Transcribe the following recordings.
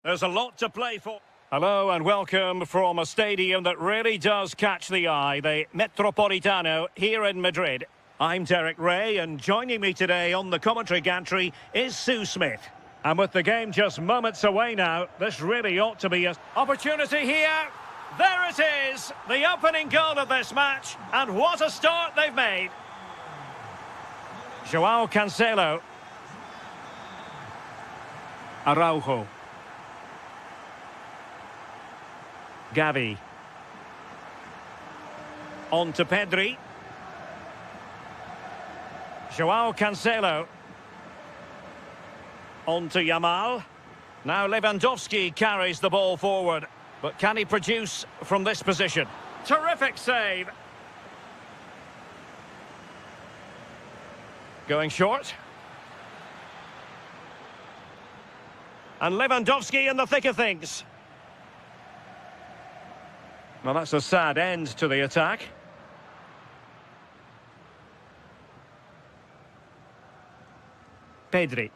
There's a lot to play for. Hello and welcome from a stadium that really does catch the eye, the Metropolitano here in Madrid. I'm Derek Ray, and joining me today on the commentary gantry is Sue Smith. And with the game just moments away now, this really ought to be an opportunity here. There it is, the opening goal of this match, and what a start they've made. Joao Cancelo. Araujo. Gavi. On to Pedri. Joao Cancelo. On to Yamal. Now Lewandowski carries the ball forward. But can he produce from this position? Terrific save. Going short. And Lewandowski in the thick of things. Well, that's a sad end to the attack. Pedri.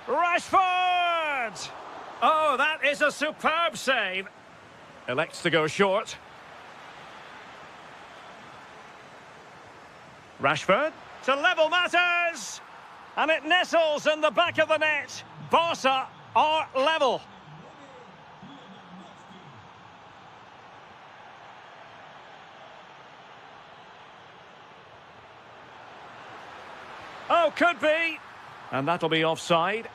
Rashford! Oh, that is a superb save. Elects to go short. Rashford to level matters. And it nestles in the back of the net. Barca are level. Oh, could be. And that'll be offside.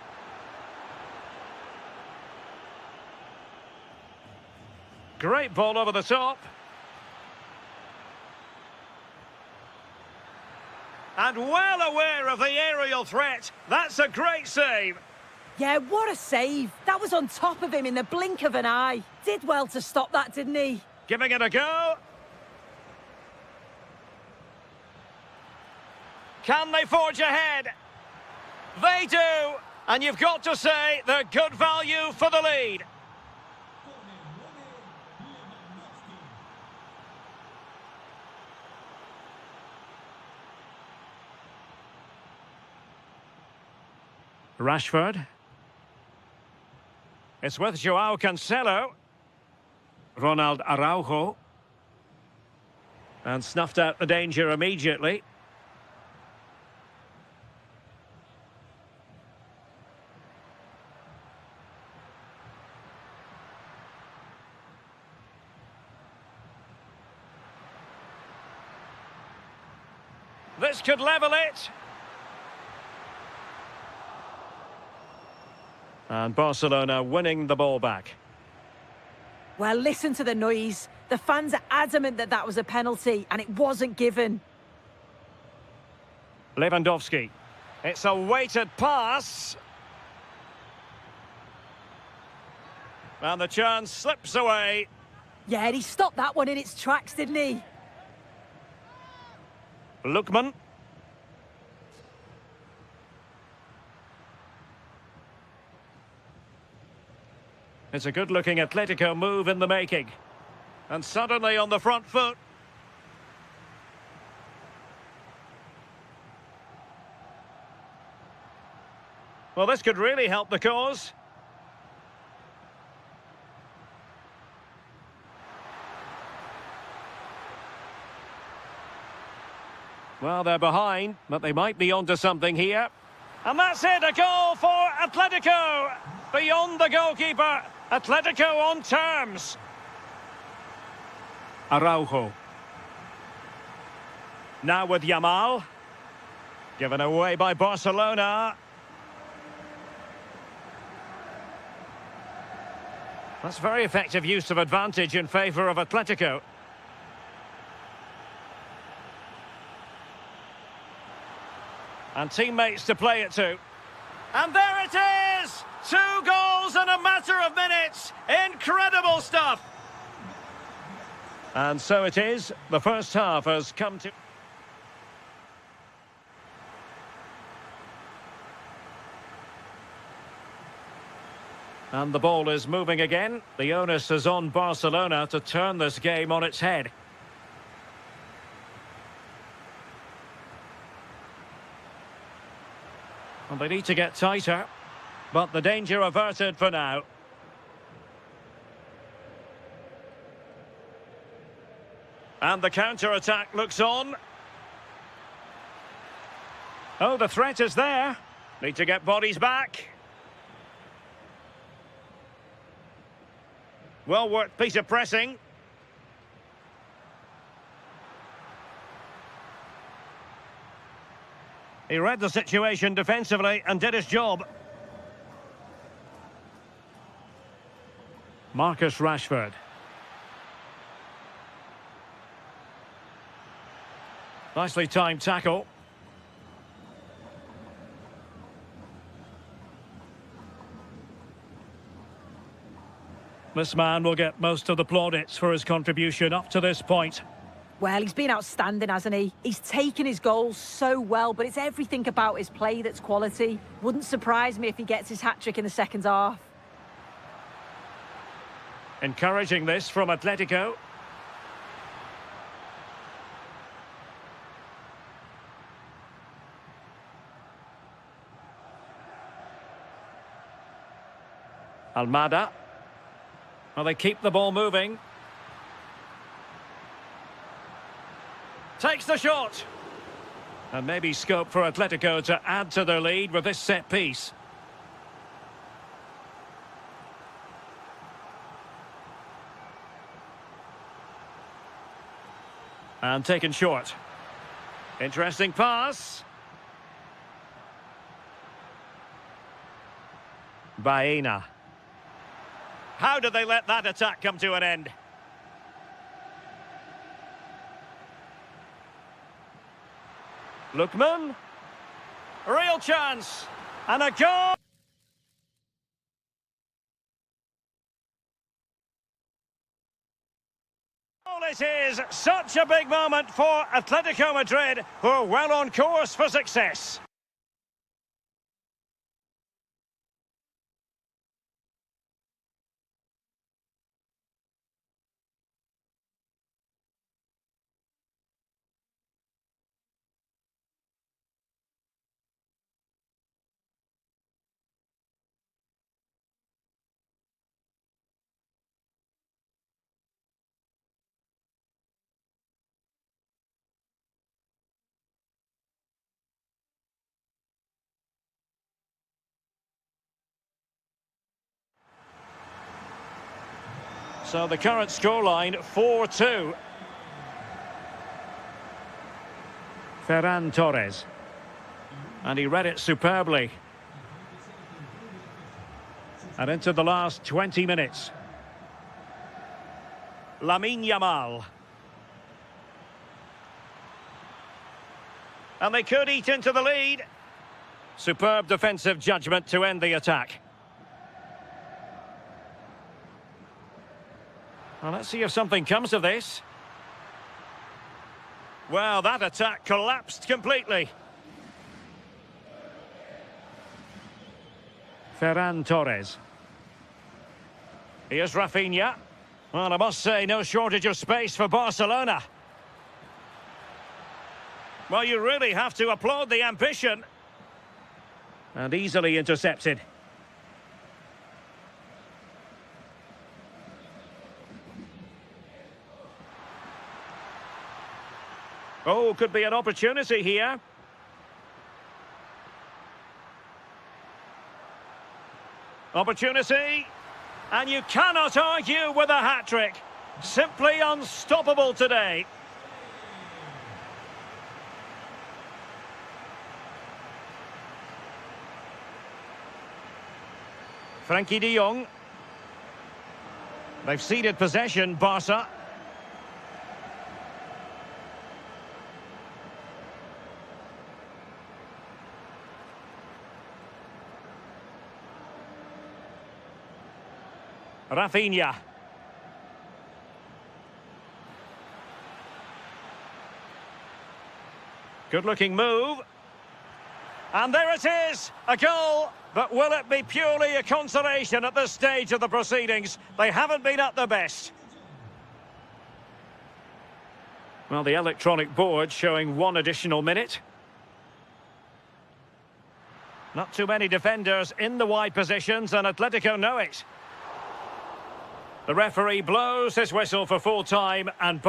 Great ball over the top. And well aware of the aerial threat. That's a great save. Yeah, what a save. That was on top of him in the blink of an eye. Did well to stop that, didn't he? Giving it a go. Can they forge ahead? They do. And you've got to say they're good value for the lead. Rashford. It's with Joao Cancelo. Ronald Araujo. And snuffed out the danger immediately. This could level it. And Barcelona winning the ball back. Well, listen to the noise. The fans are adamant that that was a penalty, and it wasn't given. Lewandowski. It's a weighted pass. And the chance slips away. Yeah, he stopped that one in its tracks, didn't he? Lookman. It's a good-looking Atletico move in the making. And suddenly on the front foot. Well, this could really help the cause. Well, they're behind, but they might be onto something here. And that's it, a goal for Atletico. Beyond the goalkeeper, Atletico on terms. Araujo. Now with Yamal. Given away by Barcelona. That's very effective use of advantage in favour of Atletico. And teammates to play it to. And there it is! 2 goals in a matter of minutes. Incredible stuff. And so it is. The first half has come to... And the ball is moving again. The onus is on Barcelona to turn this game on its head. And they need to get tighter. But the danger averted for now. And the counter-attack looks on. Oh, the threat is there. Need to get bodies back. Well-worked piece of pressing. He read the situation defensively and did his job. Marcus Rashford. Nicely timed tackle. This man will get most of the plaudits for his contribution up to this point. Well, he's been outstanding, hasn't he? He's taken his goals so well, but it's everything about his play that's quality. Wouldn't surprise me if he gets his hat-trick in the second half. Encouraging this from Atletico. Almada. Well, they keep the ball moving. Takes the shot. And maybe scope for Atletico to add to their lead with this set piece. And taken short. Interesting pass. Baena. How did they let that attack come to an end? Lookman. Real chance. And a goal! It is such a big moment for Atletico Madrid, who are well on course for success. So the current scoreline, 4-2. Ferran Torres. And he read it superbly. And into the last 20 minutes. Lamine Yamal. And they could eat into the lead. Superb defensive judgment to end the attack. Well, let's see if something comes of this. Well, that attack collapsed completely. Ferran Torres. Here's Rafinha. Well, I must say, no shortage of space for Barcelona. Well, you really have to applaud the ambition. And easily intercepted. Oh, could be an opportunity here. Opportunity. And you cannot argue with a hat-trick. Simply unstoppable today. Frankie de Jong. They've ceded possession, Barca. Rafinha. Good-looking move. And there it is, a goal. But will it be purely a consolation at this stage of the proceedings? They haven't been at their best. Well, the electronic board showing one additional minute. Not too many defenders in the wide positions, and Atletico know it. The referee blows his whistle for full time and...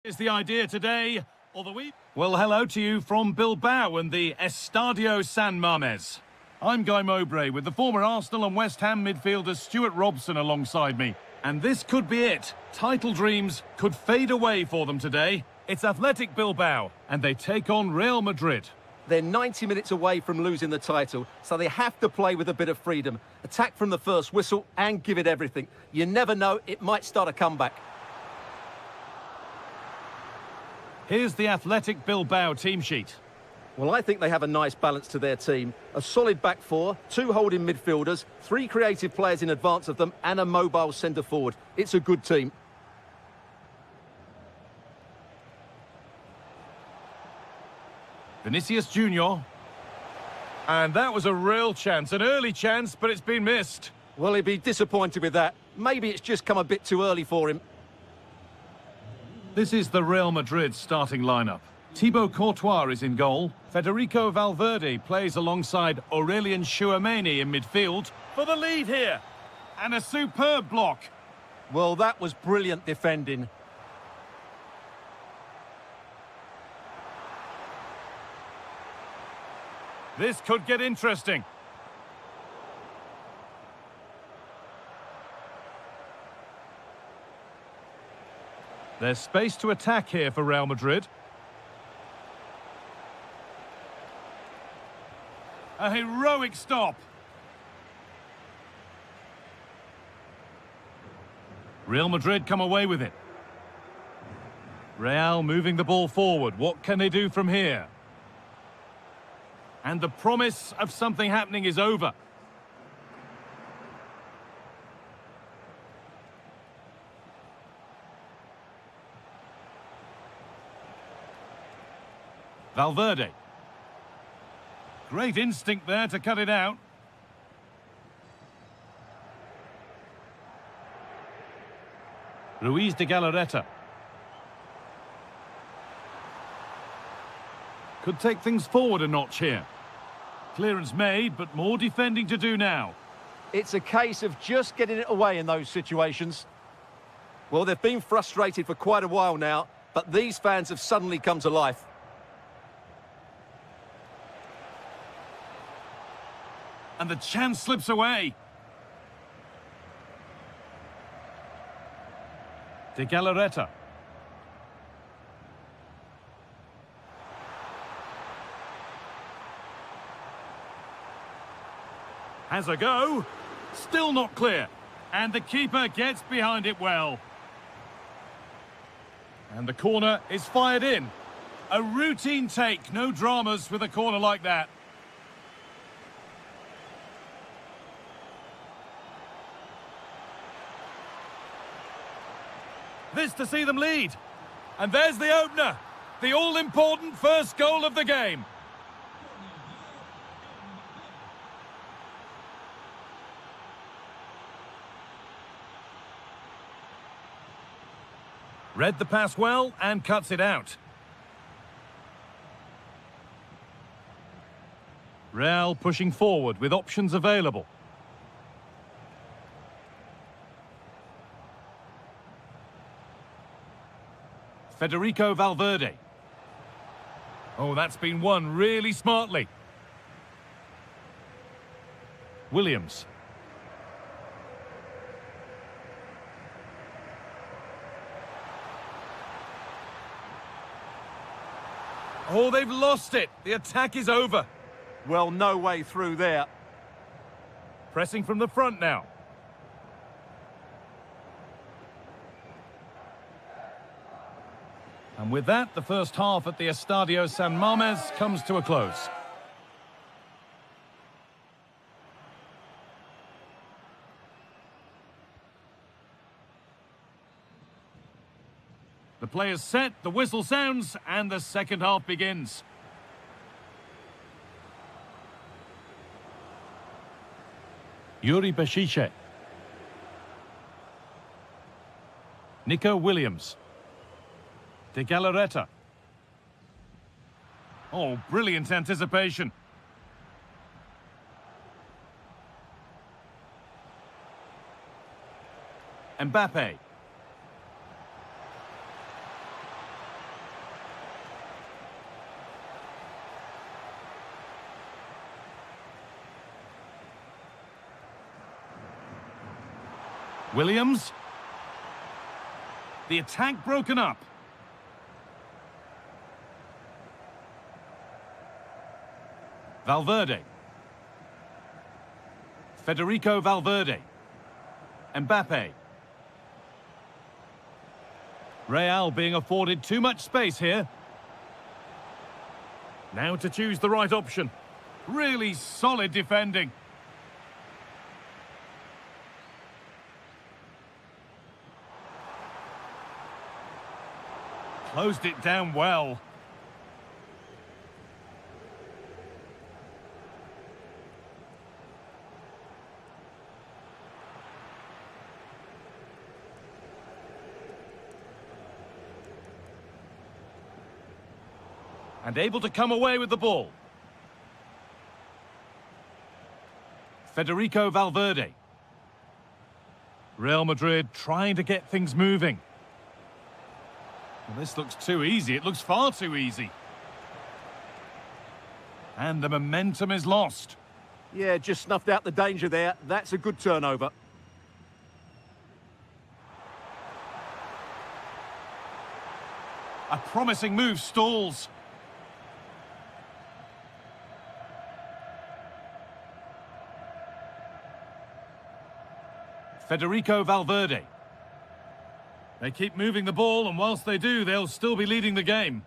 Is the idea today, or the week? Well, hello to you from Bilbao and the Estadio San Mamés. I'm Guy Mowbray with the former Arsenal and West Ham midfielder Stuart Robson alongside me. And this could be it. Title dreams could fade away for them today. It's Athletic Bilbao, and they take on Real Madrid. They're 90 minutes away from losing the title, so they have to play with a bit of freedom. Attack from the first whistle and give it everything. You never know, it might start a comeback. Here's the Athletic Bilbao team sheet. Well, I think they have a nice balance to their team. A solid back four, two holding midfielders, three creative players in advance of them, and a mobile centre forward. It's a good team. Vinicius Junior. And that was a real chance, an early chance, but it's been missed. Well, he'd be disappointed with that. Maybe it's just come a bit too early for him. This is the Real Madrid starting lineup. Thibaut Courtois is in goal. Federico Valverde plays alongside Aurelien Tchouameni in midfield for the lead here. And a superb block. Well, that was brilliant defending. This could get interesting. There's space to attack here for Real Madrid. A heroic stop. Real Madrid come away with it. Real moving the ball forward. What can they do from here? And the promise of something happening is over. Valverde. Great instinct there to cut it out. Ruiz de Galarreta. Could take things forward a notch here. Clearance made, but more defending to do now. It's a case of just getting it away in those situations. Well, they've been frustrated for quite a while now, but these fans have suddenly come to life. And the chance slips away. De Galarreta. Has a go. Still not clear. And the keeper gets behind it well. And the corner is fired in. A routine take. No dramas with a corner like that. This to see them lead. And there's the opener. The all-important first goal of the game. Read the pass well and cuts it out. Real pushing forward with options available. Federico Valverde. Oh, that's been won really smartly. Williams. Oh, they've lost it. The attack is over. Well, no way through there. Pressing from the front now. And with that, the first half at the Estadio San Mamés comes to a close. The play is set, the whistle sounds, and the second half begins. Yuri Beshiche. Nico Williams. De Galarreta. Oh, brilliant anticipation. Mbappe. Williams. The attack broken up. Valverde. Federico Valverde. Mbappe. Real being afforded too much space here. Now to choose the right option. Really solid defending. Closed it down well. And able to come away with the ball. Federico Valverde. Real Madrid trying to get things moving. Well, this looks too easy. It looks far too easy. And the momentum is lost. Yeah, just snuffed out the danger there. That's a good turnover. A promising move stalls. Federico Valverde. They keep moving the ball, and whilst they do, they'll still be leading the game.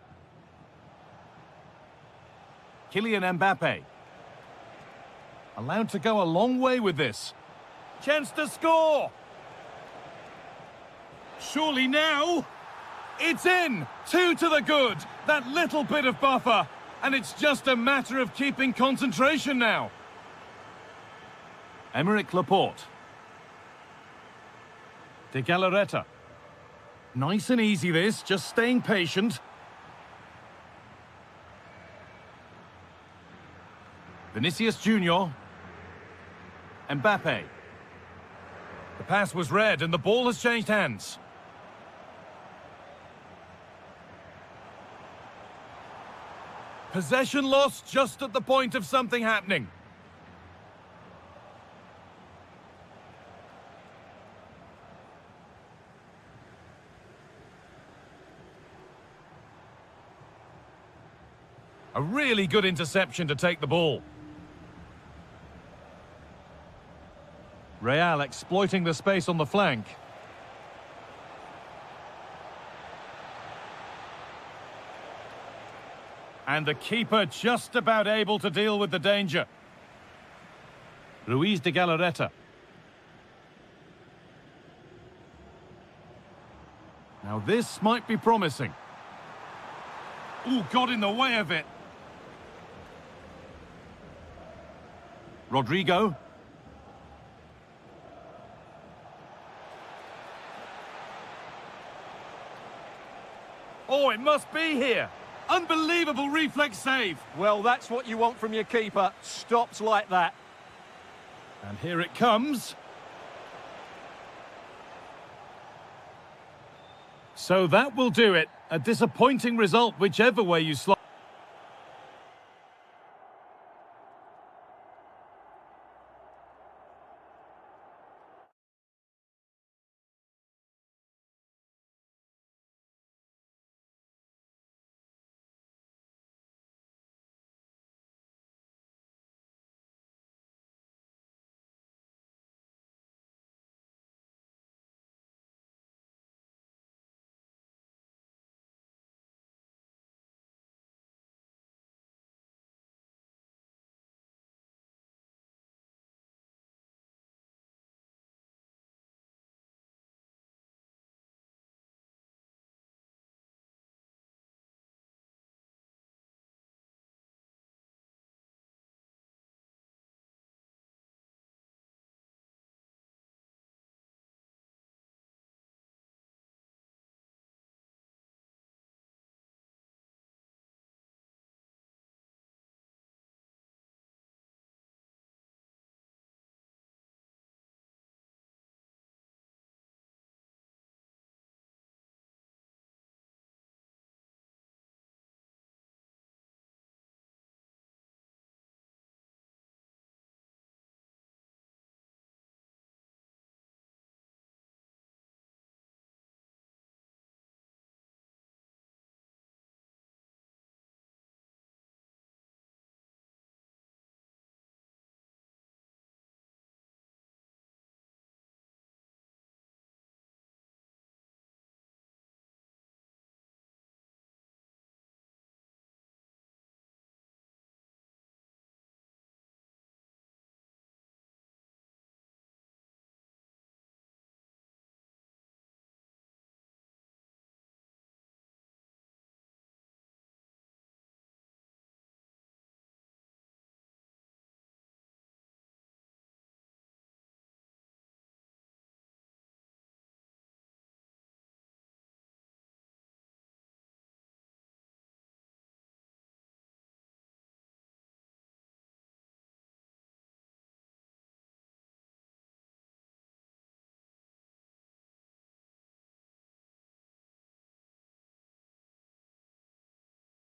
Kylian Mbappe. Allowed to go a long way with this. Chance to score! Surely now, it's in! 2 to the good! That little bit of buffer, and it's just a matter of keeping concentration now. Aymeric Laporte. De Galarreta. Nice and easy this, just staying patient. Vinicius Junior. Mbappe. The pass was read and the ball has changed hands. Possession lost just at the point of something happening. A really good interception to take the ball. Real exploiting the space on the flank. And the keeper just about able to deal with the danger. Ruiz de Galarreta. Now this might be promising. Ooh, got in the way of it. Rodrigo. Oh, it must be here. Unbelievable reflex save. Well, that's what you want from your keeper. Stops like that. And here it comes. So that will do it. A disappointing result, whichever way you slot.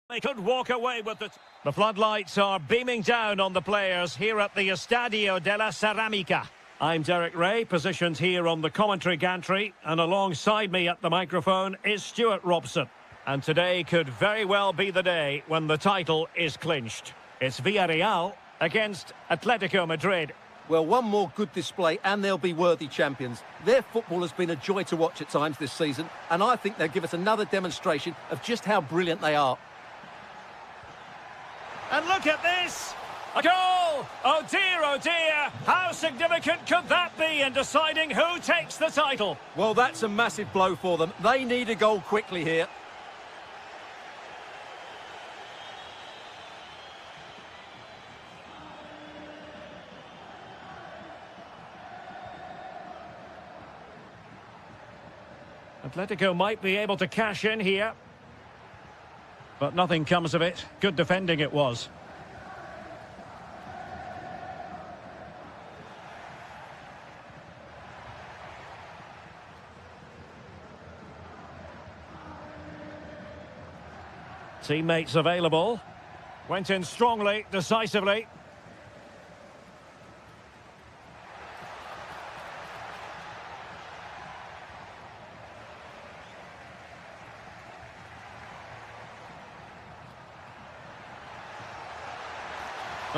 They could walk away with it. The floodlights are beaming down on the players here at the Estadio de la Ceramica. I'm Derek Ray, positioned here on the commentary gantry, and alongside me at the microphone is Stuart Robson. And today could very well be the day when the title is clinched. It's Villareal against Atletico Madrid. Well, one more good display and they'll be worthy champions. Their football has been a joy to watch at times this season, and I think they'll give us another demonstration of just how brilliant they are. And look at this! A goal! Oh dear, how significant could that be in deciding who takes the title? Well, that's a massive blow for them. They need a goal quickly here. Atletico might be able to cash in here. But nothing comes of it. Good defending it was. Teammates available. Went in strongly, decisively.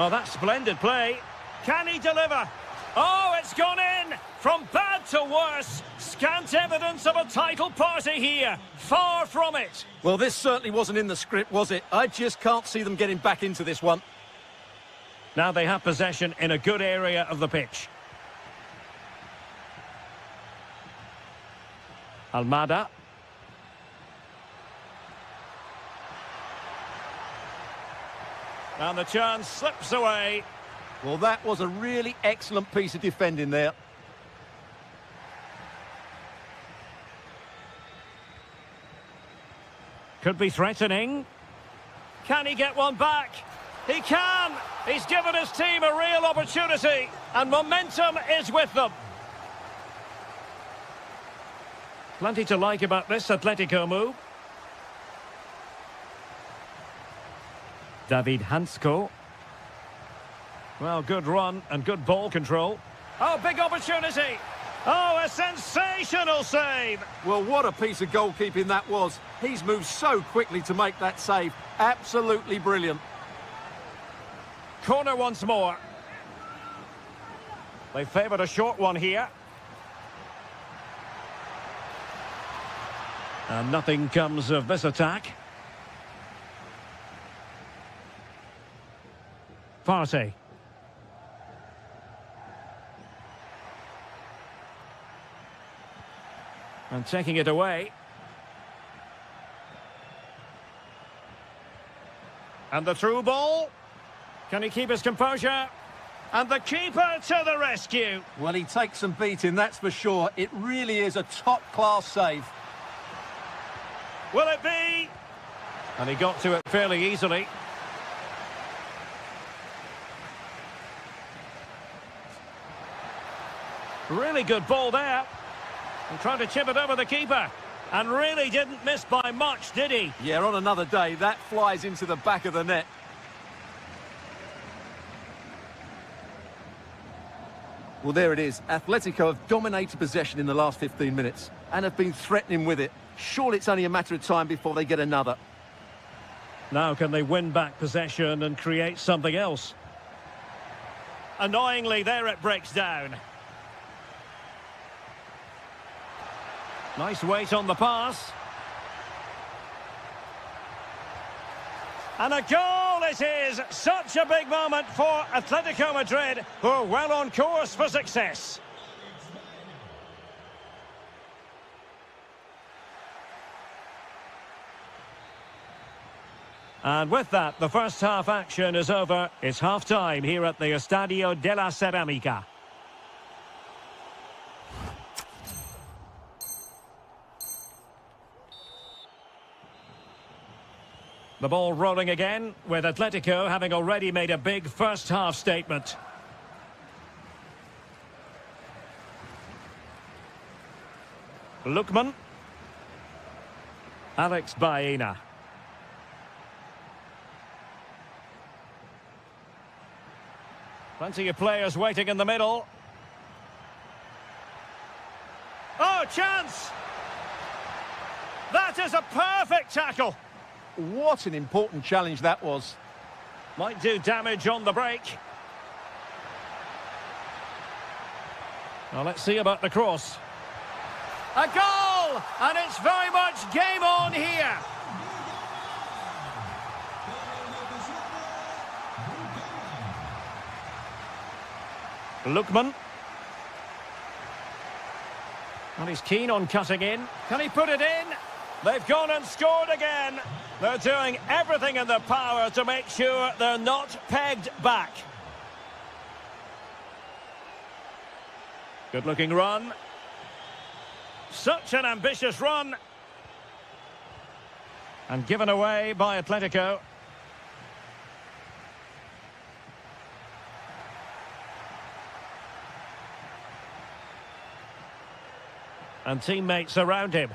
Oh, that's splendid play. Can he deliver? Oh, it's gone in! From bad to worse. Scant evidence of a title party here. Far from it. Well, this certainly wasn't in the script, was it? I just can't see them getting back into this one. Now they have possession in a good area of the pitch. Almada. And the chance slips away. Well, that was a really excellent piece of defending there. Could be threatening. Can he get one back? He can! He's given his team a real opportunity, and momentum is with them. Plenty to like about this Atletico move. David Hansko. Well, good run and good ball control. Oh, big opportunity. Oh, a sensational save. Well, what a piece of goalkeeping that was. He's moved so quickly to make that save. Absolutely brilliant. Corner once more. They favoured a short one here. And nothing comes of this attack. Partey. And taking it away. And the through ball. Can he keep his composure? And the keeper to the rescue. Well, he takes some beating, that's for sure. It really is a top-class save. Will it be? And he got to it fairly easily. Really good ball there. And trying to chip it over the keeper. And really didn't miss by much, did he? Yeah, on another day, that flies into the back of the net. Well, there it is. Atletico have dominated possession in the last 15 minutes and have been threatening with it. Surely it's only a matter of time before they get another. Now can they win back possession and create something else? Annoyingly, there it breaks down. Nice weight on the pass. And a goal it is! Such a big moment for Atletico Madrid, who are well on course for success. And with that, the first half action is over. It's half-time here at the Estadio de la Ceramica. The ball rolling again, with Atletico having already made a big first-half statement. Lookman. Alex Baena. Plenty of players waiting in the middle. Oh, chance! That is a perfect tackle. What an important challenge that was. Might do damage on the break. Now let's see about the cross. A goal! And it's very much game on here. Lookman. And he's keen on cutting in. Can he put it in? They've gone and scored again. They're doing everything in their power to make sure they're not pegged back. Good-looking run. Such an ambitious run. And given away by Atletico. And teammates around him.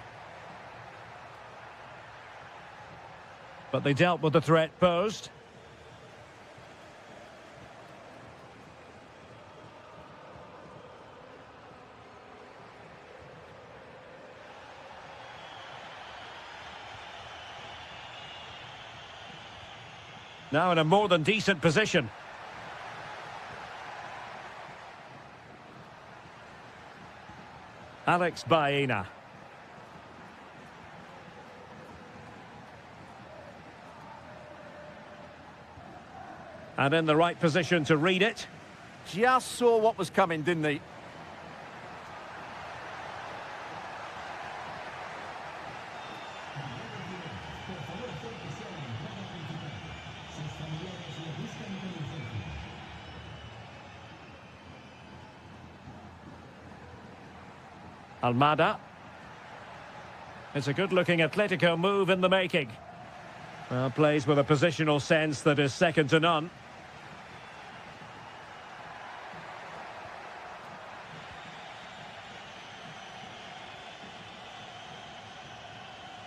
But they dealt with the threat posed. Now in a more than decent position. Alex Baena. And in the right position to read it. Just saw what was coming, didn't he? Almada. It's a good-looking Atletico move in the making. Well, plays with a positional sense that is second to none.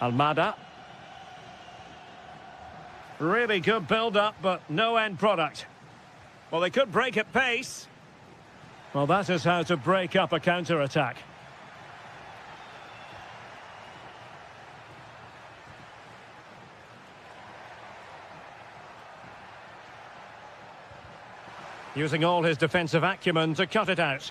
Almada. Really good build-up, but no end product. Well, they could break at pace. Well, that is how to break up a counter-attack. Using all his defensive acumen to cut it out.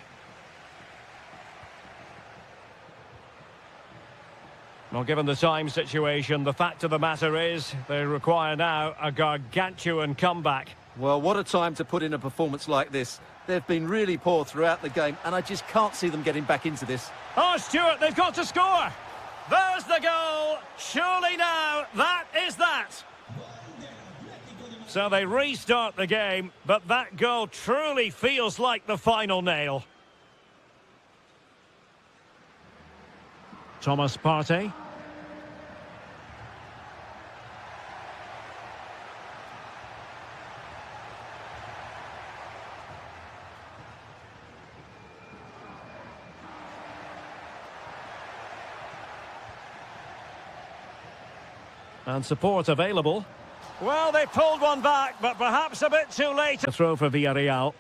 Well, given the time situation, the fact of the matter is they require now a gargantuan comeback. Well, what a time to put in a performance like this. They've been really poor throughout the game, and I just can't see them getting back into this. Oh, Stuart, they've got to score! There's the goal! Surely now, that is that! So they restart the game, but that goal truly feels like the final nail. Thomas Partey. And support available. Well, they pulled one back, but perhaps a bit too late. A throw for Villareal.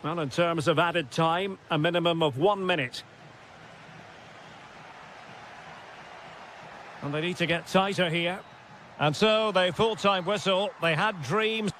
Well, in terms of added time, a minimum of 1 minute. And they need to get tighter here. And so they full-time whistle. They had dreams.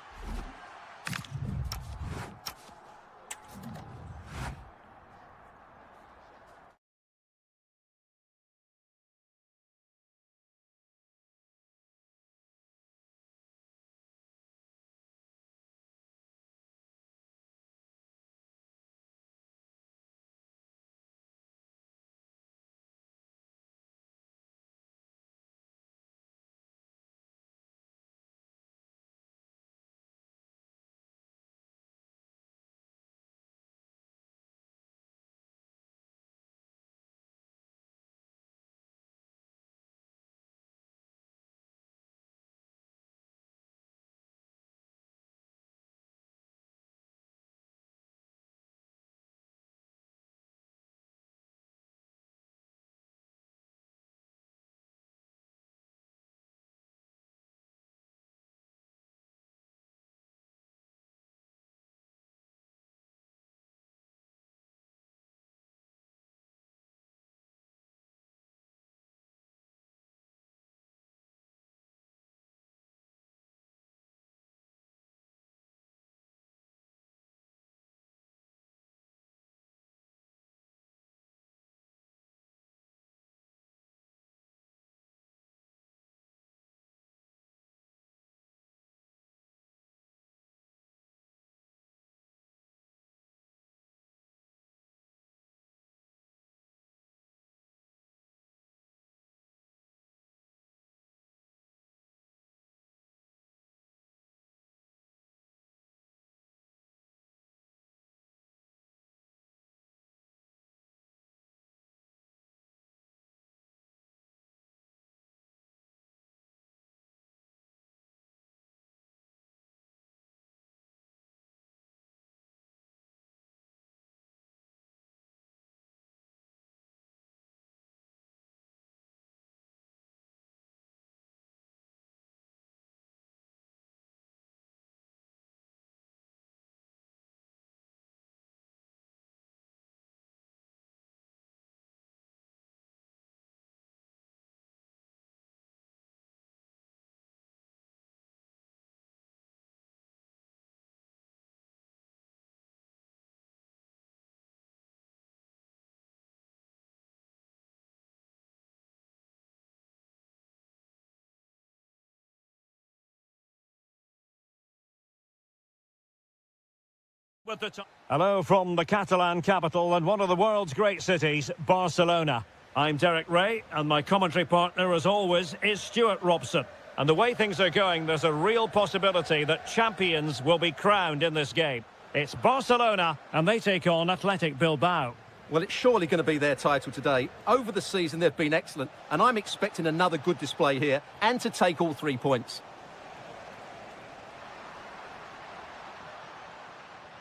Hello from the Catalan capital and one of the world's great cities, Barcelona. I'm Derek Ray, and my commentary partner, as always, is Stuart Robson. And the way things are going, there's a real possibility that champions will be crowned in this game. It's Barcelona, and they take on Athletic Bilbao. Well, it's surely going to be their title today. Over the season, they've been excellent, and I'm expecting another good display here and to take all 3 points.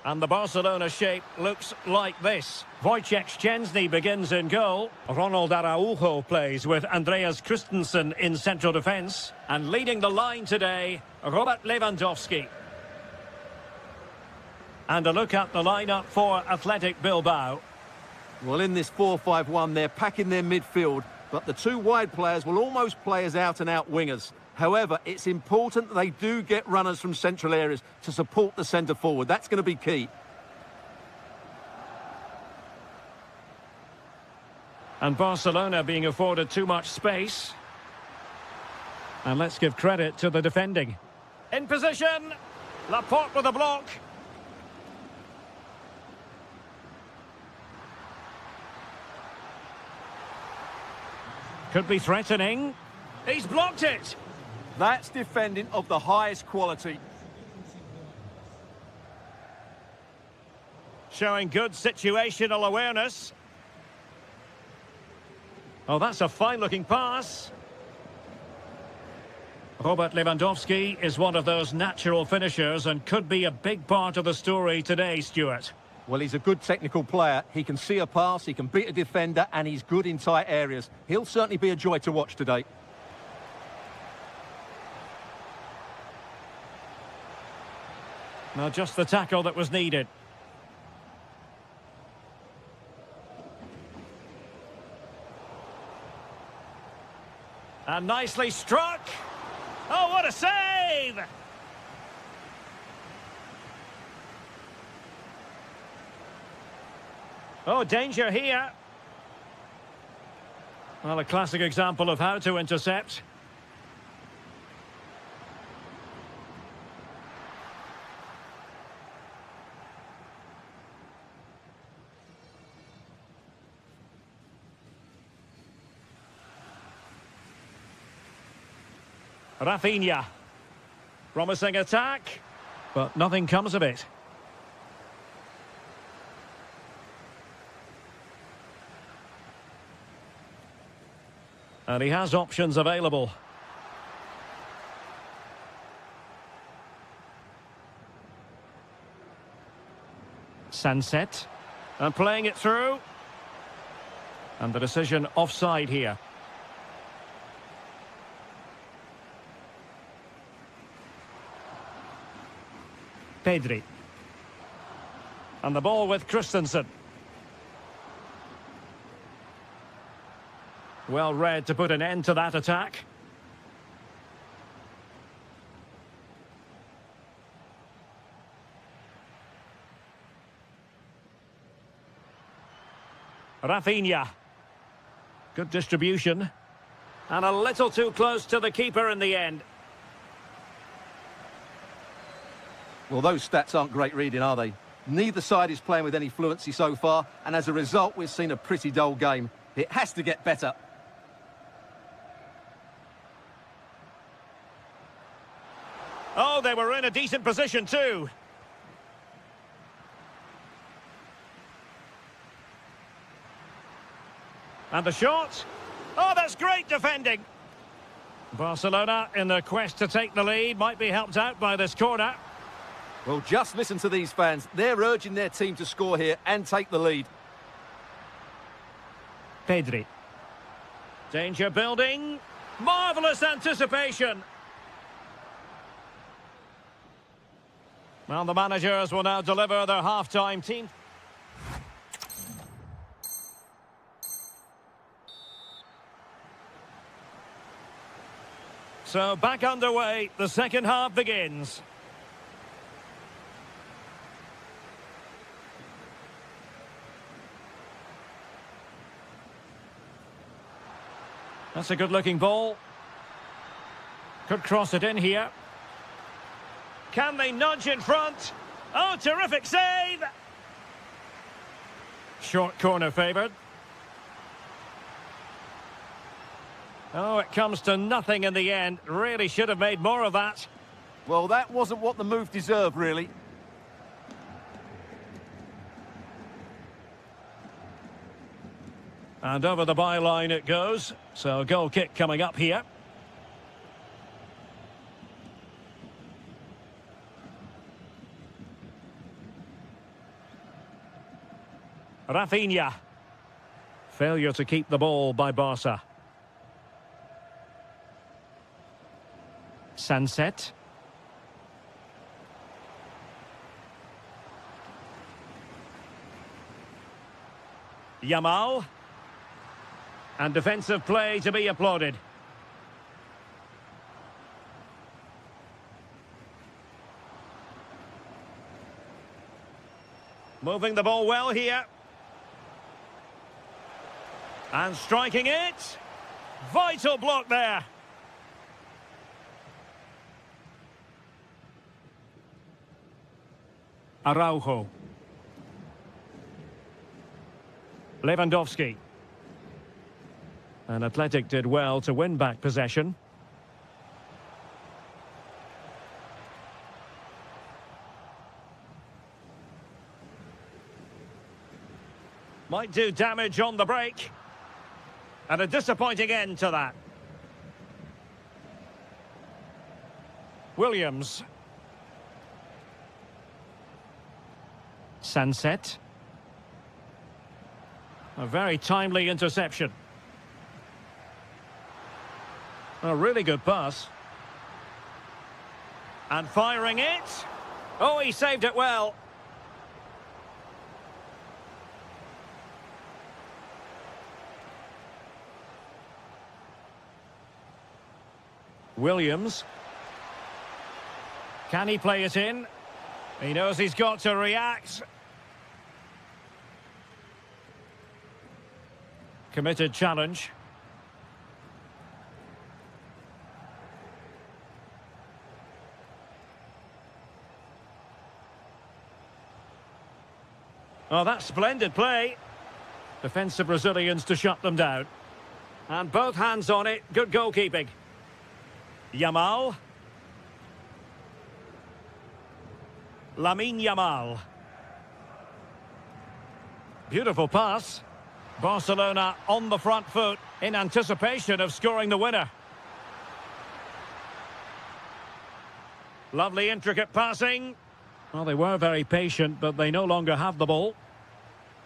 And the Barcelona shape looks like this. Wojciech Szczęsny begins in goal. Ronald Araujo plays with Andreas Christensen in central defence. And leading the line today, Robert Lewandowski. And a look at the lineup for Athletic Bilbao. Well, in this 4-5-1, they're packing their midfield, but the 2 wide players will almost play as out-and-out wingers. However, it's important that they do get runners from central areas to support the centre forward. That's going to be key. And Barcelona being afforded too much space. And let's give credit to the defending. In position. Laporte with a block. Could be threatening. He's blocked it. That's defending of the highest quality. Showing good situational awareness. Oh, that's a fine-looking pass. Robert Lewandowski is one of those natural finishers and could be a big part of the story today, Stuart. Well, he's a good technical player. He can see a pass, he can beat a defender, and he's good in tight areas. He'll certainly be a joy to watch today. Now, just the tackle that was needed. And nicely struck. Oh, what a save! Oh, danger here. Well, a classic example of how to intercept. Rafinha. Promising attack, but nothing comes of it. And he has options available. Sunset. And playing it through. And the decision offside here. Pedri. And the ball with Christensen. Well read to put an end to that attack. Rafinha. Good distribution. And a little too close to the keeper in the end. Well, those stats aren't great reading, are they? Neither side is playing with any fluency so far, and as a result, we've seen a pretty dull game. It has to get better. Oh, they were in a decent position too. And the shot. Oh, that's great defending. Barcelona, in their quest to take the lead, might be helped out by this corner. Well, just listen to these fans. They're urging their team to score here and take the lead. Pedri. Danger building. Marvellous anticipation. Well, the managers will now deliver their half-time team. So, back underway, the second half begins. That's a good-looking ball. Could cross it in here. Can they nudge in front? Oh, terrific save! Short corner favoured. Oh, it comes to nothing in the end. Really should have made more of that. Well, that wasn't what the move deserved, really. And over the byline it goes. So a goal kick coming up here. Rafinha. Failure to keep the ball by Barca. Sunset. Yamal. And defensive play to be applauded. Moving the ball well here. And striking it. Vital block there. Araujo. Lewandowski. And Athletic did well to win back possession. Might do damage on the break. And a disappointing end to that. Williams. Sunset. A very timely interception. A really good pass. And firing it. Oh, he saved it well. Williams. Can he play it in? He knows he's got to react. Committed challenge. Oh, that's splendid play. Defensive Brazilians to shut them down. And both hands on it. Good goalkeeping. Yamal. Lamine Yamal. Beautiful pass. Barcelona on the front foot in anticipation of scoring the winner. Lovely intricate passing. Well, they were very patient, but they no longer have the ball.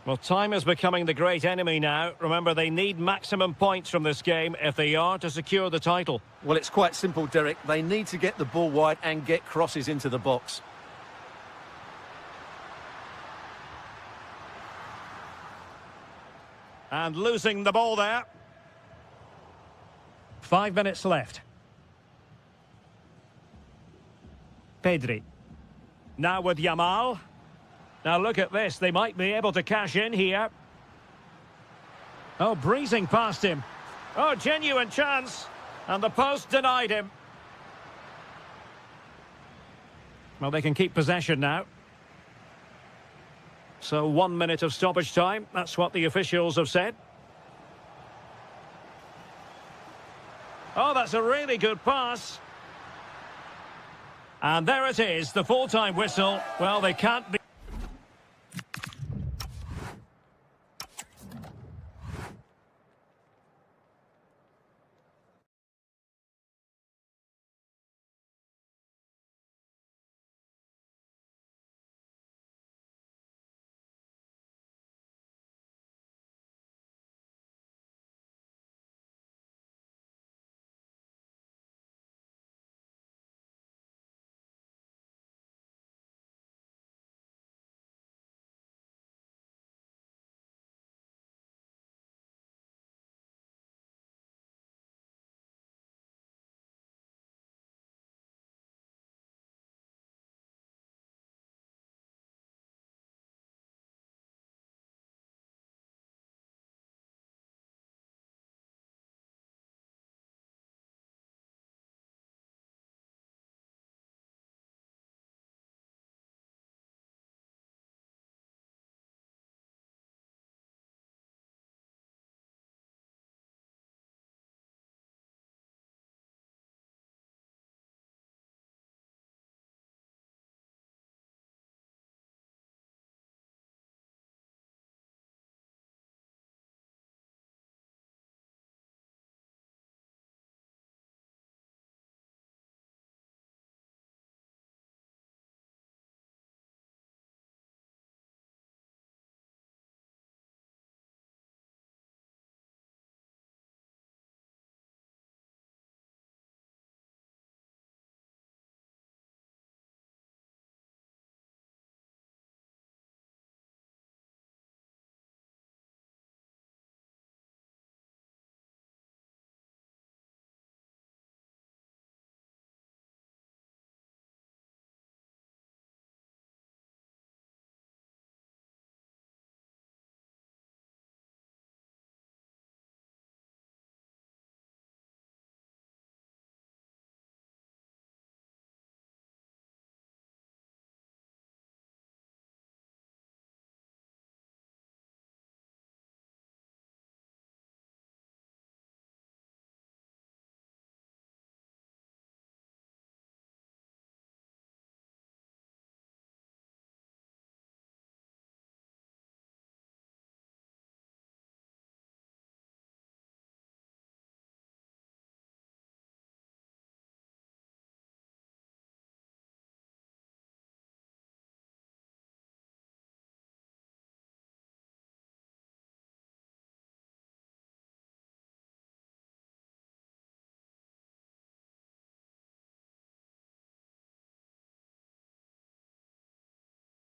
Well, time is becoming the great enemy now. Remember, they need maximum points from this game if they are to secure the title. Well, it's quite simple, Derek. They need to get the ball wide and get crosses into the box. And losing the ball there. 5 minutes left. Pedri. Now with Yamal. Now look at this. They might be able to cash in here. Oh, breezing past him. Oh, genuine chance. And the post denied him. Well, they can keep possession now. So 1 minute of stoppage time. That's what the officials have said. Oh, that's a really good pass. And there it is, the full-time whistle. Well, they can't be...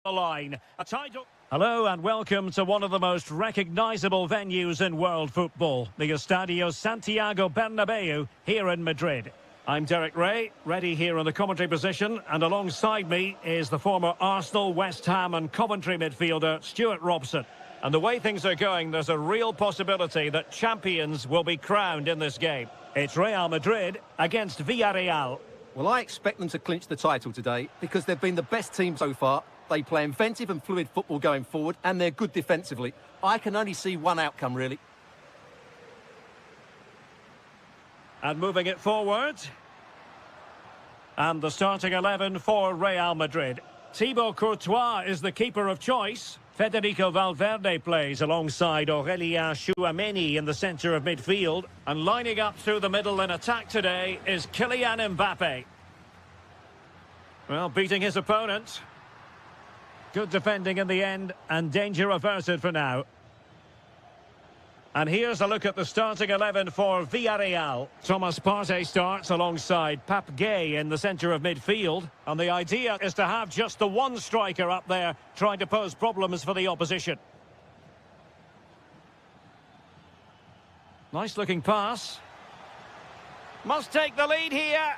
the line. A title. Hello and welcome to one of the most recognisable venues in world football, the Estadio Santiago Bernabeu here in Madrid. I'm Derek Ray, ready here in the commentary position, and alongside me is the former Arsenal, West Ham and Coventry midfielder Stuart Robson. And the way things are going, there's a real possibility that champions will be crowned in this game. It's Real Madrid against Villareal. Well, I expect them to clinch the title today because they've been the best team so far. They play inventive and fluid football going forward, and they're good defensively. I can only see one outcome, really. And moving it forward. And the starting 11 for Real Madrid. Thibaut Courtois is the keeper of choice. Federico Valverde plays alongside Aurélien Tchouameni in the centre of midfield. And lining up through the middle in attack today is Kylian Mbappe. Well, beating his opponent. Good defending in the end, and danger averted for now. And here's a look at the starting 11 for Villareal. Thomas Partey starts alongside Pape Gueye in the centre of midfield. And the idea is to have just the one striker up there trying to pose problems for the opposition. Nice looking pass. Must take the lead here.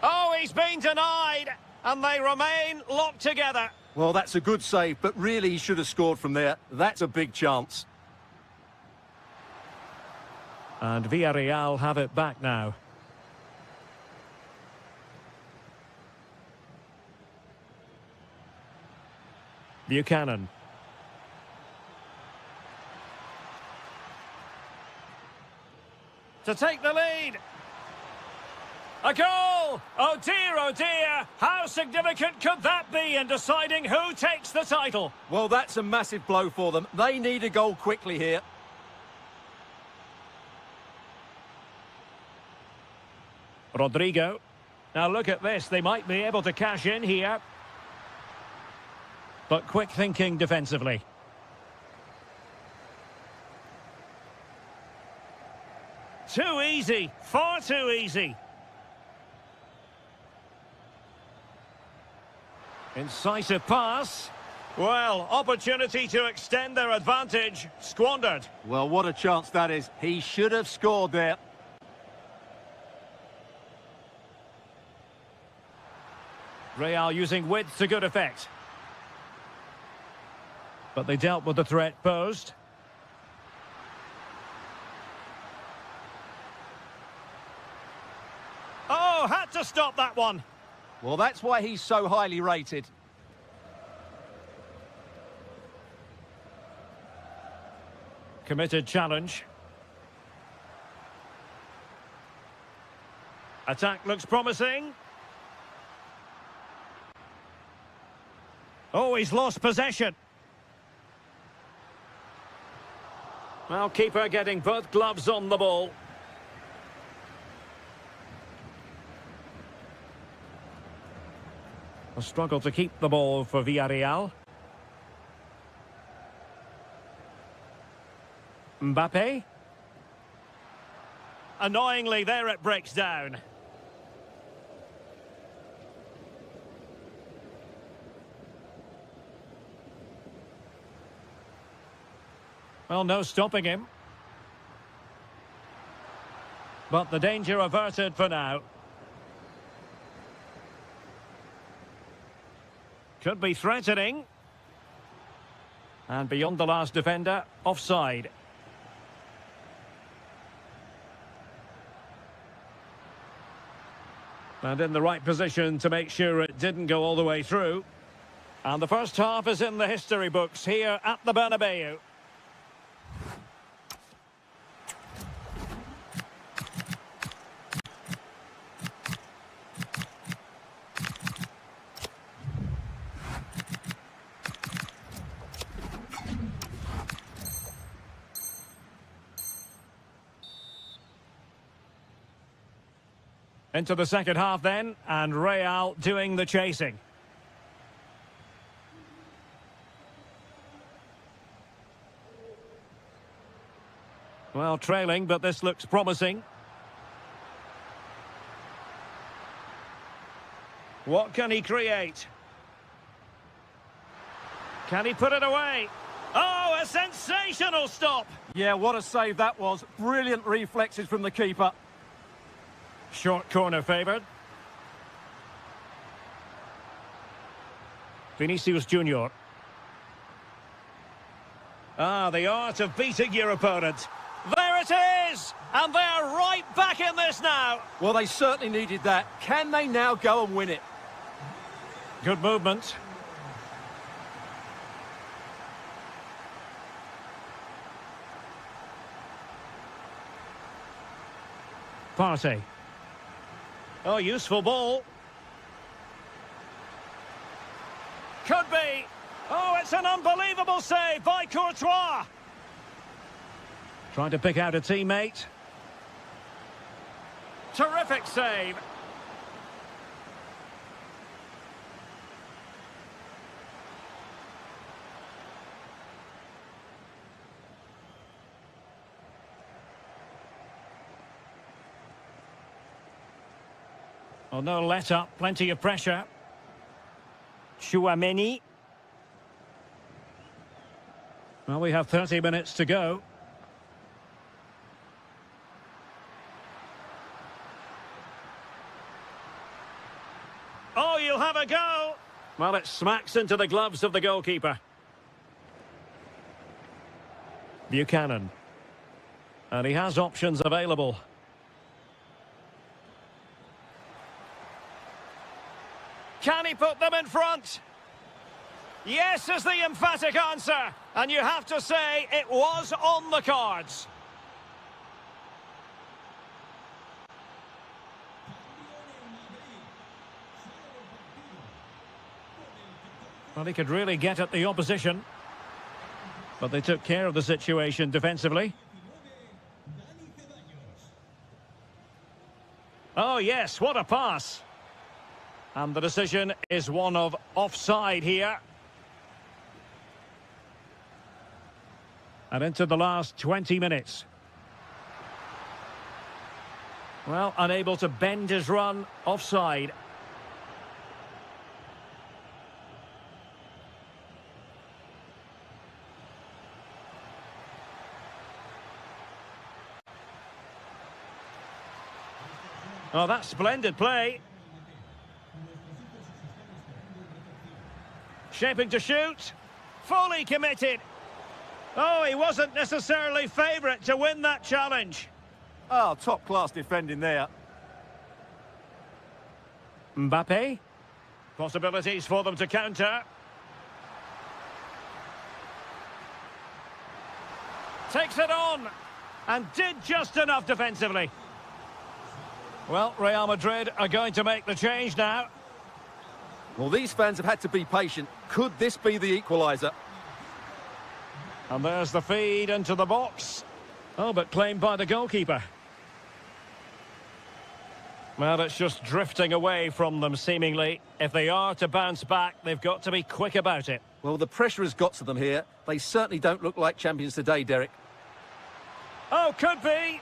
Oh, he's been denied. And they remain locked together. Well, that's a good save, but really he should have scored from there. That's a big chance. And Villareal have it back now. Buchanan. To take the lead. A goal! Oh dear, how significant could that be in deciding who takes the title? Well, that's a massive blow for them. They need a goal quickly here. Rodrigo. Now look at this, they might be able to cash in here. But quick thinking defensively. Too easy, far too easy. Incisive pass. Well, opportunity to extend their advantage. Squandered. Well, what a chance that is. He should have scored there. Real using width to good effect. But they dealt with the threat posed. Oh, had to stop that one. Well, that's why he's so highly rated. Committed challenge. Attack looks promising. Oh, he's lost possession. Well, keeper getting both gloves on the ball. A struggle to keep the ball for Villareal. Mbappe. Annoyingly, there it breaks down. Well, no stopping him. But the danger averted for now. Could be threatening. And beyond the last defender, offside. And in the right position to make sure it didn't go all the way through. And the first half is in the history books here at the Bernabeu. Into the second half then, and Real doing the chasing. Well, trailing, but this looks promising. What can he create? Can he put it away? Oh, a sensational stop! Yeah, what a save that was. Brilliant reflexes from the keeper. Short corner favoured. Vinicius Junior. Ah, the art of beating your opponent. There it is! And they're right back in this now. Well, they certainly needed that. Can they now go and win it? Good movement. Partey. Oh, useful ball. Could be. Oh, it's an unbelievable save by Courtois. Trying to pick out a teammate. Terrific save. Oh, no let up, plenty of pressure. Chouameni. Well, we have 30 minutes to go. Oh, you'll have a go. Well, it smacks into the gloves of the goalkeeper. Buchanan. And he has options available. Can he put them in front? Yes is the emphatic answer. And you have to say it was on the cards. Well, he could really get at the opposition. But they took care of the situation defensively. Oh, yes, what a pass. And the decision is one of offside here. And into the last 20 minutes. Well, unable to bend his run, offside. Oh, that's splendid play. Shaping to shoot. Fully committed. Oh, he wasn't necessarily favourite to win that challenge. Oh, top-class defending there. Mbappe. Possibilities for them to counter. Takes it on. And did just enough defensively. Well, Real Madrid are going to make the change now. Well, these fans have had to be patient. Could this be the equaliser? And there's the feed into the box. Oh, but claimed by the goalkeeper. Well, it's just drifting away from them, seemingly. If they are to bounce back, they've got to be quick about it. Well, the pressure has got to them here. They certainly don't look like champions today, Derek. Oh, could be.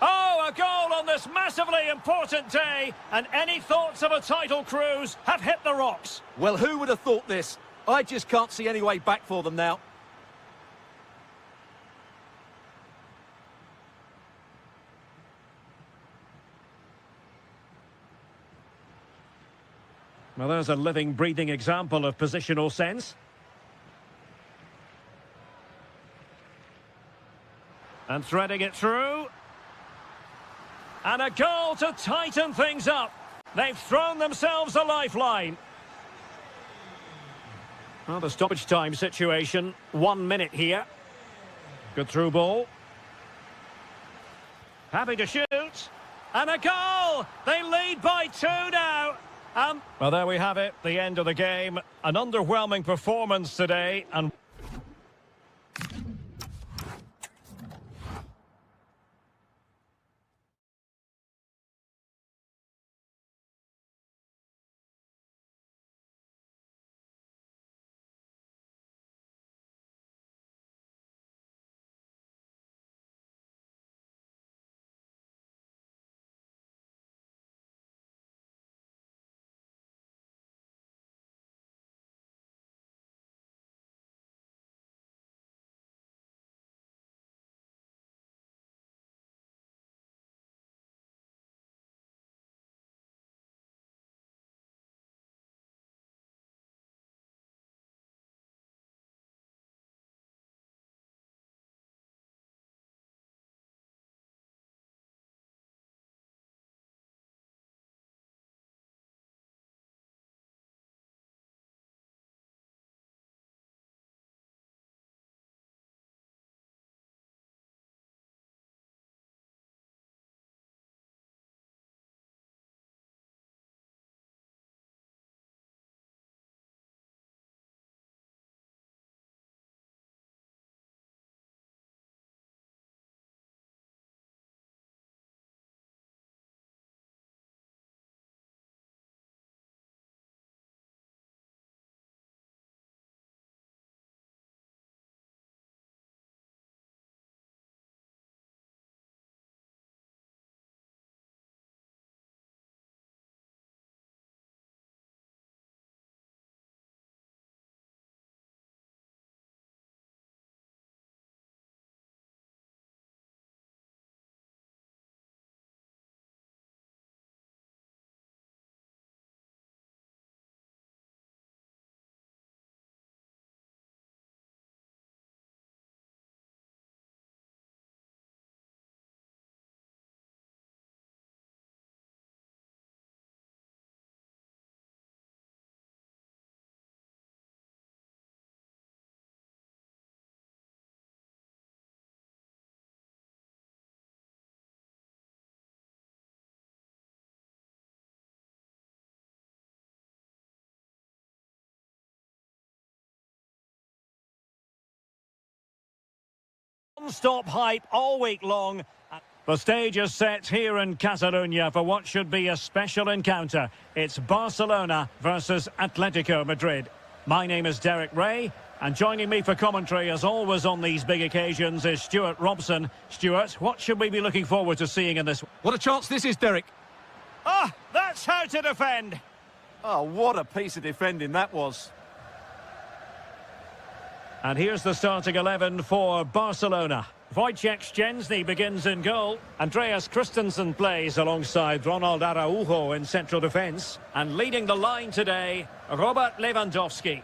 Oh, a goal on this massively important day, and any thoughts of a title cruise have hit the rocks. Well, who would have thought this? I just can't see any way back for them now. Well, there's a living, breathing example of positional sense. And threading it through. And a goal to tighten things up. They've thrown themselves a lifeline. Well, the stoppage time situation, 1 minute here. Good through ball. Happy to shoot. And a goal! They lead by 2 now. Well, there we have it, the end of the game. An underwhelming performance today. And non-stop hype all week long. The stage is set here in Catalonia for what should be a special encounter. It's Barcelona versus Atletico Madrid. My name is Derek Ray, and joining me for commentary, as always on these big occasions, is Stuart Robson. Stuart, what should we be looking forward to seeing in this? What a chance this is, Derek. Ah, that's how to defend. Oh, what a piece of defending that was. And here's the starting 11 for Barcelona. Wojciech Szczęsny begins in goal. Andreas Christensen plays alongside Ronald Araujo in central defence. And leading the line today, Robert Lewandowski.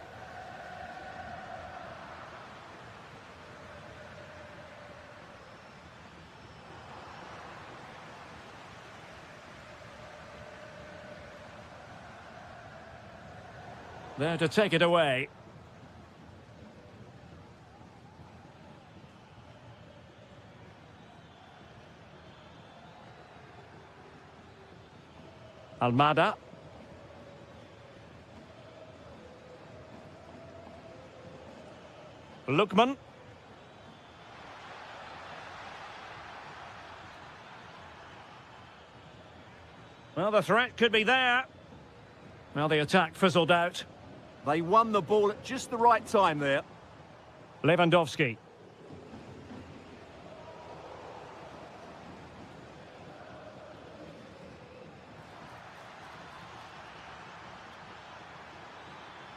There to take it away. Almada. Lookman. Well, the threat could be there. Well, the attack fizzled out. They won the ball at just the right time there. Lewandowski.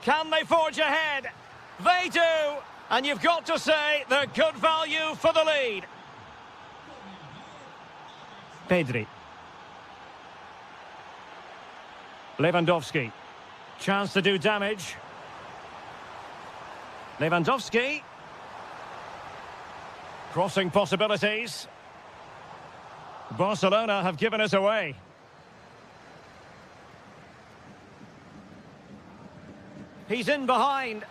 Can they forge ahead? They do! And you've got to say they're good value for the lead. Pedri. Lewandowski. Chance to do damage. Lewandowski. Crossing possibilities. Barcelona have given us away. He's in behind.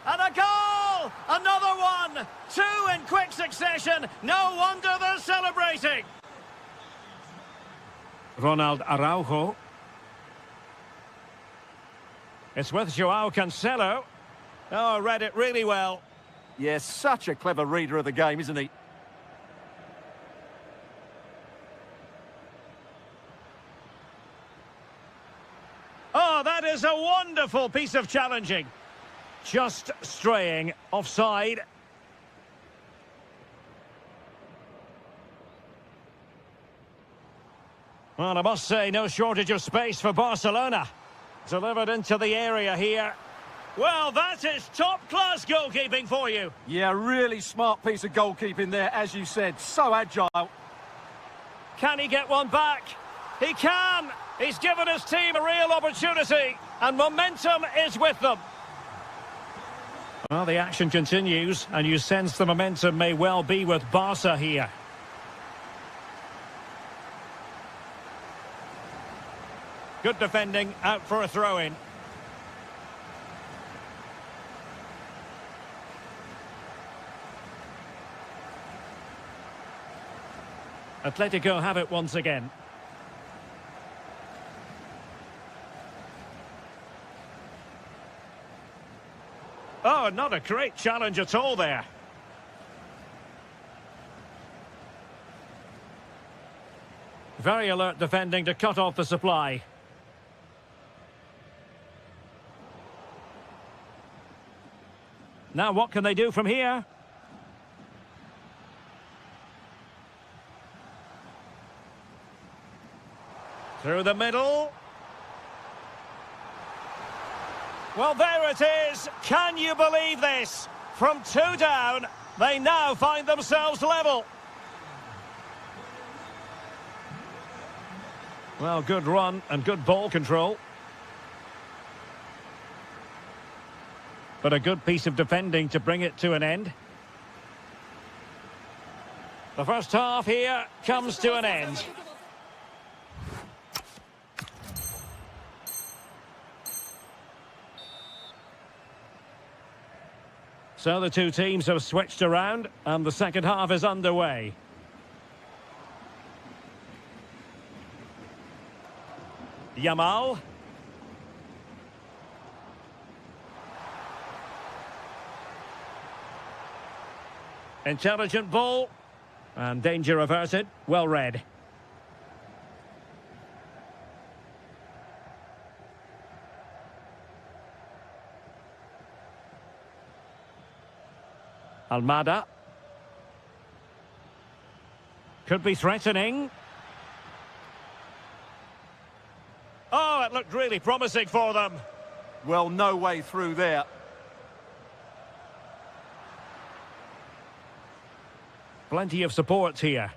And a goal! Another one! Two in quick succession. No wonder they're celebrating. Ronald Araujo. It's with Joao Cancelo. Oh, read it really well. Yes, such a clever reader of the game, isn't he? Oh, that is a wonderful piece of challenging. Just straying offside. Well, I must say, no shortage of space for Barcelona. Delivered into the area here. Well, that is top-class goalkeeping for you. Yeah, really smart piece of goalkeeping there, as you said. So agile. Can he get one back? He can! He's given his team a real opportunity, and momentum is with them. Well, the action continues, and you sense the momentum may well be with Barca here. Good defending, out for a throw-in. Atletico have it once again. Oh, not a great challenge at all there. Very alert defending to cut off the supply. Now what can they do from here? Through the middle. Well, there it is. Can you believe this? From two down, they now find themselves level. Well, good run and good ball control. But a good piece of defending to bring it to an end. The first half here comes to an end. So the two teams have switched around and the second half is underway. Yamal. Intelligent ball. And danger averted. Well read. Almada. Could be threatening. Oh, it looked really promising for them. Well, no way through there. Plenty of support here.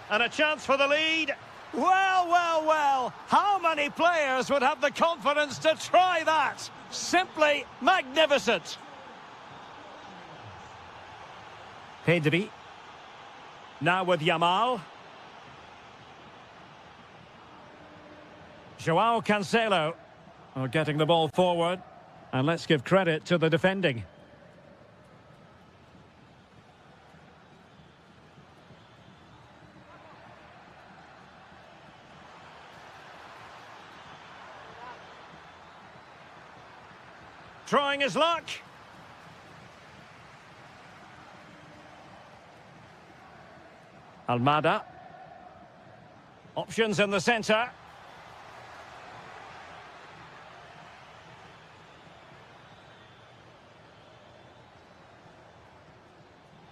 And a chance for the lead. Well, well, well. How many players would have the confidence to try that? Simply magnificent. Pedri. Now with Yamal. Joao Cancelo. Oh, getting the ball forward. And let's give credit to the defending. Trying his luck. Almada. Options in the centre.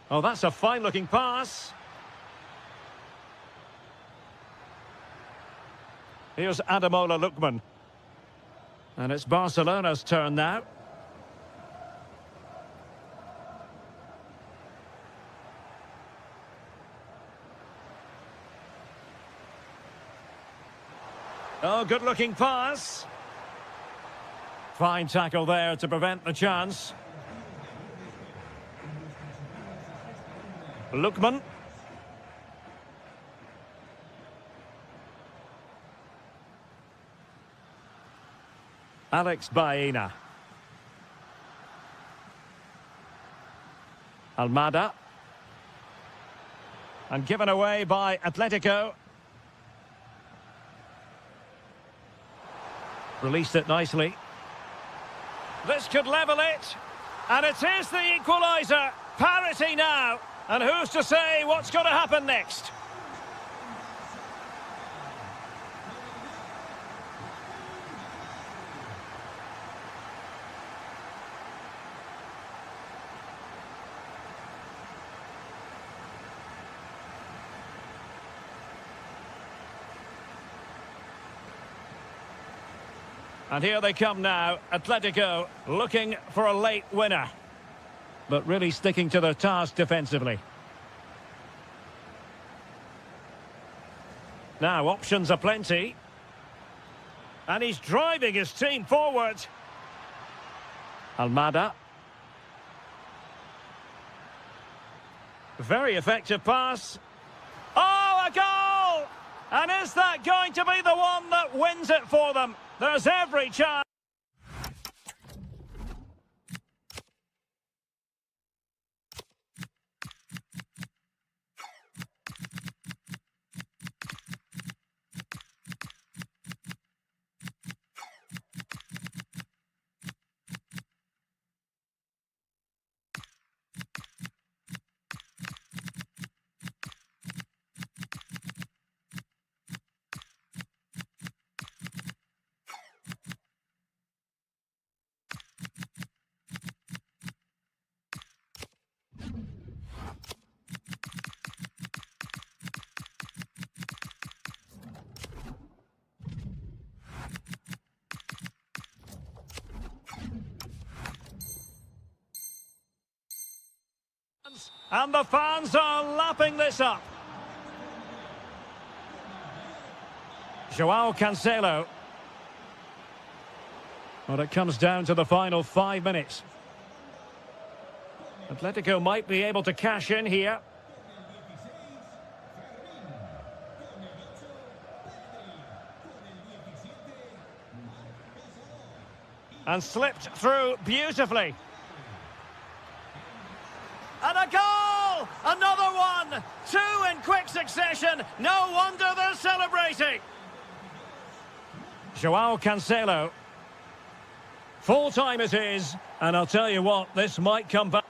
Oh, that's a fine-looking pass. Here's Ademola Lookman. And it's Barcelona's turn now. Oh, good-looking pass. Fine tackle there to prevent the chance. Lookman. Alex Baena. Almada. And given away by Atletico. Released it nicely. This could level it. And it is the equaliser. Parity now. And who's to say what's going to happen next? And here they come now, Atletico looking for a late winner. But really sticking to their task defensively. Now, options are plenty. And he's driving his team forward. Almada. Very effective pass. Oh, a goal! And is that going to be the one that wins it for them? There's every chance. And the fans are lapping this up. Joao Cancelo. Well, it comes down to the final 5 minutes. Atletico might be able to cash in here. And slipped through beautifully. And a goal! Another one! 2 in quick succession. No wonder they're celebrating. Joao Cancelo. Full time it is, and I'll tell you what, this might come back.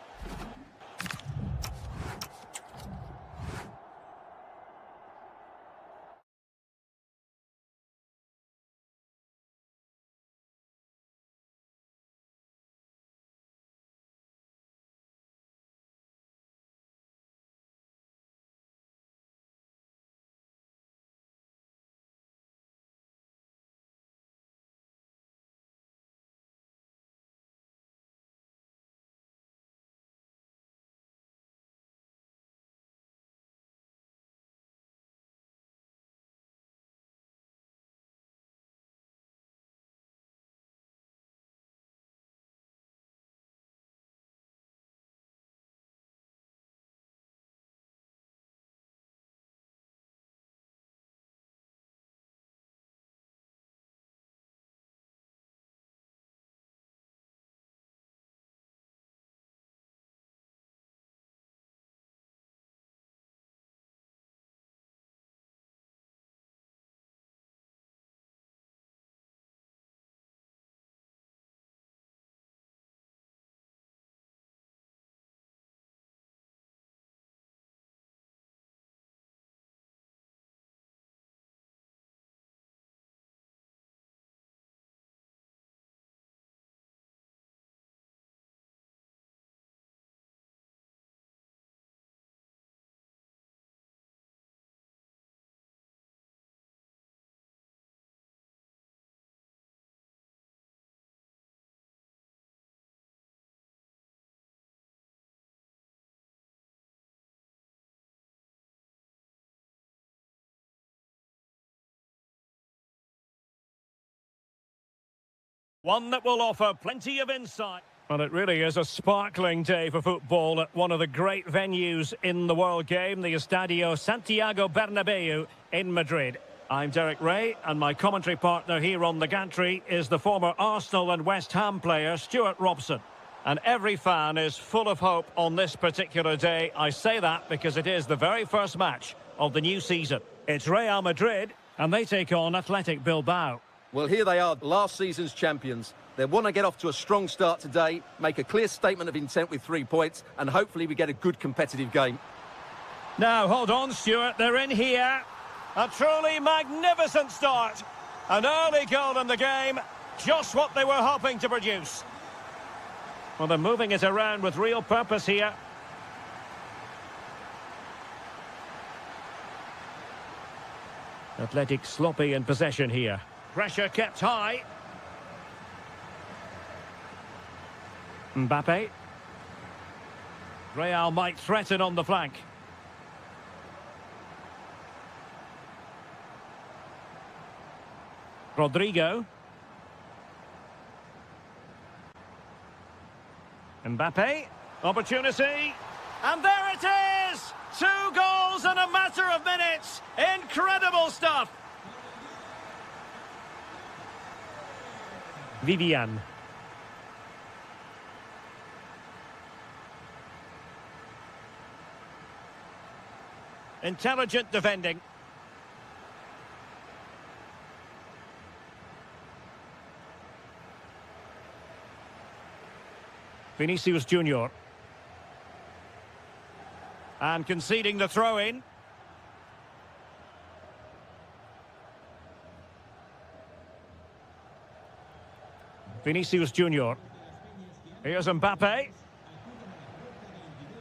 One that will offer plenty of insight. Well, it really is a sparkling day for football at one of the great venues in the world game, the Estadio Santiago Bernabeu in Madrid. I'm Derek Ray, and my commentary partner here on the gantry is the former Arsenal and West Ham player, Stuart Robson. And every fan is full of hope on this particular day. I say that because it is the very first match of the new season. It's Real Madrid, and they take on Athletic Bilbao. Well, here they are, last season's champions. They want to get off to a strong start today, make a clear statement of intent with 3 points, and hopefully we get a good competitive game. Now, hold on, Stuart. They're in here. A truly magnificent start. An early goal in the game. Just what they were hoping to produce. Well, they're moving it around with real purpose here. Athletic sloppy in possession here. Pressure kept high. Mbappe. Real might threaten on the flank. Rodrigo. Mbappe. Opportunity. And there it is! 2 goals in a matter of minutes. Incredible stuff. Vivian. Intelligent defending. Vinicius Junior. And conceding the throw-in. Vinicius Junior. Here's Mbappe.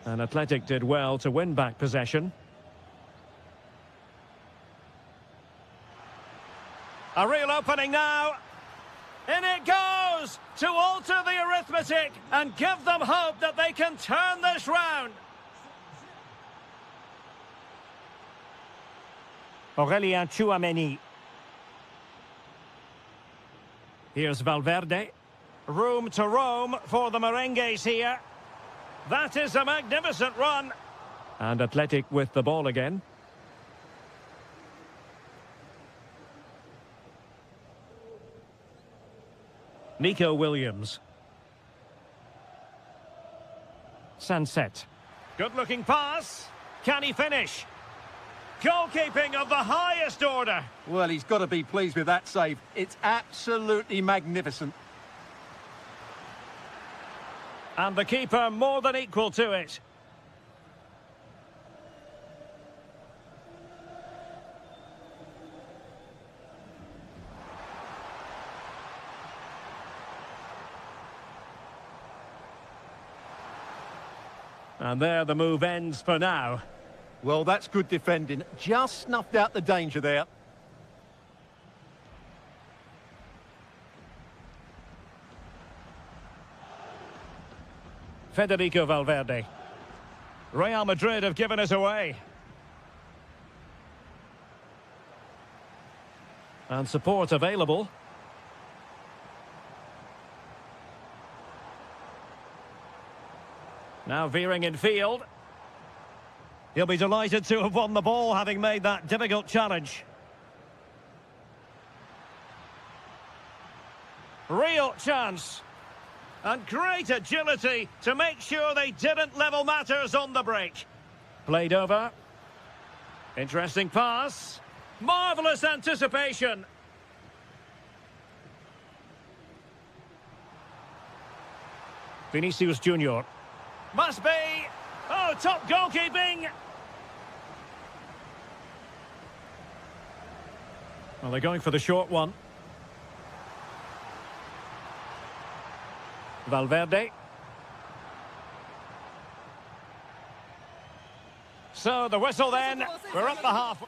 And Athletic did well to win back possession. A real opening now. In it goes to alter the arithmetic and give them hope that they can turn this round. Aurélien Tchouameni. Here's Valverde. Room to roam for the Merengues here. That is a magnificent run. And Athletic with the ball again. Nico Williams. Sunset. Good-looking pass. Can he finish? Goalkeeping of the highest order. Well, he's got to be pleased with that save. It's absolutely magnificent. And the keeper more than equal to it. And there the move ends for now. Well, that's good defending. Just snuffed out the danger there. Federico Valverde. Real Madrid have given us away. And support available. Now veering in field. He'll be delighted to have won the ball, having made that difficult challenge. Real chance. And great agility to make sure they didn't level matters on the break. Played over. Interesting pass. Marvellous anticipation. Vinicius Junior. Must be. Oh, top goalkeeping. Well, they're going for the short one. Valverde. So the whistle then. We're up the half.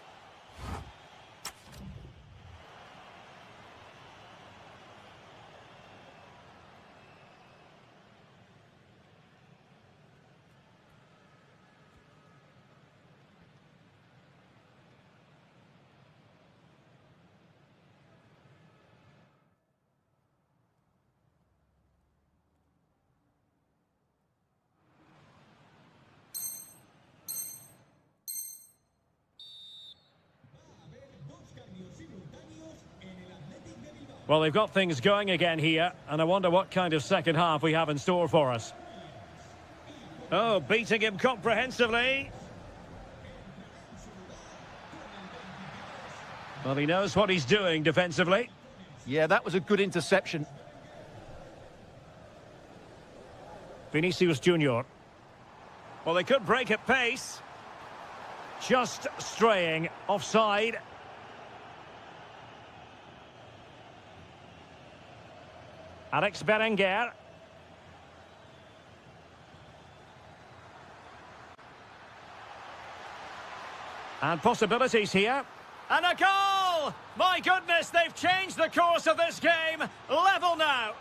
Well, they've got things going again here, and I wonder what kind of second half we have in store for us. Oh, beating him comprehensively. Well, he knows what he's doing defensively. Yeah, that was a good interception. Vinicius Junior. Well, they could break at pace. Just straying offside. Alex Berenguer. And possibilities here. And a goal! My goodness, they've changed the course of this game. Level now.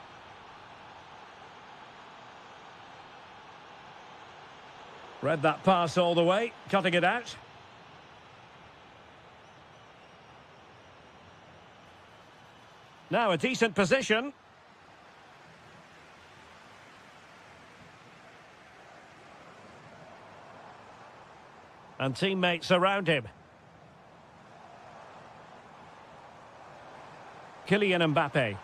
Read that pass all the way, cutting it out. Now a decent position. And teammates around him. Kylian Mbappe.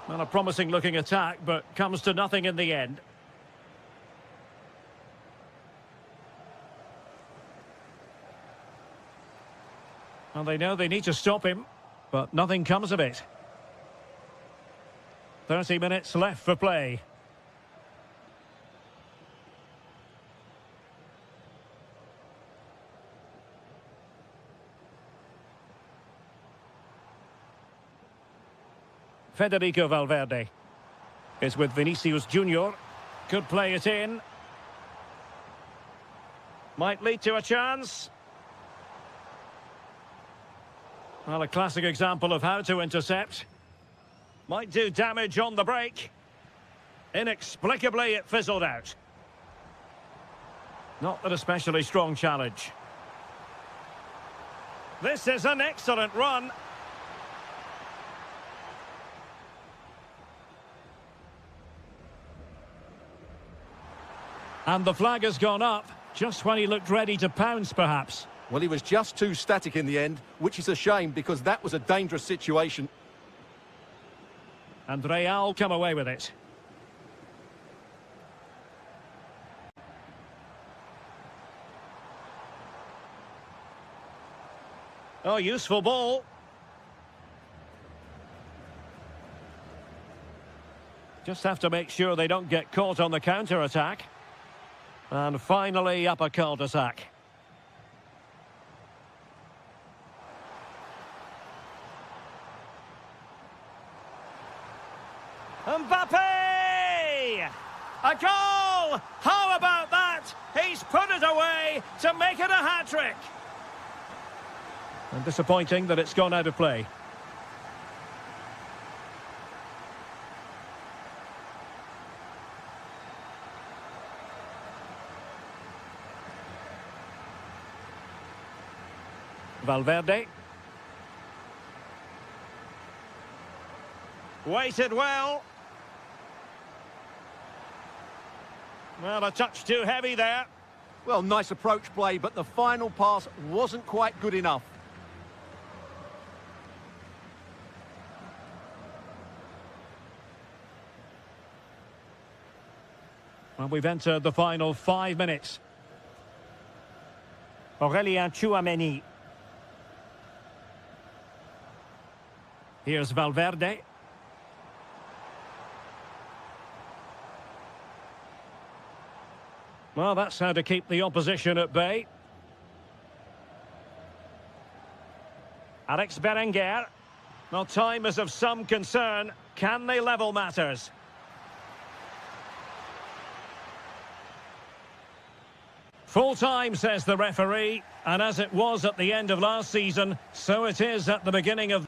Not a promising looking attack, but comes to nothing in the end. Well, they know they need to stop him, but nothing comes of it. 30 minutes left for play. Federico Valverde is with Vinicius Junior. Could play it in. Might lead to a chance. Well, a classic example of how to intercept. Might do damage on the break. Inexplicably, it fizzled out. Not an especially strong challenge. This is an excellent run. And the flag has gone up, just when he looked ready to pounce, perhaps. Well, he was just too static in the end, which is a shame because that was a dangerous situation. And Real come away with it. Oh, useful ball. Just have to make sure they don't get caught on the counter-attack. And finally, up a cul-de-sac. Mbappe! A goal! How about that? He's put it away to make it a hat-trick. And disappointing that it's gone out of play. Valverde. Waited well. Well, a touch too heavy there. Well, nice approach play, but the final pass wasn't quite good enough. Well, we've entered the final 5 minutes. Aurélien Tchouaméni. Here's Valverde. Well, that's how to keep the opposition at bay. Alex Berenguer. Well, time is of some concern. Can they level matters? Full time, says the referee, and as it was at the end of last season, so it is at the beginning of...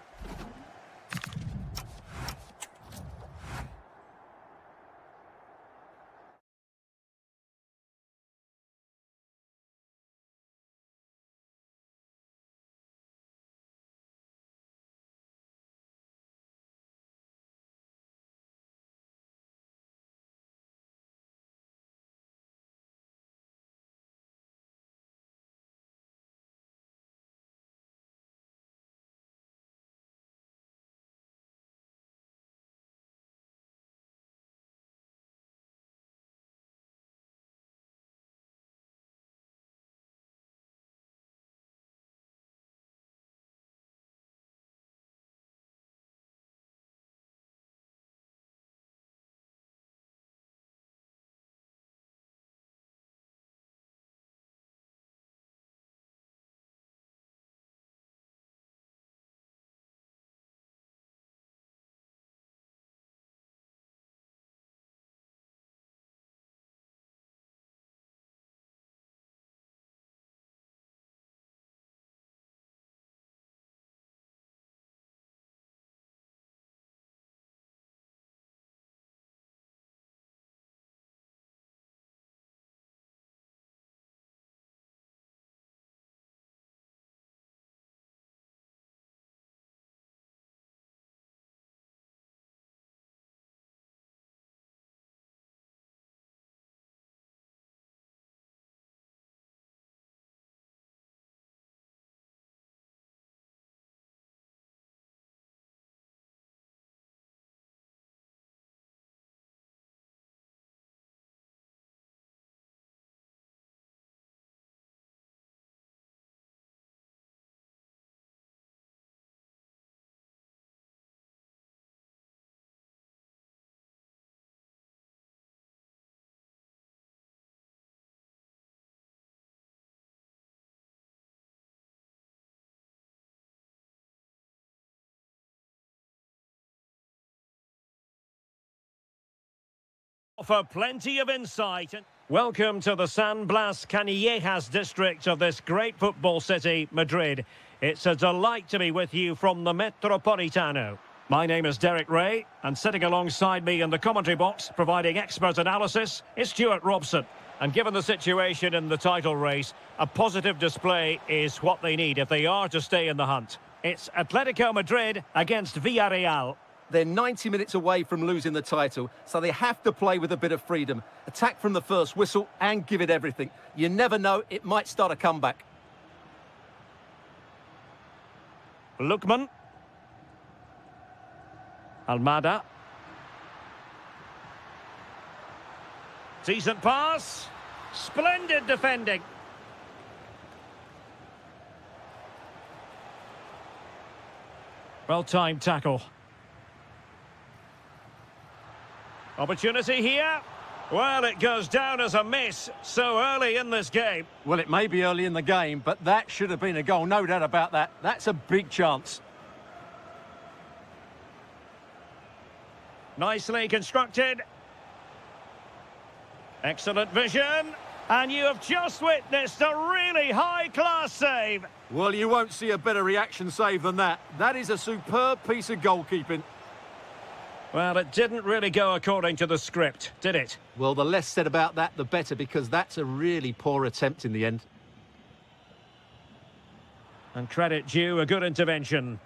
For plenty of insight. Welcome to the San Blas Canillejas district of this great football city, Madrid. It's a delight to be with you from the Metropolitano. My name is Derek Ray, and sitting alongside me in the commentary box, providing expert analysis, is Stuart Robson. And given the situation in the title race, a positive display is what they need if they are to stay in the hunt. It's Atletico Madrid against Villareal. They're 90 minutes away from losing the title, so they have to play with a bit of freedom. Attack from the first whistle and give it everything. You never know, it might start a comeback. Lookman. Almada. Decent pass. Splendid defending. Well-timed tackle. Opportunity here. Well, it goes down as a miss so early in this game. Well, it may be early in the game, but that should have been a goal, no doubt about that. That's a big chance. Nicely constructed. Excellent vision. And you have just witnessed a really high-class save. Well, you won't see a better reaction save than that. That is a superb piece of goalkeeping. Well, it didn't really go according to the script, did it? Well, the less said about that, the better, because that's a really poor attempt in the end. And credit due, a good intervention.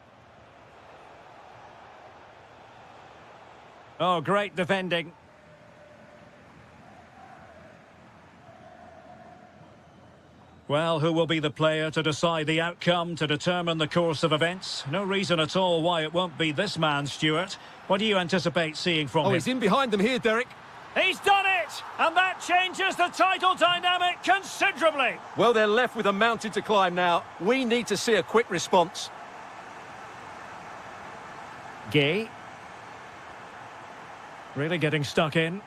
Oh, great defending. Well, who will be the player to decide the outcome, to determine the course of events? No reason at all why it won't be this man, Stuart. What do you anticipate seeing from him? Oh, he's in behind them here, Derek. He's done it! And that changes the title dynamic considerably. Well, they're left with a mountain to climb now. We need to see a quick response. Gay. Really getting stuck in.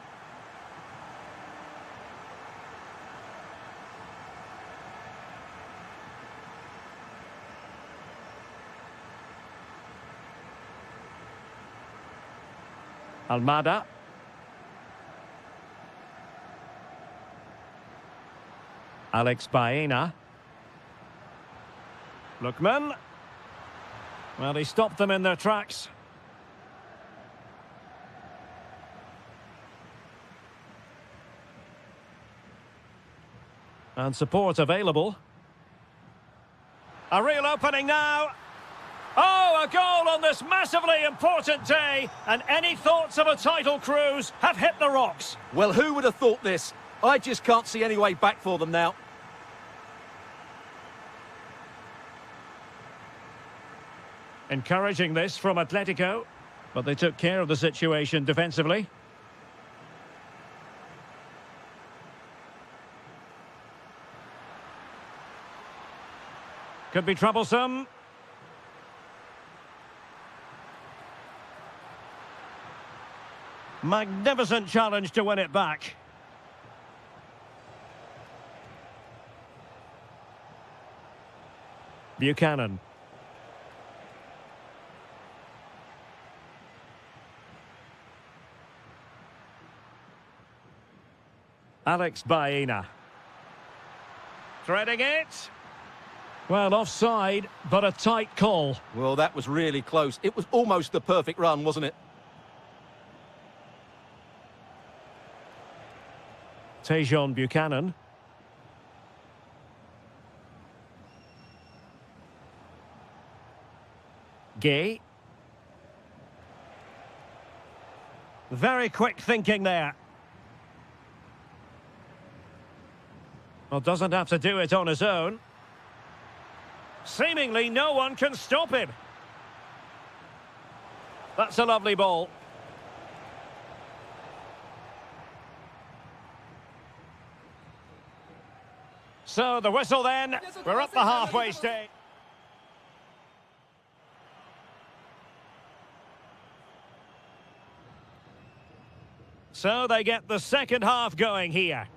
Almada. Alex Baena. Lookman. Well, he stopped them in their tracks. And support available. A real opening now. Oh, a goal on this massively important day, and any thoughts of a title cruise have hit the rocks. Well, who would have thought this? I just can't see any way back for them now. Encouraging this from Atletico, but they took care of the situation defensively. Could be troublesome. Magnificent challenge to win it back. Buchanan. Alex Baena. Threading it. Well, offside, but a tight call. Well, that was really close. It was almost the perfect run, wasn't it? Tejon Buchanan. Gay. Very quick thinking there. Well, doesn't have to do it on his own. Seemingly no one can stop him. That's a lovely ball. So the whistle then, we're up the halfway stage. So they get the second half going here.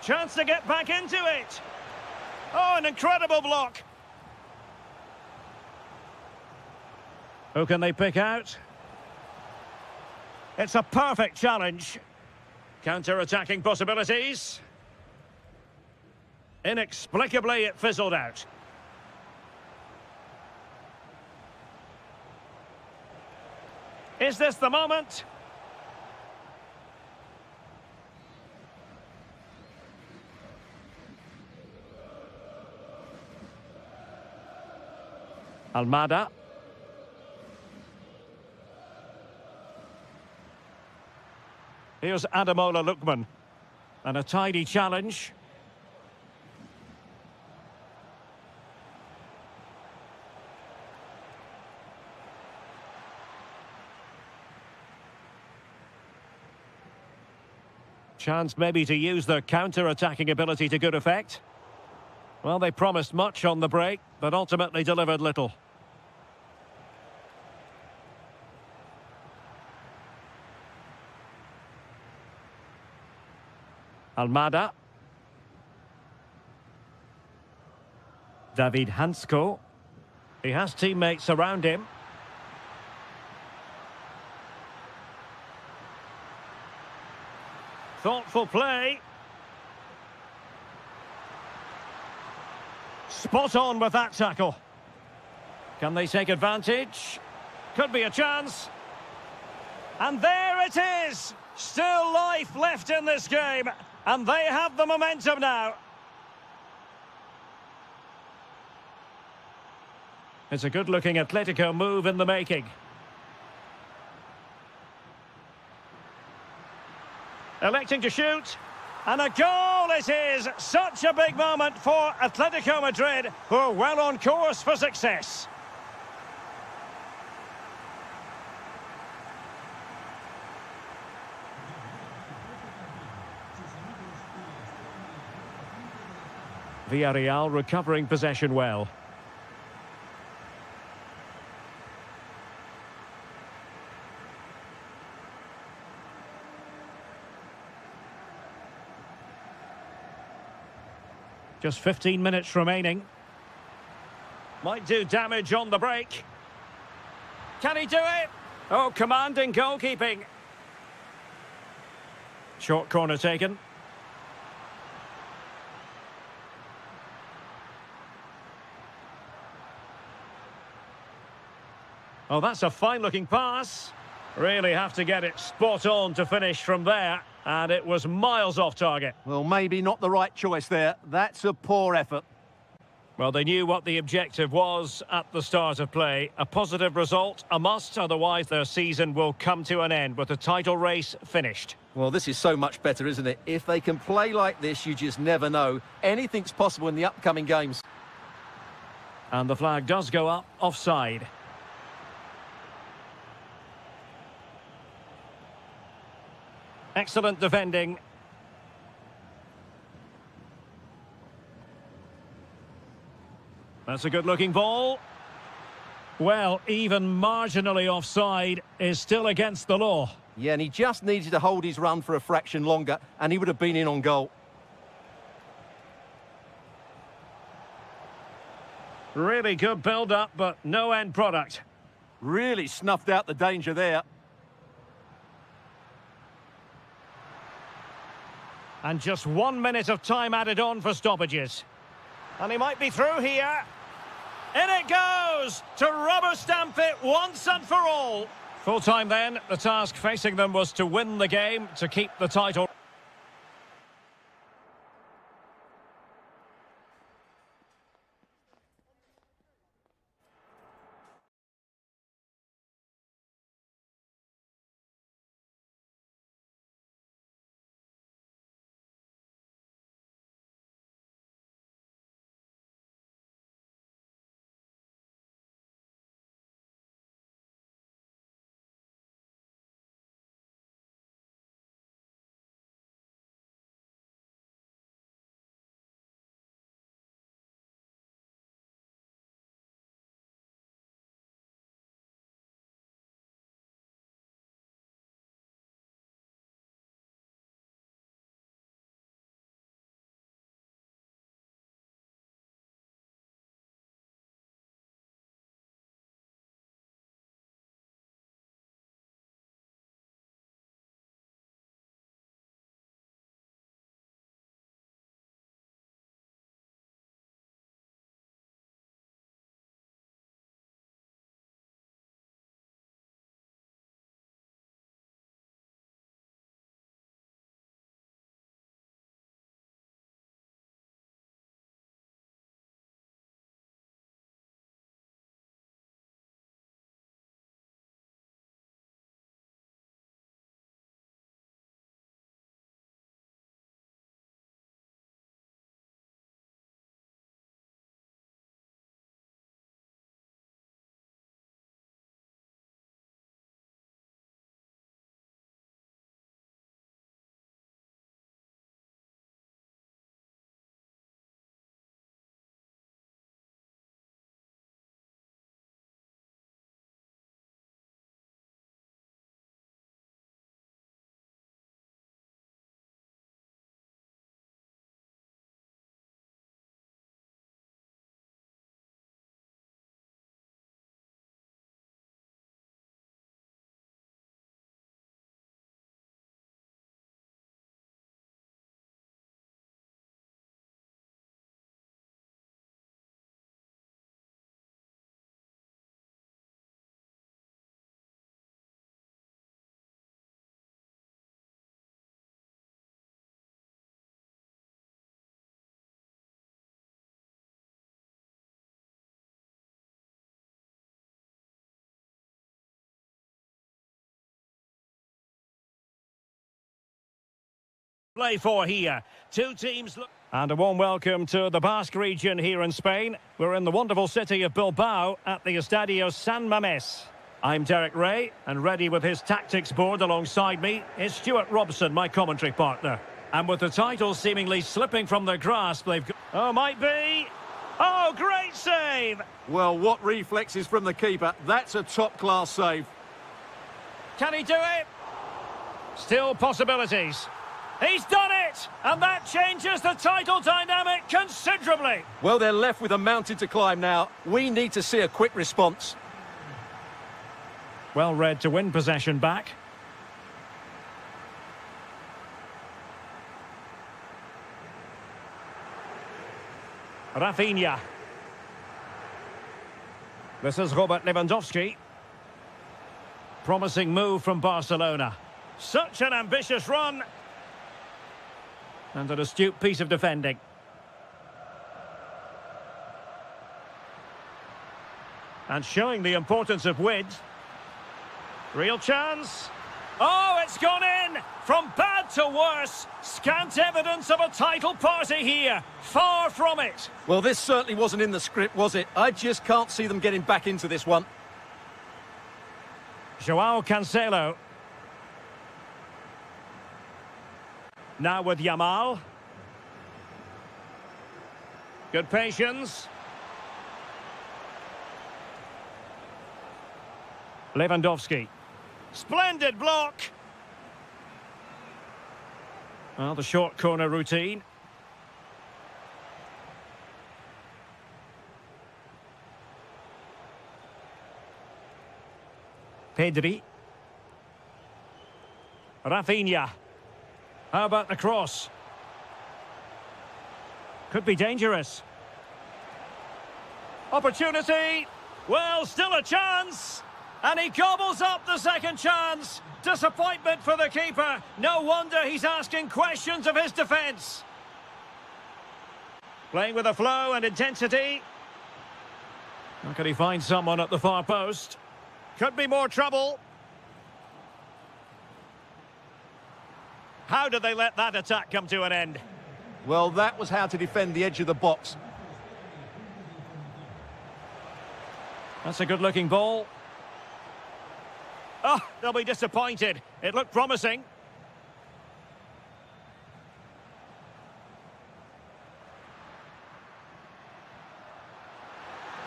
Chance to get back into it. Oh, an incredible block. Who can they pick out? It's a perfect challenge. Counter-attacking possibilities. Inexplicably, it fizzled out. Is this the moment? Almada. Here's Ademola Lookman. And a tidy challenge. Chance maybe to use their counter-attacking ability to good effect. Well, they promised much on the break, but ultimately delivered little. Almada. David Hansko. He has teammates around him. Thoughtful play. Spot on with that tackle. Can they take advantage? Could be a chance. And there it is! Still life left in this game. And they have the momentum now. It's a good-looking Atletico move in the making. Electing to shoot. And a goal it is! Such a big moment for Atletico Madrid, who are well on course for success. Villareal recovering possession well. Just 15 minutes remaining. Might do damage on the break. Can he do it? Oh, commanding goalkeeping. Short corner taken. Oh, that's a fine-looking pass. Really have to get it spot on to finish from there. And it was miles off target. Well, maybe not the right choice there. That's a poor effort. Well, they knew what the objective was at the start of play. A positive result, a must, otherwise their season will come to an end with the title race finished. Well, this is so much better, isn't it? If they can play like this, you just never know. Anything's possible in the upcoming games. And the flag does go up offside. Excellent defending. That's a good-looking ball. Well, even marginally offside is still against the law. Yeah, and he just needed to hold his run for a fraction longer, and he would have been in on goal. Really good build-up, but no end product. Really snuffed out the danger there. And just 1 minute of time added on for stoppages. And he might be through here. In it goes! To rubber stamp it once and for all. Full time then. The task facing them was to win the game, to keep the title. Play for here. Two teams look. And a warm welcome to the Basque region here in Spain. We're in the wonderful city of Bilbao at the Estadio San Mamés. I'm Derek Ray, and ready with his tactics board alongside me is Stuart Robson, my commentary partner. And with the title seemingly slipping from their grasp, they've got... Oh, might be... Oh, great save! Well, what reflexes from the keeper. That's a top-class save. Can he do it? Still possibilities. He's done it! And that changes the title dynamic considerably. Well, they're left with a mountain to climb now. We need to see a quick response. Well read to win possession back. Rafinha. This is Robert Lewandowski. Promising move from Barcelona. Such an ambitious run. And an astute piece of defending. And showing the importance of width. Real chance. Oh, it's gone in! From bad to worse. Scant evidence of a title party here. Far from it. Well, this certainly wasn't in the script, was it? I just can't see them getting back into this one. Joao Cancelo. Now with Yamal. Good patience. Lewandowski. Splendid block. Well, the short corner routine. Pedri. Rafinha. How about the cross? Could be dangerous. Opportunity. Well, still a chance. And he gobbles up the second chance. Disappointment for the keeper. No wonder he's asking questions of his defence. Playing with a flow and intensity. How can he find someone at the far post? Could be more trouble. How did they let that attack come to an end? Well, that was how to defend the edge of the box. That's a good-looking ball. Oh, they'll be disappointed. It looked promising.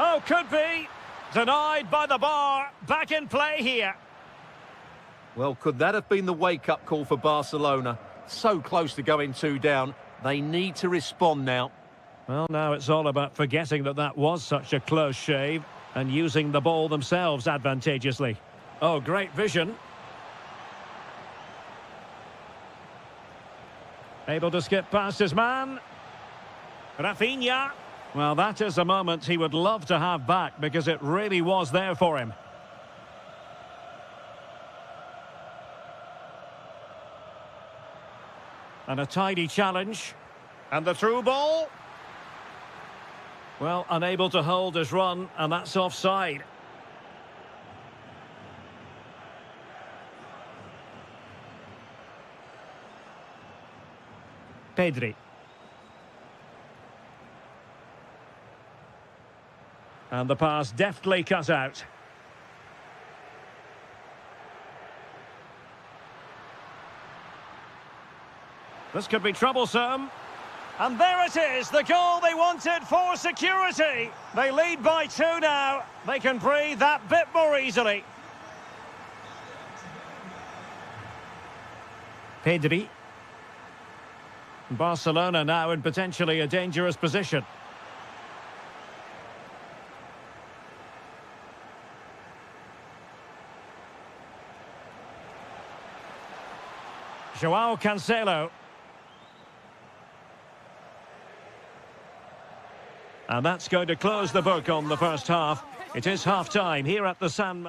Oh, could be. Denied by the bar. Back in play here. Well, could that have been the wake-up call for Barcelona? So close to going 2 down. They need to respond now. Well, now it's all about forgetting that that was such a close shave and using the ball themselves advantageously. Oh, great vision. Able to skip past his man. Rafinha. Well, that is a moment he would love to have back because it really was there for him. And a tidy challenge. And the through ball. Well, unable to hold his run, and that's offside. Pedri. And the pass deftly cut out. This could be troublesome. And there it is, the goal they wanted for security. They lead by 2 now. They can breathe that bit more easily. Pedri. Barcelona now in potentially a dangerous position. Joao Cancelo. And that's going to close the book on the first half. It is half-time here at the San...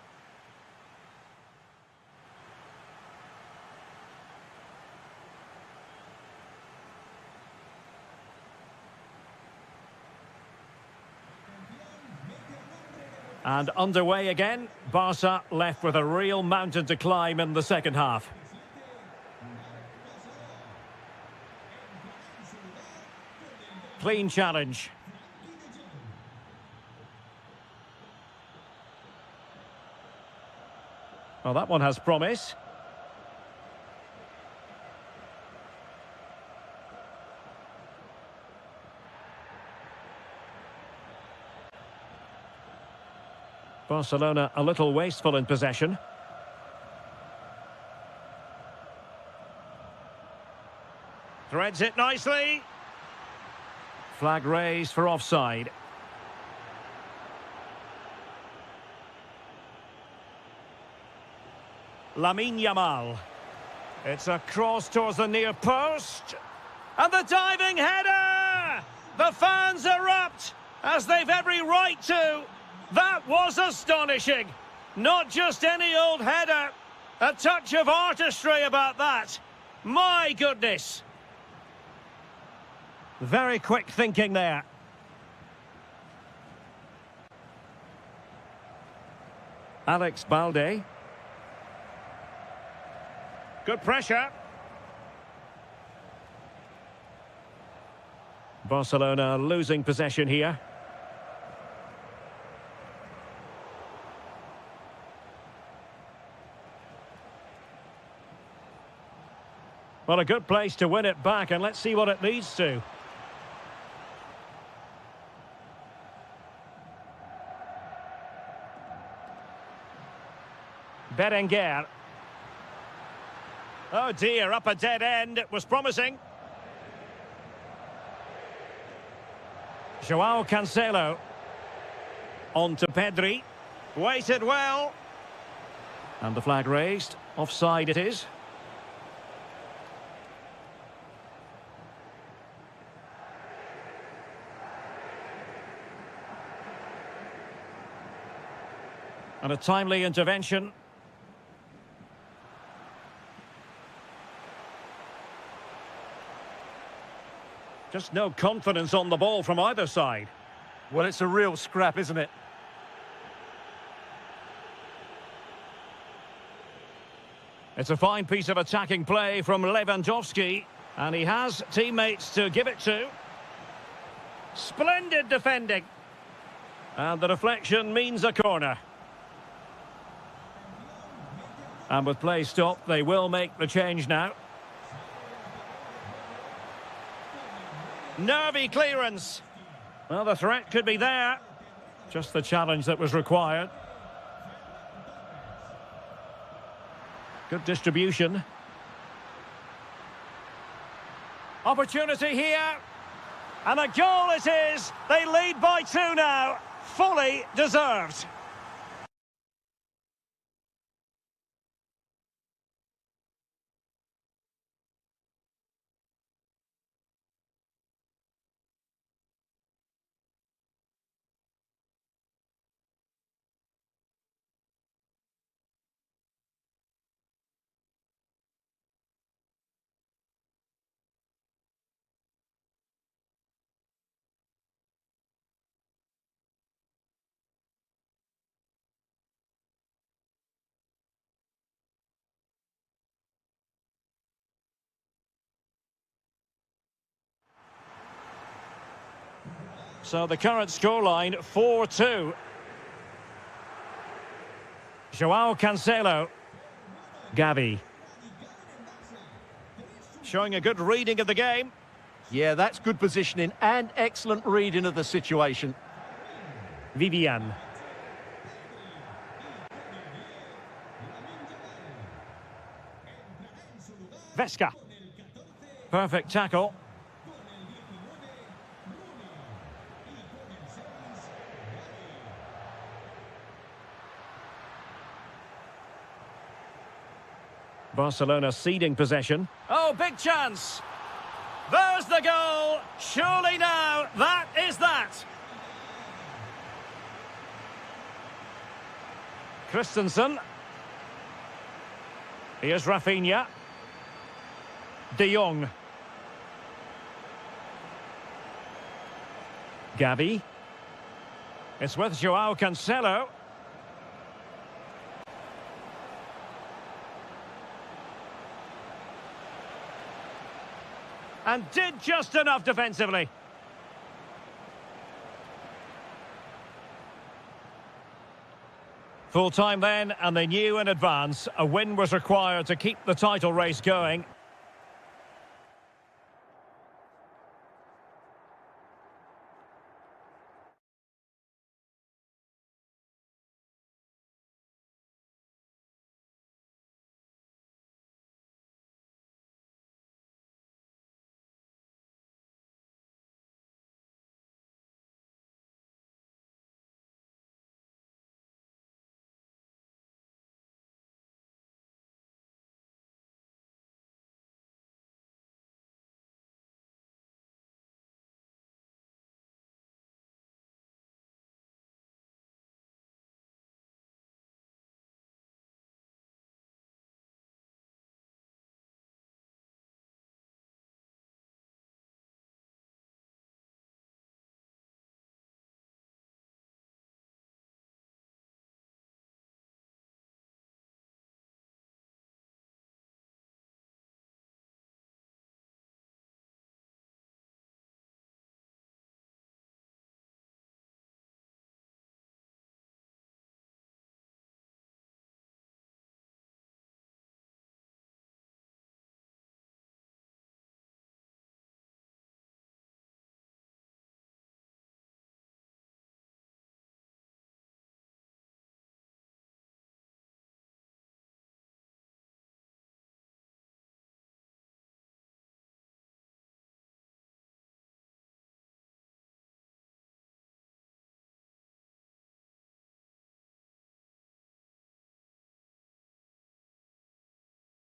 And underway again. Barca left with a real mountain to climb in the second half. Clean challenge. Well, that one has promise. Barcelona a little wasteful in possession. Threads it nicely. Flag raised for offside. Lamine Yamal. It's a cross towards the near post. And the diving header! The fans erupt, as they've every right to. That was astonishing. Not just any old header. A touch of artistry about that. My goodness. Very quick thinking there. Alex Balde. Good pressure. Barcelona losing possession here. Well, a good place to win it back, and let's see what it leads to. Berenguer. Oh dear, up a dead end. It was promising. Joao Cancelo. On to Pedri. Waited well. And the flag raised. Offside it is. And a timely intervention. Just no confidence on the ball from either side. Well, it's a real scrap, isn't it? It's a fine piece of attacking play from Lewandowski. And he has teammates to give it to. Splendid defending. And the deflection means a corner. And with play stopped, they will make the change now. Nervy clearance. Well, the threat could be there. Just the challenge that was required. Good distribution. Opportunity here. And a goal it is. They lead by 2 now. Fully deserved. So the current scoreline, 4-2. Joao Cancelo. Gavi. Showing a good reading of the game. Yeah, that's good positioning and excellent reading of the situation. Vivian. Vesca. Perfect tackle. Barcelona ceding possession. Oh, big chance. There's the goal. Surely now, that is that. Christensen. Here's Rafinha. De Jong. Gavi. It's with Joao Cancelo. And did just enough defensively. Full time then, and they knew in advance a win was required to keep the title race going.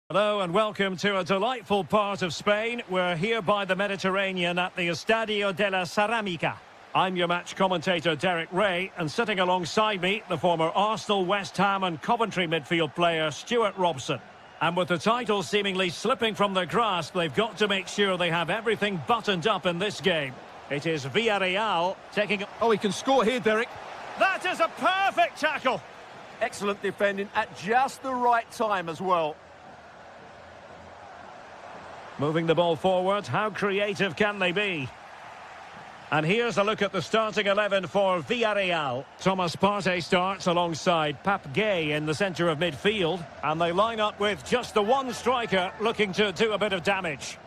Hello and welcome to a delightful part of Spain. We're here by the Mediterranean at the Estadio de la Ceramica. I'm your match commentator Derek Ray, and sitting alongside me, the former Arsenal, West Ham and Coventry midfield player Stuart Robson. And with the title seemingly slipping from their grasp, they've got to make sure they have everything buttoned up in this game. It is Villareal taking... Oh, he can score here, Derek. That is a perfect tackle! Excellent defending at just the right time as well. Moving the ball forward, how creative can they be? And here's a look at the starting 11 for Villareal. Thomas Partey starts alongside Pap Gay in the centre of midfield. And they line up with just the one striker looking to do a bit of damage.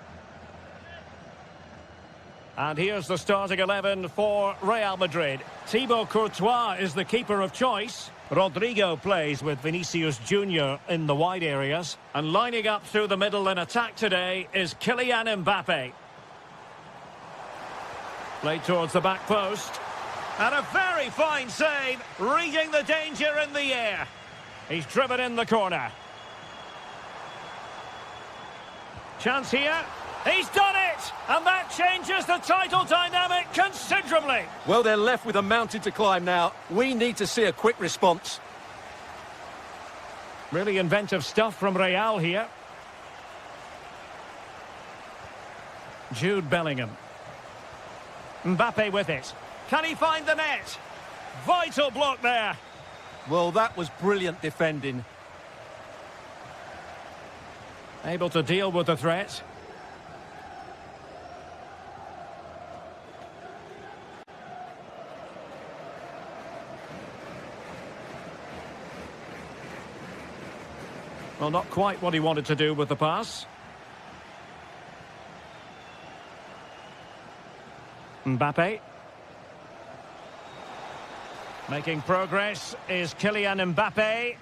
And here's the starting 11 for Real Madrid. Thibaut Courtois is the keeper of choice. Rodrigo plays with Vinicius Junior in the wide areas. And lining up through the middle in attack today is Kylian Mbappe. Played towards the back post. And a very fine save, reading the danger in the air. He's driven in the corner. Chance here. He's done it! And that changes the title dynamic considerably. Well, they're left with a mountain to climb now. We need to see a quick response. Really inventive stuff from Real here. Jude Bellingham. Mbappe with it. Can he find the net? Vital block there. Well, that was brilliant defending. Able to deal with the threat. Well, not quite what he wanted to do with the pass. Mbappe. Making progress is Kylian Mbappe.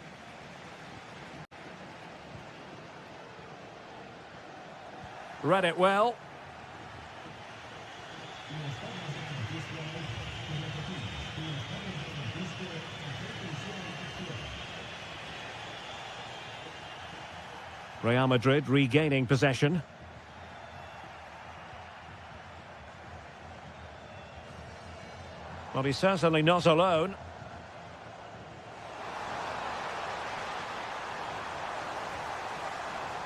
Read it well. Real Madrid regaining possession. Well, he's certainly not alone.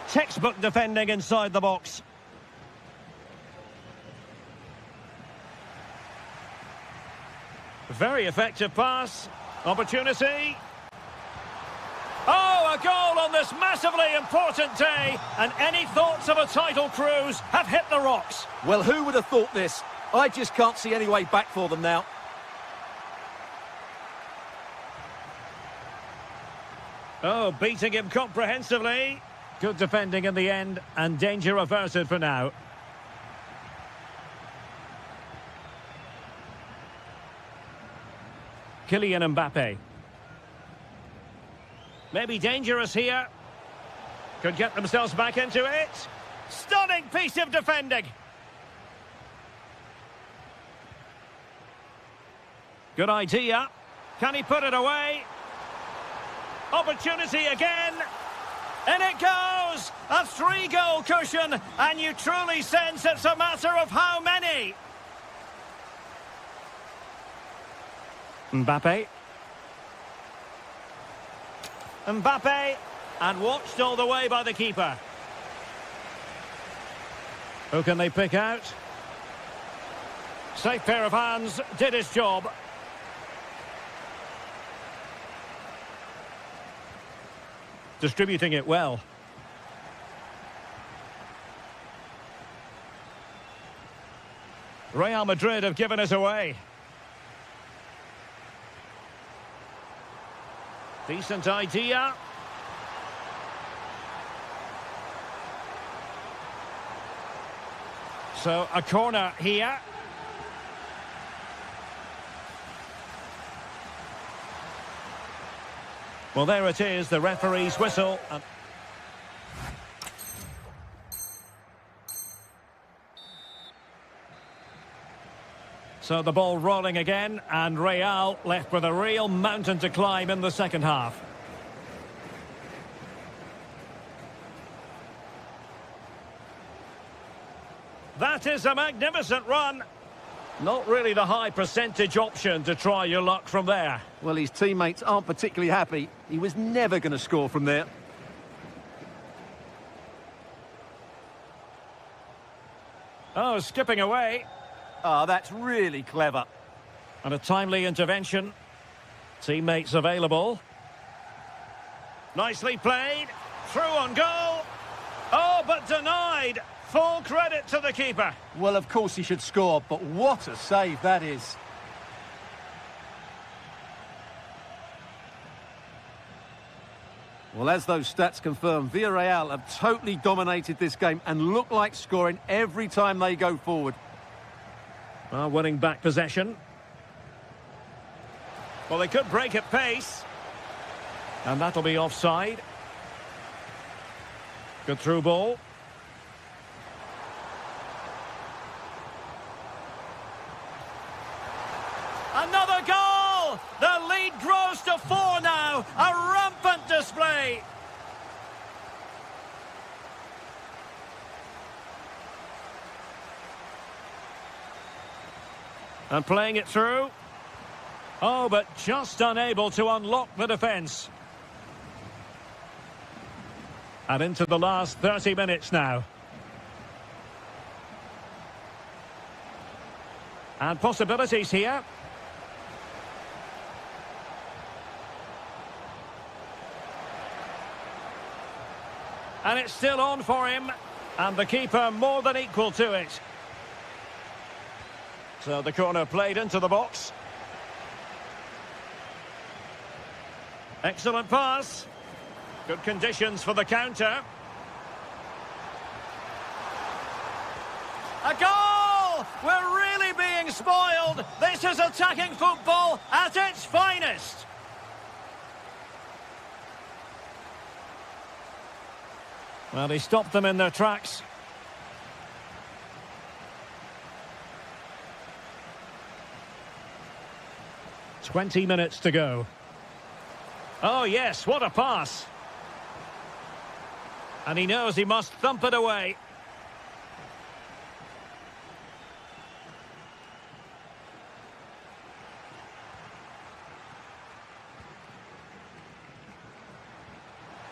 Textbook defending inside the box. Very effective pass. Opportunity. Oh, a goal on this massively important day, and any thoughts of a title cruise have hit the rocks. Well, who would have thought this? I just can't see any way back for them now. Oh, beating him comprehensively. Good defending in the end, and danger averted for now. Kylian Mbappe. Maybe dangerous here. Could get themselves back into it. Stunning piece of defending. Good idea. Can he put it away? Opportunity again. In it goes! A 3-goal cushion, and you truly sense it's a matter of how many. Mbappe. Mbappe, and watched all the way by the keeper. Who can they pick out? Safe pair of hands, did his job. Distributing it well. Real Madrid have given us away. Decent idea. So a corner here. Well, there it is, the referee's whistle. So the ball rolling again, and Real left with a real mountain to climb in the second half. That is a magnificent run. Not really the high percentage option to try your luck from there. Well, his teammates aren't particularly happy. He was never going to score from there. Oh, skipping away. Ah, that's really clever. And a timely intervention. Teammates available. Nicely played. Through on goal. Oh, but denied. Full credit to the keeper. Well, of course he should score, but what a save that is. Well, as those stats confirm, Villareal have totally dominated this game and look like scoring every time they go forward. Well, winning back possession. Well, they could break at pace. And that'll be offside. Good through ball. Another goal! The lead grows to 4 now. A rampant display. And playing it through. Oh, but just unable to unlock the defence. And into the last 30 minutes now. And possibilities here. And it's still on for him. And the keeper more than equal to it. So the corner played into the box. Excellent pass. Good conditions for the counter. A goal! We're really being spoiled. This is attacking football at its finest. Well, he stopped them in their tracks. "20 minutes to go." Oh, yes, what a pass. And he knows he must thump it away.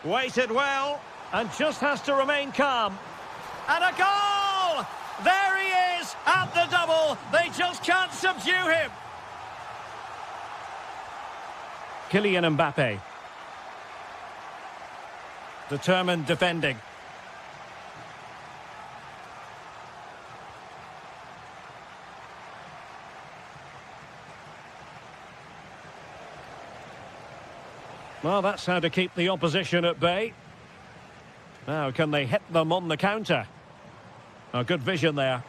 Waited well, and just has to remain calm. And a goal! There he is, at the double. They just can't subdue him. Kylian Mbappe. Determined defending. Well, that's how to keep the opposition at bay. Now, can they hit them on the counter? Oh, good vision there.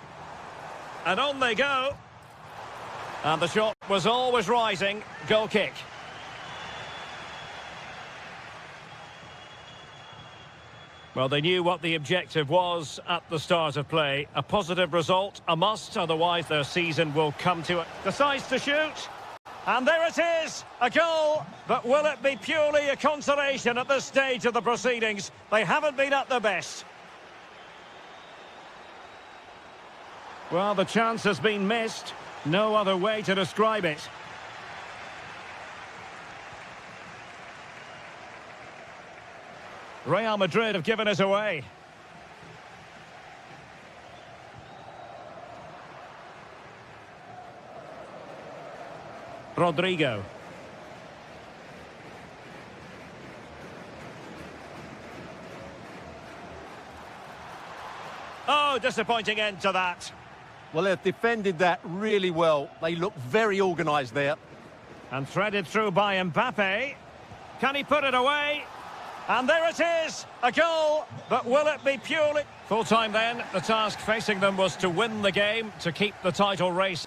And on they go. And the shot was always rising. Goal kick. Well, they knew what the objective was at the start of play. A positive result, a must, otherwise their season will come to it. Decides to shoot. And there it is, a goal. But will it be purely a consolation at this stage of the proceedings? They haven't been at their best. Well, the chance has been missed. No other way to describe it. Real Madrid have given us away. Rodrigo. Oh, disappointing end to that. Well, they've defended that really well. They look very organised there. And threaded through by Mbappe. Can he put it away? And there it is, a goal, but will it be purely... Full time then, the task facing them was to win the game, to keep the title race.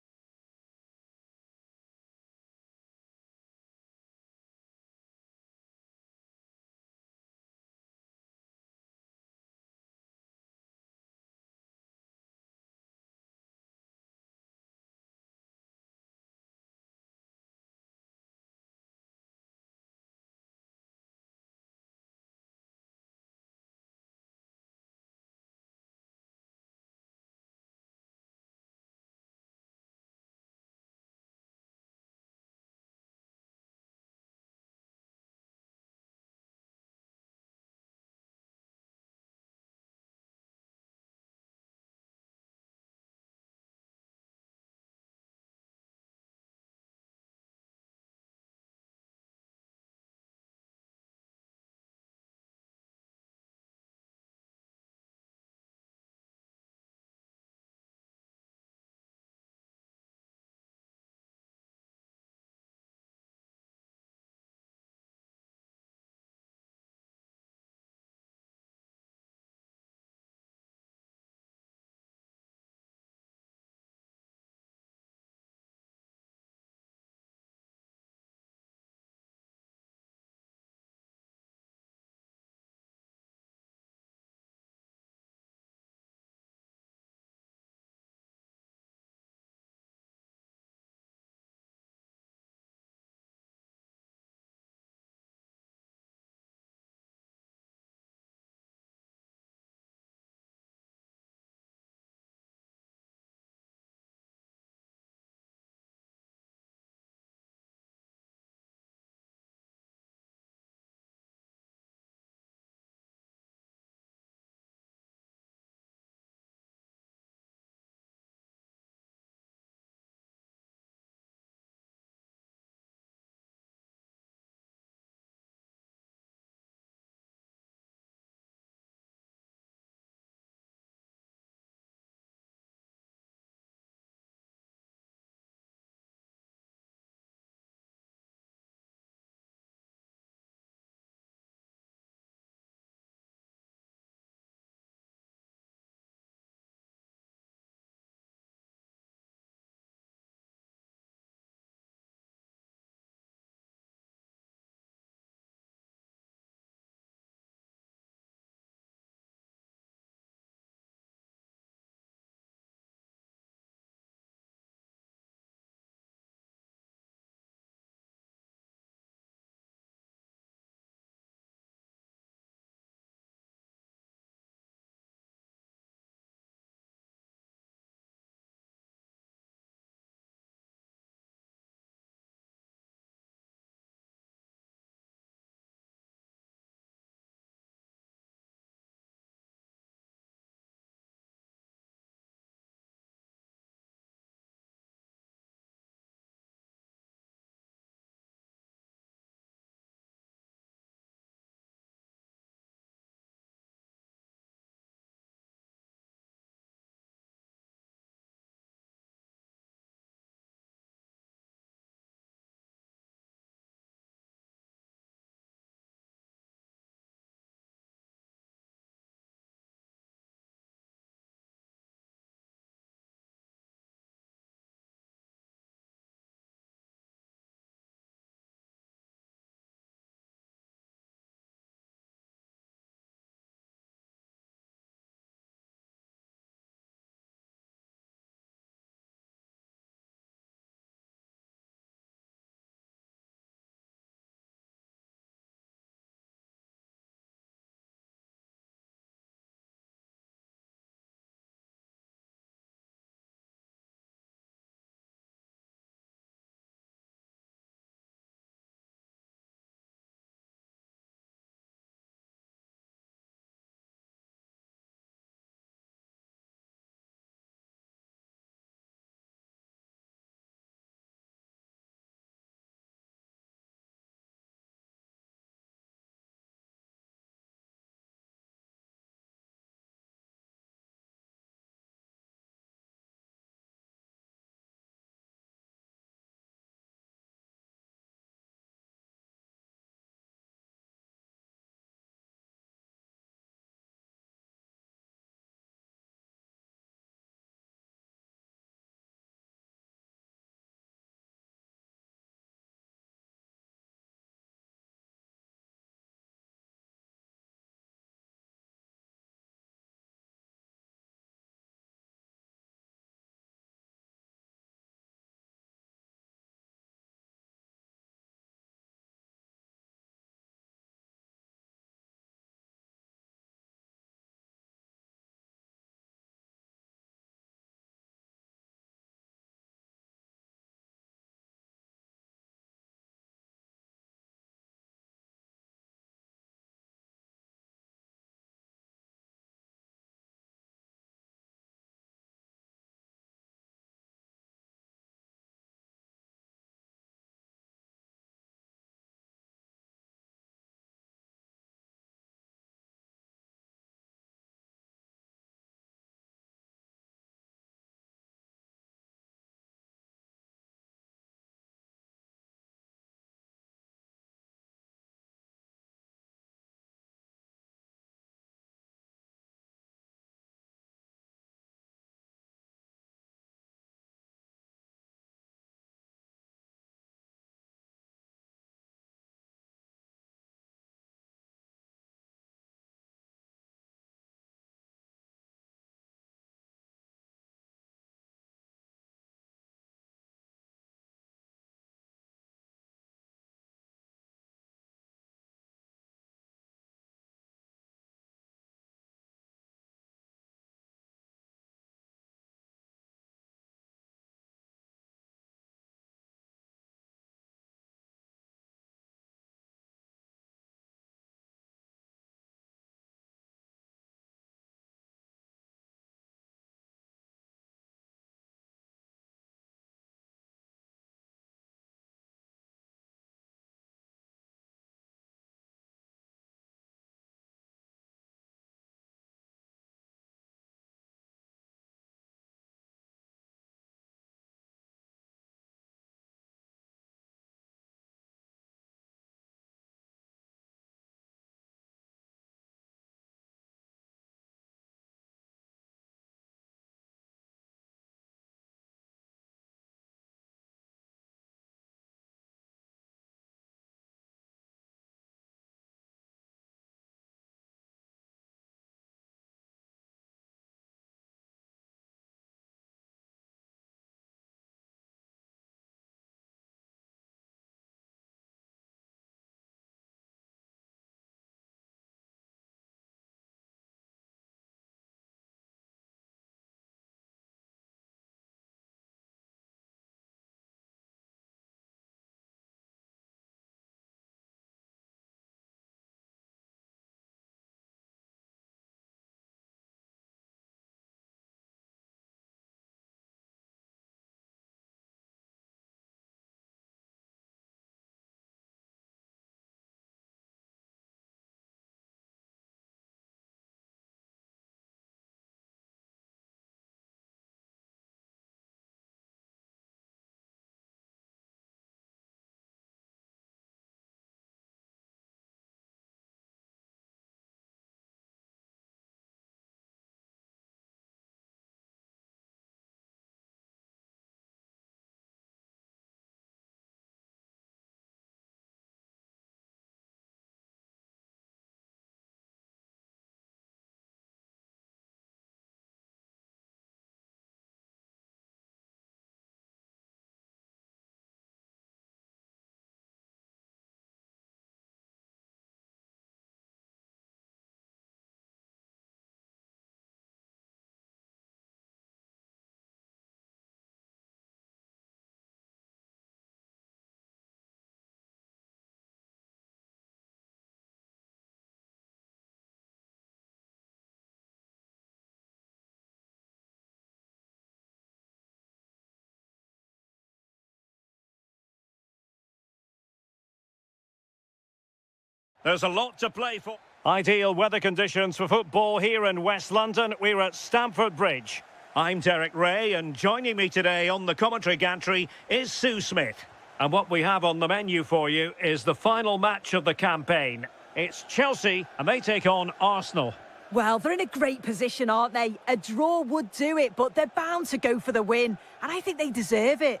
There's a lot to play for. Ideal weather conditions for football here in West London. We're at Stamford Bridge. I'm Derek Ray, and joining me today on the commentary gantry is Sue Smith. And what we have on the menu for you is the final match of the campaign. It's Chelsea, and they take on Arsenal. Well, they're in a great position, aren't they? A draw would do it, but they're bound to go for the win, and I think they deserve it.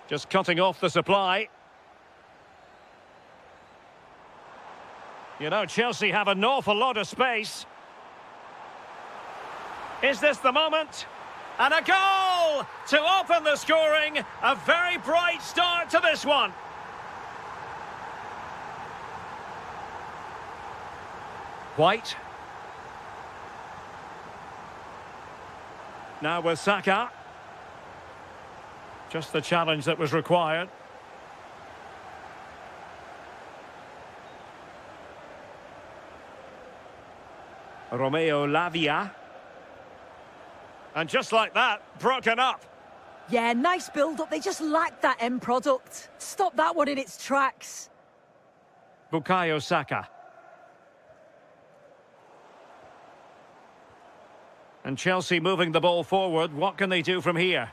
Just cutting off the supply. You know, Chelsea have an awful lot of space. Is this the moment? And a goal to open the scoring. A very bright start to this one. White. Now with Saka. Just the challenge that was required. Romeo Lavia. And just like that, broken up. Yeah, nice build-up. They just lacked that end product. Stop that one in its tracks. Bukayo Saka. And Chelsea moving the ball forward. What can they do from here?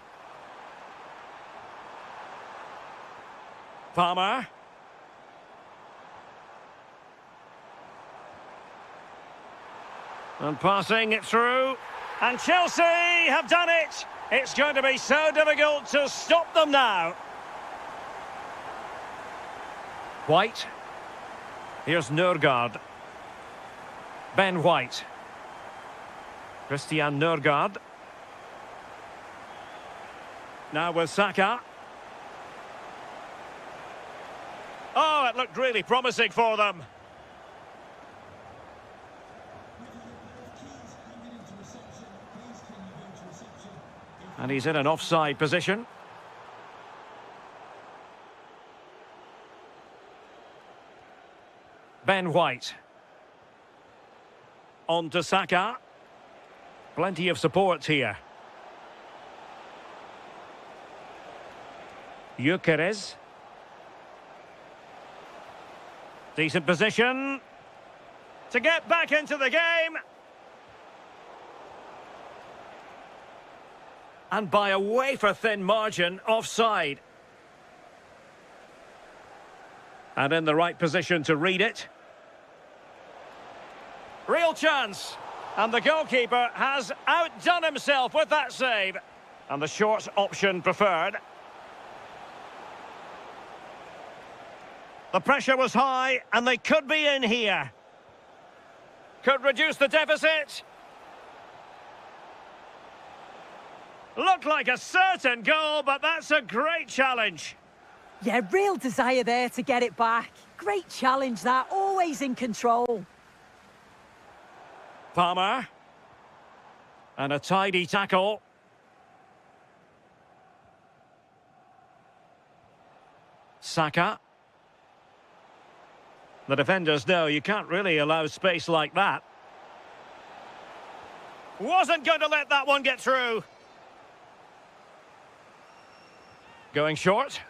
Palmer. And passing it through. And Chelsea have done it. It's going to be so difficult to stop them now. White. Here's Nørgaard. Ben White. Christian Nørgaard. Now with Saka. Oh, it looked really promising for them. And he's in an offside position. Ben White. On to Saka. Plenty of support here. Gyökeres. Decent position. To get back into the game. And by a wafer-thin margin, offside. And in the right position to read it. Real chance. And the goalkeeper has outdone himself with that save. And the short option preferred. The pressure was high, and they could be in here. Could reduce the deficit. Looked like a certain goal, but that's a great challenge. Yeah, real desire there to get it back. Great challenge that, always in control. Palmer. And a tidy tackle. Saka. The defenders know you can't really allow space like that. Wasn't going to let that one get through. Going short.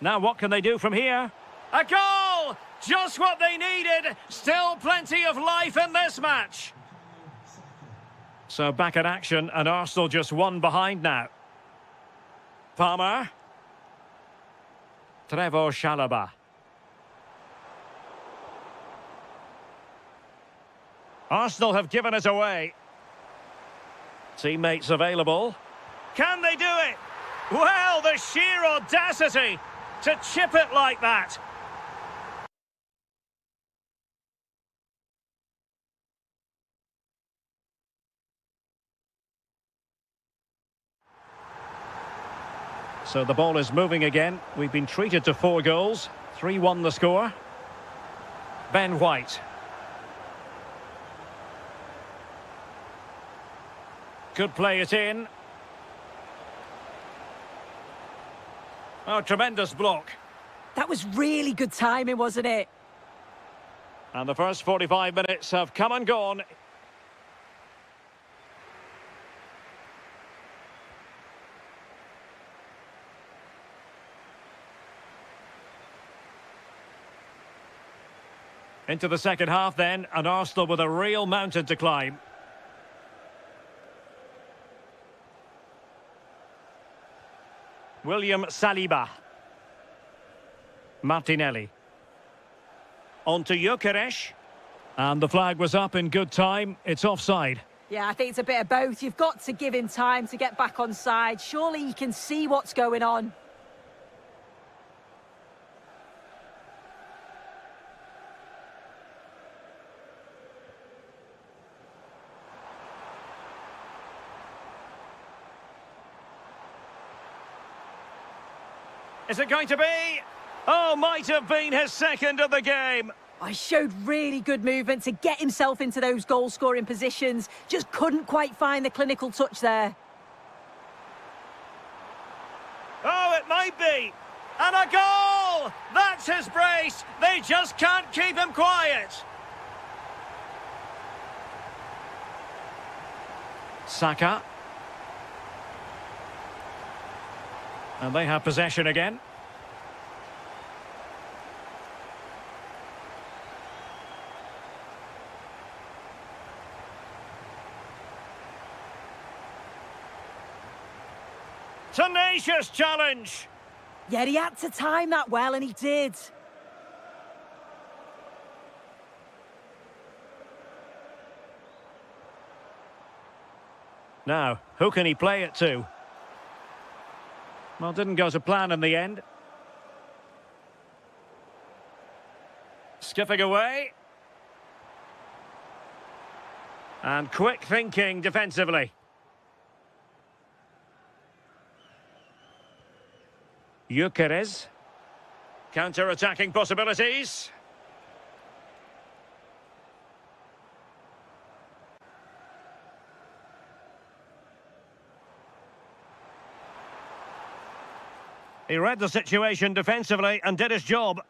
Now what can they do from here? A goal! Just what they needed. Still plenty of life in this match. So back in action, and Arsenal just one behind now. Palmer. Trevor Chalobah. Arsenal have given it away. Teammates available. Can they do it? Well, the sheer audacity to chip it like that. So the ball is moving again. We've been treated to 4 goals. 3-1 the score. Ben White. Could play it in. Oh, tremendous block. That was really good timing, wasn't it? And the first 45 minutes have come and gone. Into the second half then, and Arsenal with a real mountain to climb. William Saliba. Martinelli. On to Gyökeres. And the flag was up in good time. It's offside. Yeah, I think it's a bit of both. You've got to give him time to get back on side. Surely he can see what's going on. Is it going to be? Oh, might have been his second of the game. He showed really good movement to get himself into those goal-scoring positions. Just couldn't quite find the clinical touch there. Oh, it might be. And a goal! That's his brace. They just can't keep him quiet. Saka. And they have possession again. Tenacious challenge. Yeah, he had to time that well, and he did. Now, who can he play it to? Well, didn't go to plan in the end. Skipping away. And quick thinking defensively. Gyökeres. Counter-attacking possibilities. He read the situation defensively and did his job.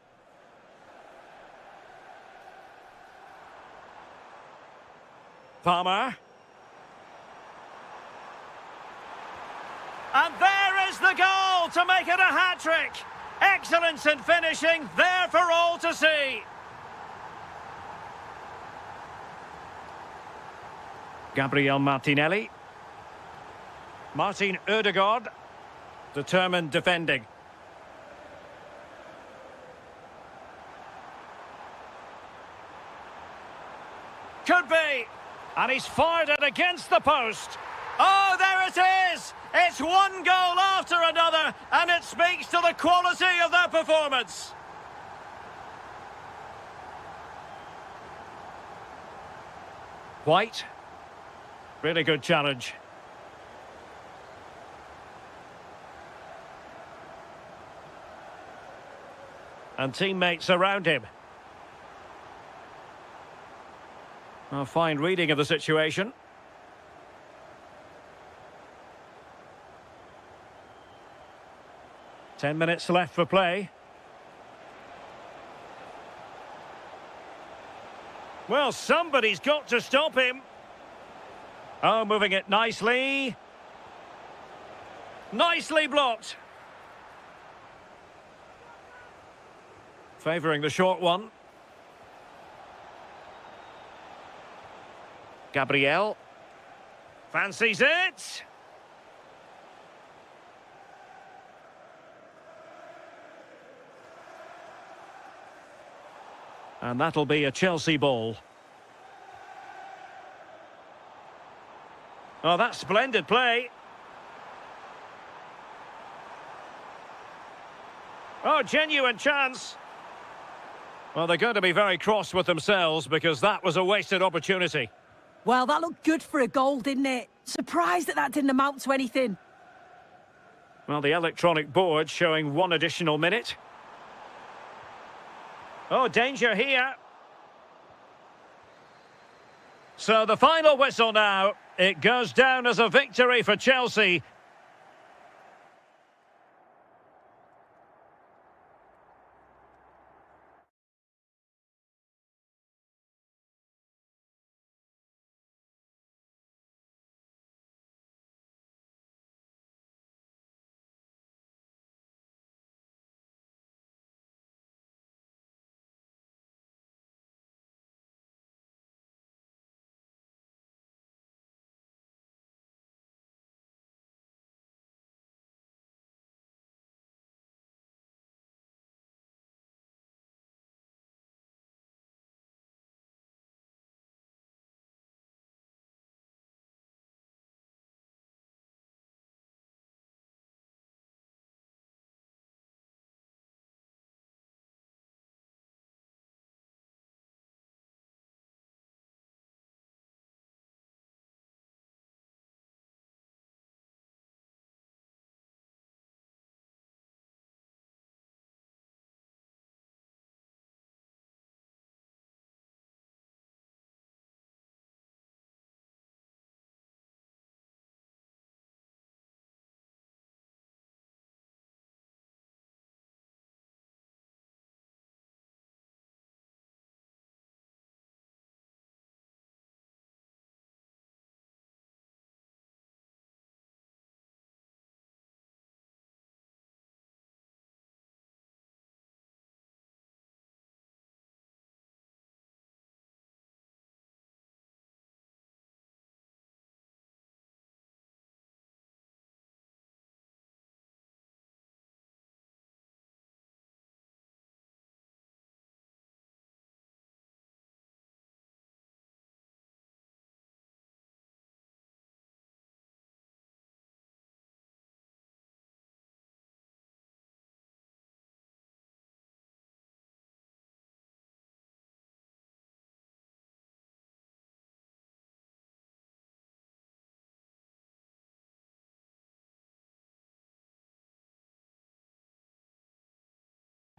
Palmer. And there is the goal to make it a hat-trick. Excellence in finishing, there for all to see. Gabriel Martinelli. Martin Ødegaard. Determined defending. Could be. And he's fired it against the post. Oh, there it is! It's one goal after another, and it speaks to the quality of their performance. White. Really good challenge. And teammates around him. A fine reading of the situation. Ten minutes left for play. Well, somebody's got to stop him. Oh, moving it nicely. Nicely blocked. Favouring the short one. Gabriel. Fancies it. And that'll be a Chelsea ball. Oh, that's splendid play. Oh, genuine chance. Well, they're going to be very cross with themselves because that was a wasted opportunity. Well, that looked good for a goal, didn't it? Surprised that didn't amount to anything. Well, the electronic board showing one additional minute. Oh, danger here. So the final whistle now. It goes down as a victory for Chelsea.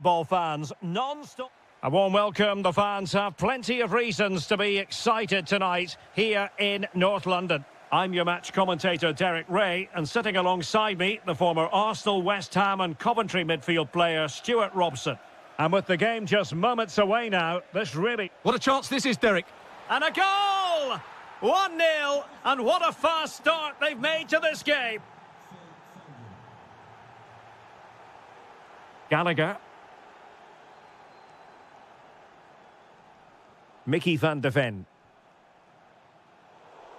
football fans, non-stop. A warm welcome. The fans have plenty of reasons to be excited tonight here in North London. I'm your match commentator, Derek Ray, and sitting alongside me, the former Arsenal, West Ham and Coventry midfield player, Stuart Robson. And with the game just moments away now, this really... What a chance this is, Derek. And a goal! 1-0, and what a fast start they've made to this game. Gallagher. Mickey van de Ven.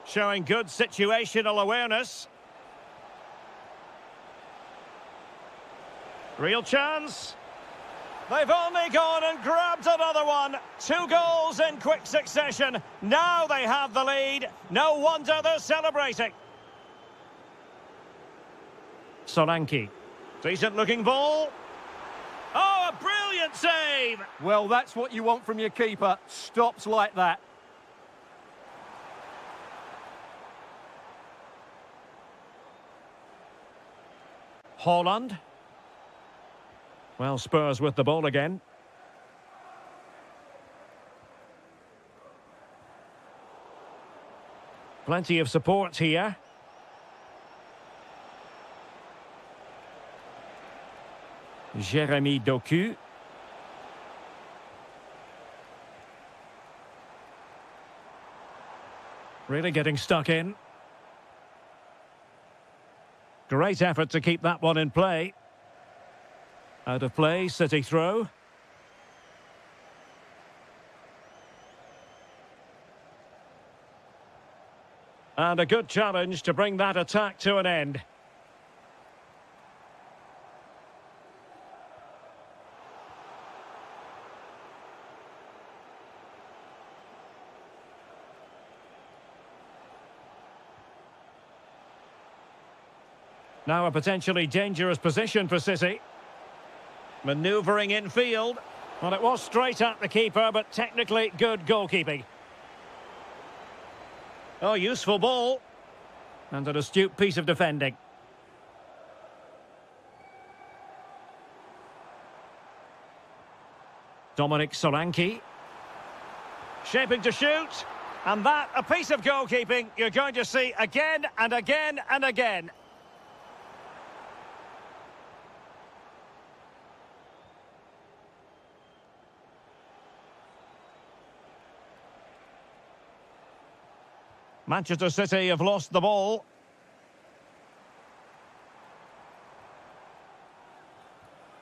Showing good situational awareness. Real chance. They've only gone and grabbed another one. 2 goals in quick succession. Now they have the lead. No wonder they're celebrating. Solanke. Decent looking ball. Oh, a brilliant save! Well, that's what you want from your keeper. Stops like that. Haaland. Well, Spurs with the ball again. Plenty of support here. Jeremy Doku. Really getting stuck in. Great effort to keep that one in play. Out of play, City throw. And a good challenge to bring that attack to an end. Now a potentially dangerous position for City. Manoeuvring infield. Well, it was straight at the keeper, but technically good goalkeeping. Oh, useful ball. And an astute piece of defending. Dominic Solanke. Shaping to shoot. And that, a piece of goalkeeping you're going to see again and again and again. Manchester City have lost the ball.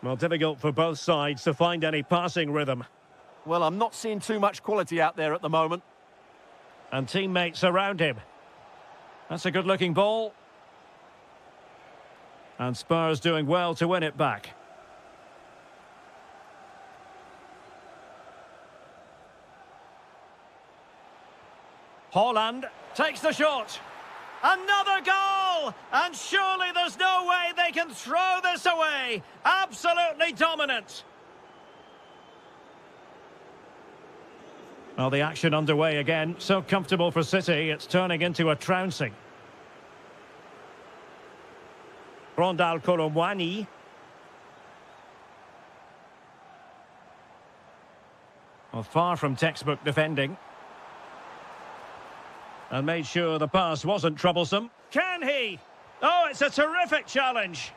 Well, difficult for both sides to find any passing rhythm. Well, I'm not seeing too much quality out there at the moment. And teammates around him. That's a good-looking ball. And Spurs doing well to win it back. Haaland takes the shot. Another goal! And surely there's no way they can throw this away. Absolutely dominant. Well, the action underway again. So comfortable for City, it's turning into a trouncing. Rondal Kolomwani. Well, far from textbook defending. And made sure the pass wasn't troublesome. Can he? Oh, it's a terrific challenge.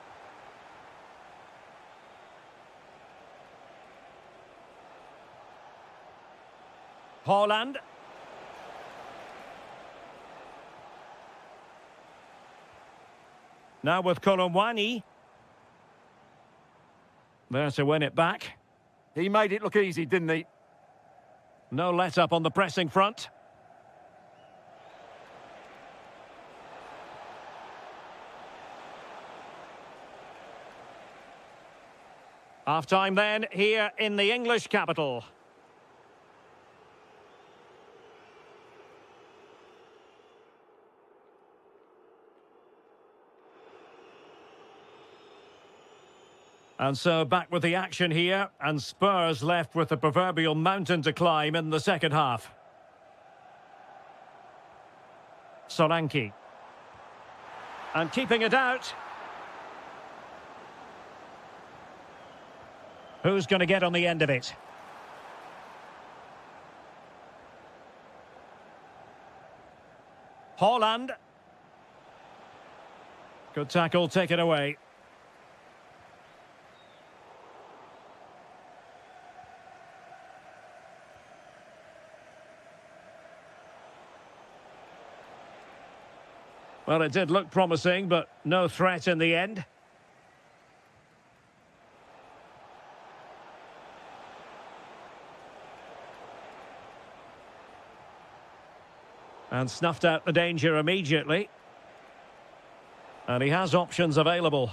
Haaland. Now with Kolomwani. There to win it back. He made it look easy, didn't he? No let-up on the pressing front. Half-time then, here in the English capital. And so back with the action here, and Spurs left with the proverbial mountain to climb in the second half. Solanke. And keeping it out. Who's going to get on the end of it? Holland. Good tackle, taken away. Well, it did look promising, but no threat in the end. And snuffed out the danger immediately. And he has options available.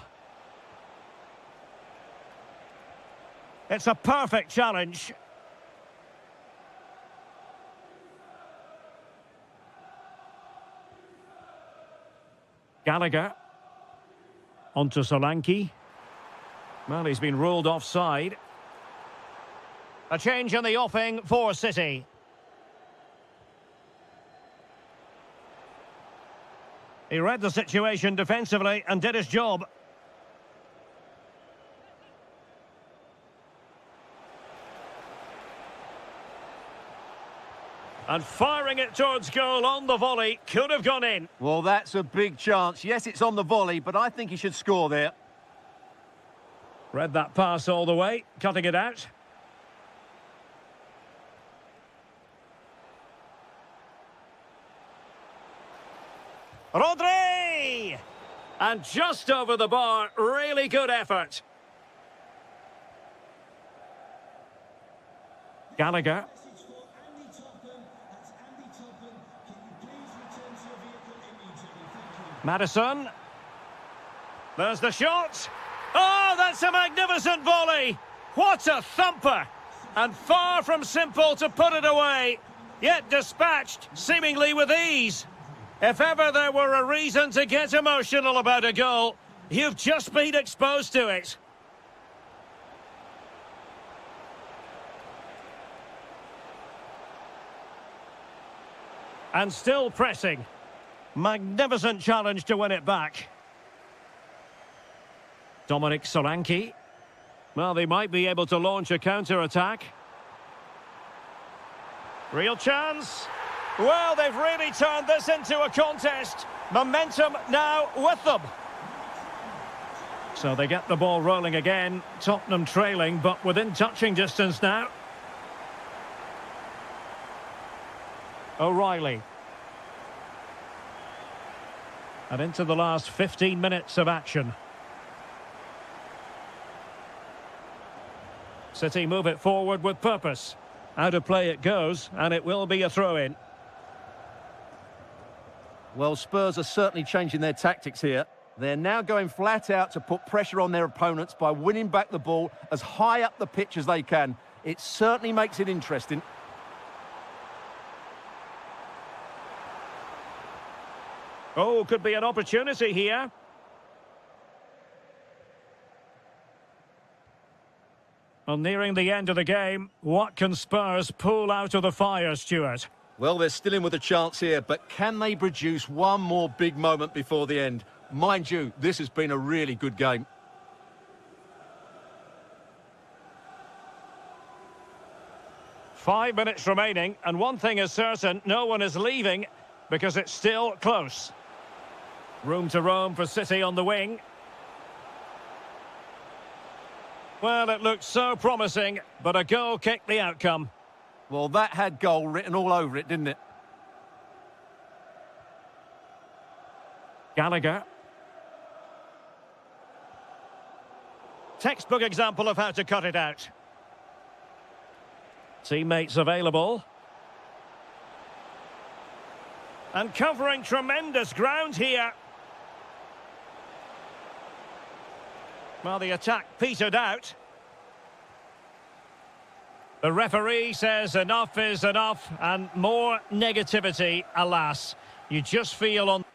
It's a perfect challenge. Gallagher. Onto Solanke. Well, he's been ruled offside. A change in the offing for City. He read the situation defensively and did his job. And firing it towards goal on the volley, could have gone in. Well, that's a big chance. Yes, it's on the volley, but I think he should score there. Read that pass all the way, cutting it out. Rodri! And just over the bar, really good effort. Gallagher. Madison. There's the shot. Oh, that's a magnificent volley. What a thumper. And far from simple to put it away, yet dispatched seemingly with ease. If ever there were a reason to get emotional about a goal, you've just been exposed to it. And still pressing. Magnificent challenge to win it back. Dominic Solanke. Well, they might be able to launch a counter-attack. Real chance. Well, they've really turned this into a contest. Momentum now with them. So they get the ball rolling again. Tottenham trailing, but within touching distance now. O'Reilly. And into the last 15 minutes of action. City move it forward with purpose. Out of play it goes, and it will be a throw-in. Well, Spurs are certainly changing their tactics here. They're now going flat out to put pressure on their opponents by winning back the ball as high up the pitch as they can. It certainly makes it interesting. Oh, could be an opportunity here. Well, nearing the end of the game, what can Spurs pull out of the fire, Stuart? Well, they're still in with a chance here, but can they produce one more big moment before the end? Mind you, this has been a really good game. Five minutes remaining, and one thing is certain, no one is leaving because it's still close. Room to roam for City on the wing. Well, it looked so promising, but a goal kicked the outcome. Well, that had goal written all over it, didn't it? Gallagher. Textbook example of how to cut it out. Teammates available. And covering tremendous ground here. Well, the attack petered out. The referee says enough is enough, and more negativity, alas. You just feel on...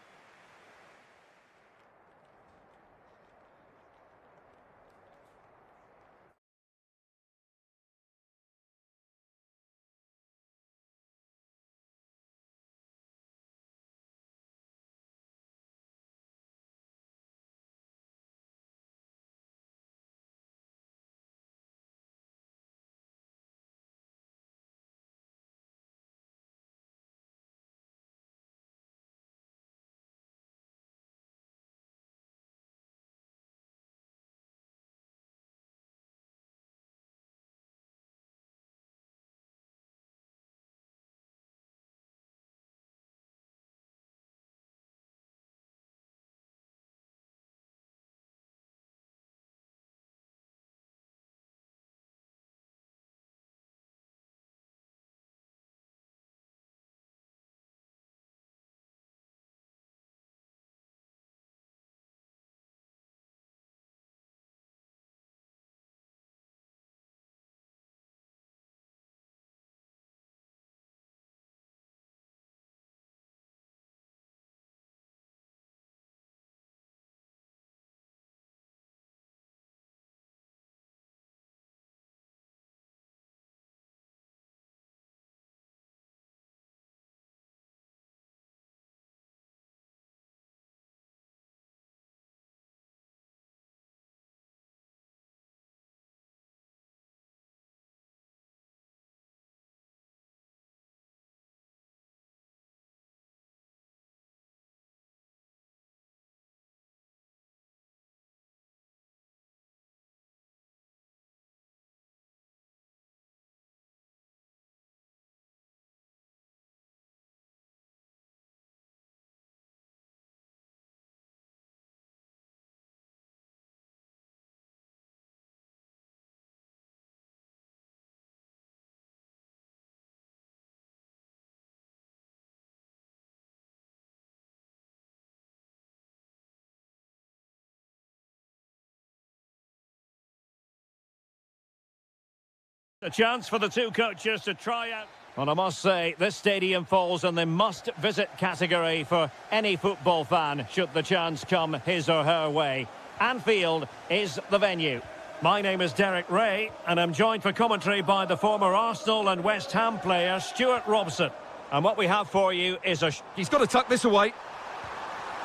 A chance for the two coaches to try out. Well, I must say, this stadium falls in the must-visit category for any football fan, should the chance come his or her way. Anfield is the venue. My name is Derek Ray, and I'm joined for commentary by the former Arsenal and West Ham player, Stuart Robson. And what we have for you is a... He's got to tuck this away.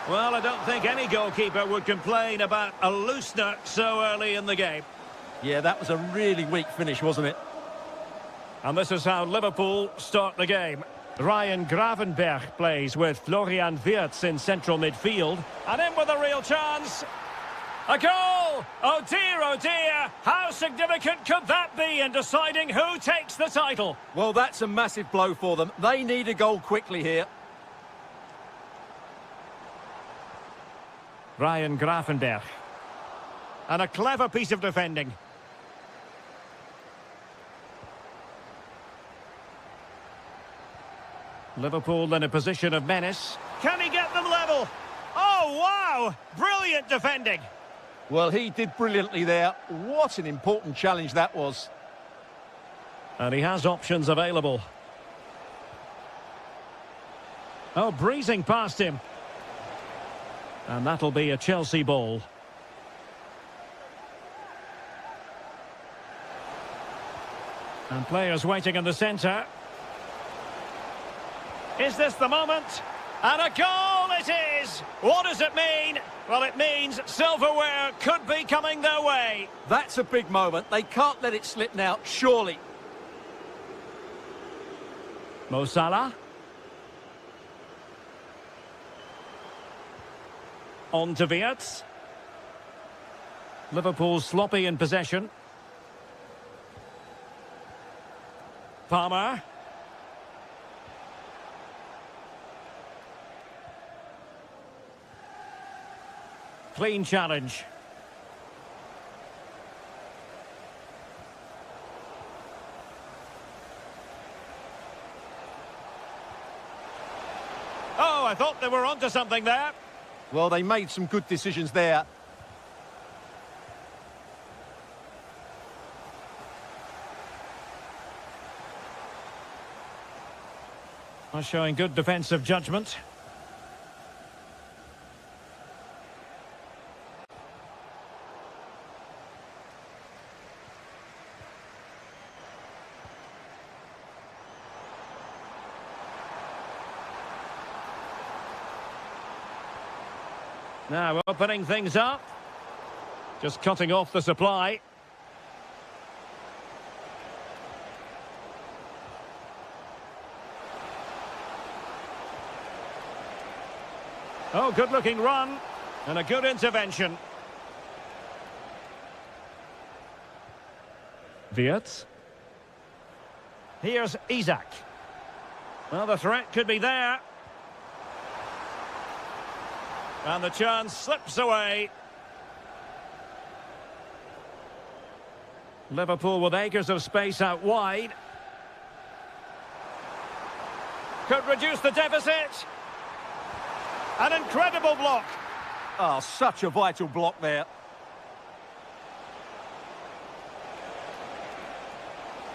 Well, I don't think any goalkeeper would complain about a loosener so early in the game. Yeah, that was a really weak finish, wasn't it? And this is how Liverpool start the game. Ryan Gravenberch plays with Florian Wirtz in central midfield. And in with a real chance. A goal! Oh dear, how significant could that be in deciding who takes the title? Well, that's a massive blow for them. They need a goal quickly here. Ryan Gravenberch. And a clever piece of defending. Liverpool in a position of menace. Can he get them level? Oh, wow! Brilliant defending. Well, he did brilliantly there. What an important challenge that was. And he has options available. Oh, breezing past him. And that'll be a Chelsea ball. And players waiting in the centre. Is this the moment? And a goal it is! What does it mean? Well, it means silverware could be coming their way. That's a big moment. They can't let it slip now, surely. Mo Salah. On to Wirtz. Liverpool sloppy in possession. Palmer. Clean challenge. Oh, I thought they were onto something there. Well, they made some good decisions there. Showing good defensive judgment. Now opening things up. Just cutting off the supply. Oh, good-looking run. And a good intervention. Wirtz. Here's Isak. Well, the threat could be there. And the chance slips away. Liverpool with acres of space out wide. Could reduce the deficit. An incredible block. Oh, such a vital block there.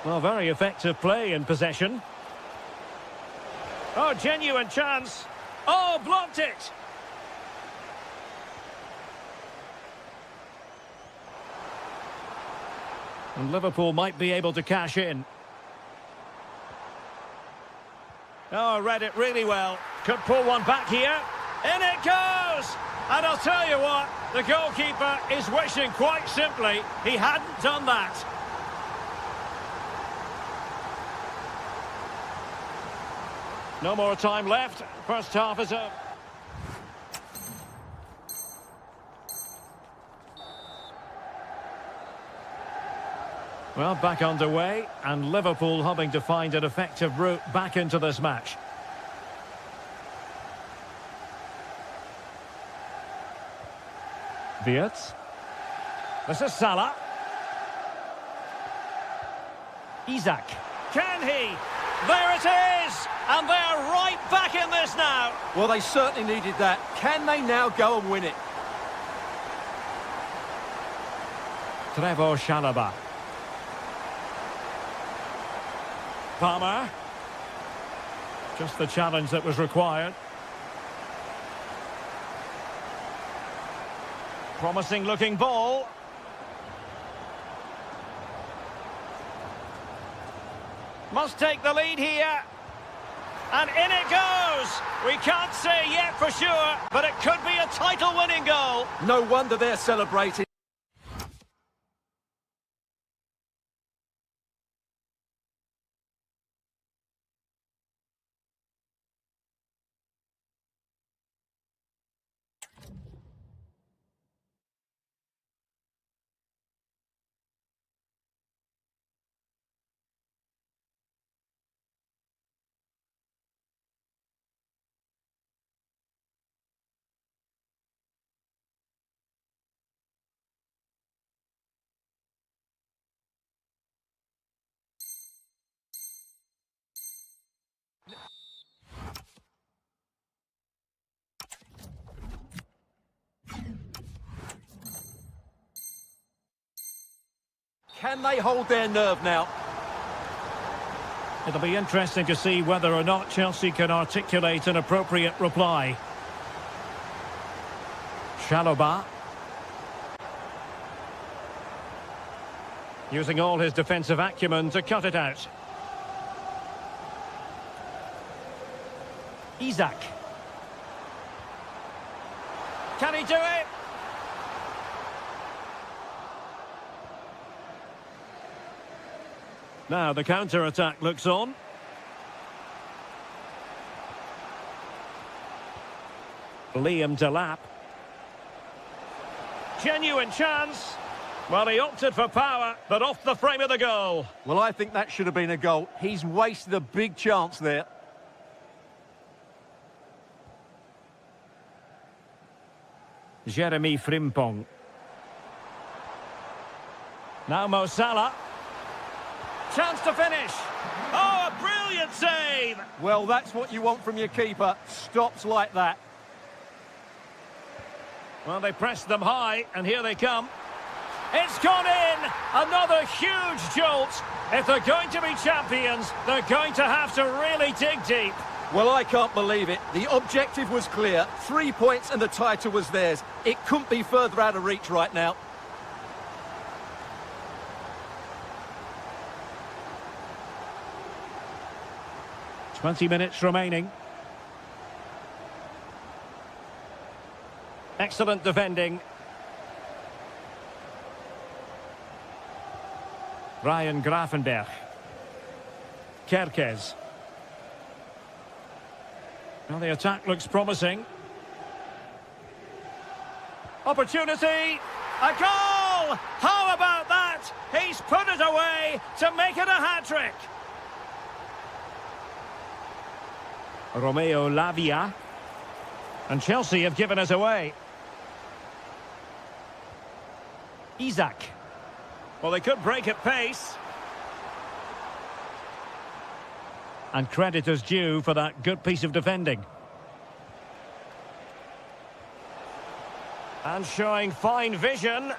Well, very effective play in possession. Oh, genuine chance. Oh, blocked it. And Liverpool might be able to cash in. Oh, read it really well. Could pull one back here. In it goes! And I'll tell you what, the goalkeeper is wishing quite simply he hadn't done that. No more time left. First half is up. Well, back underway, and Liverpool hoping to find an effective route back into this match. Wirtz. This is Salah. Isak. Can he? There it is! And they're right back in this now. Well, they certainly needed that. Can they now go and win it? Trevor Chalobah. Palmer. Just the challenge that was required. Promising looking ball. Must take the lead here. And in it goes! We can't say yet for sure, but it could be a title-winning goal. No wonder they're celebrating. Can they hold their nerve now? It'll be interesting to see whether or not Chelsea can articulate an appropriate reply. Chalobah. Using all his defensive acumen to cut it out. Isak. Can he do it? Now the counter-attack looks on. Liam Delap. Genuine chance. Well, he opted for power, but off the frame of the goal. Well, I think that should have been a goal. He's wasted a big chance there. Jeremy Frimpong. Now Mo Salah. Chance to finish. Oh, a brilliant save! Well, that's what you want from your keeper. Stops like that. Well, they pressed them high, and here they come. It's gone in! Another huge jolt. If they're going to be champions, they're going to have to really dig deep. Well, I can't believe it. The objective was clear. 3 points and the title was theirs. It couldn't be further out of reach right now. "20 minutes remaining. Excellent defending. Ryan Gravenberch. Kerkez. Well, the attack looks promising. Opportunity! A goal! How about that? He's put it away to make it a hat-trick. Romeo Lavia. And Chelsea have given us away. Isak. Well, they could break at pace. And credit is due for that good piece of defending. And showing fine vision.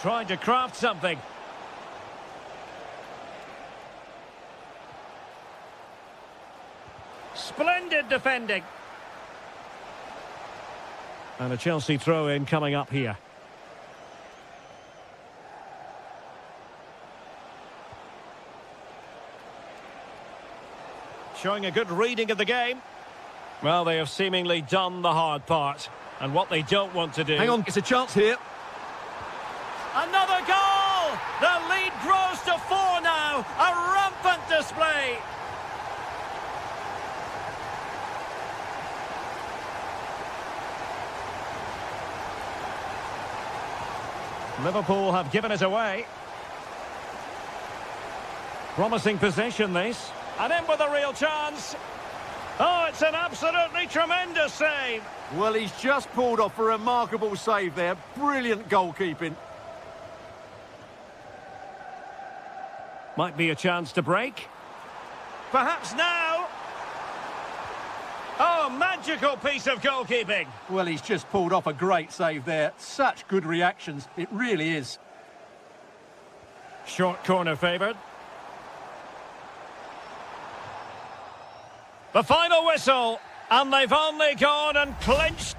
Trying to craft something. Splendid defending. And a Chelsea throw-in coming up here. Showing a good reading of the game. Well, they have seemingly done the hard part. And what they don't want to do... Hang on, it's a chance here. Another goal! The lead grows to 4 now. A rampant display. Liverpool have given us away. Promising possession, this. And in with a real chance. Oh, it's an absolutely tremendous save. Well, he's just pulled off a remarkable save there. Brilliant goalkeeping. Might be a chance to break. Perhaps now. Oh, magical piece of goalkeeping. Well, he's just pulled off a great save there. Such good reactions. It really is. Short corner favoured. The final whistle, and they've only gone and clinched.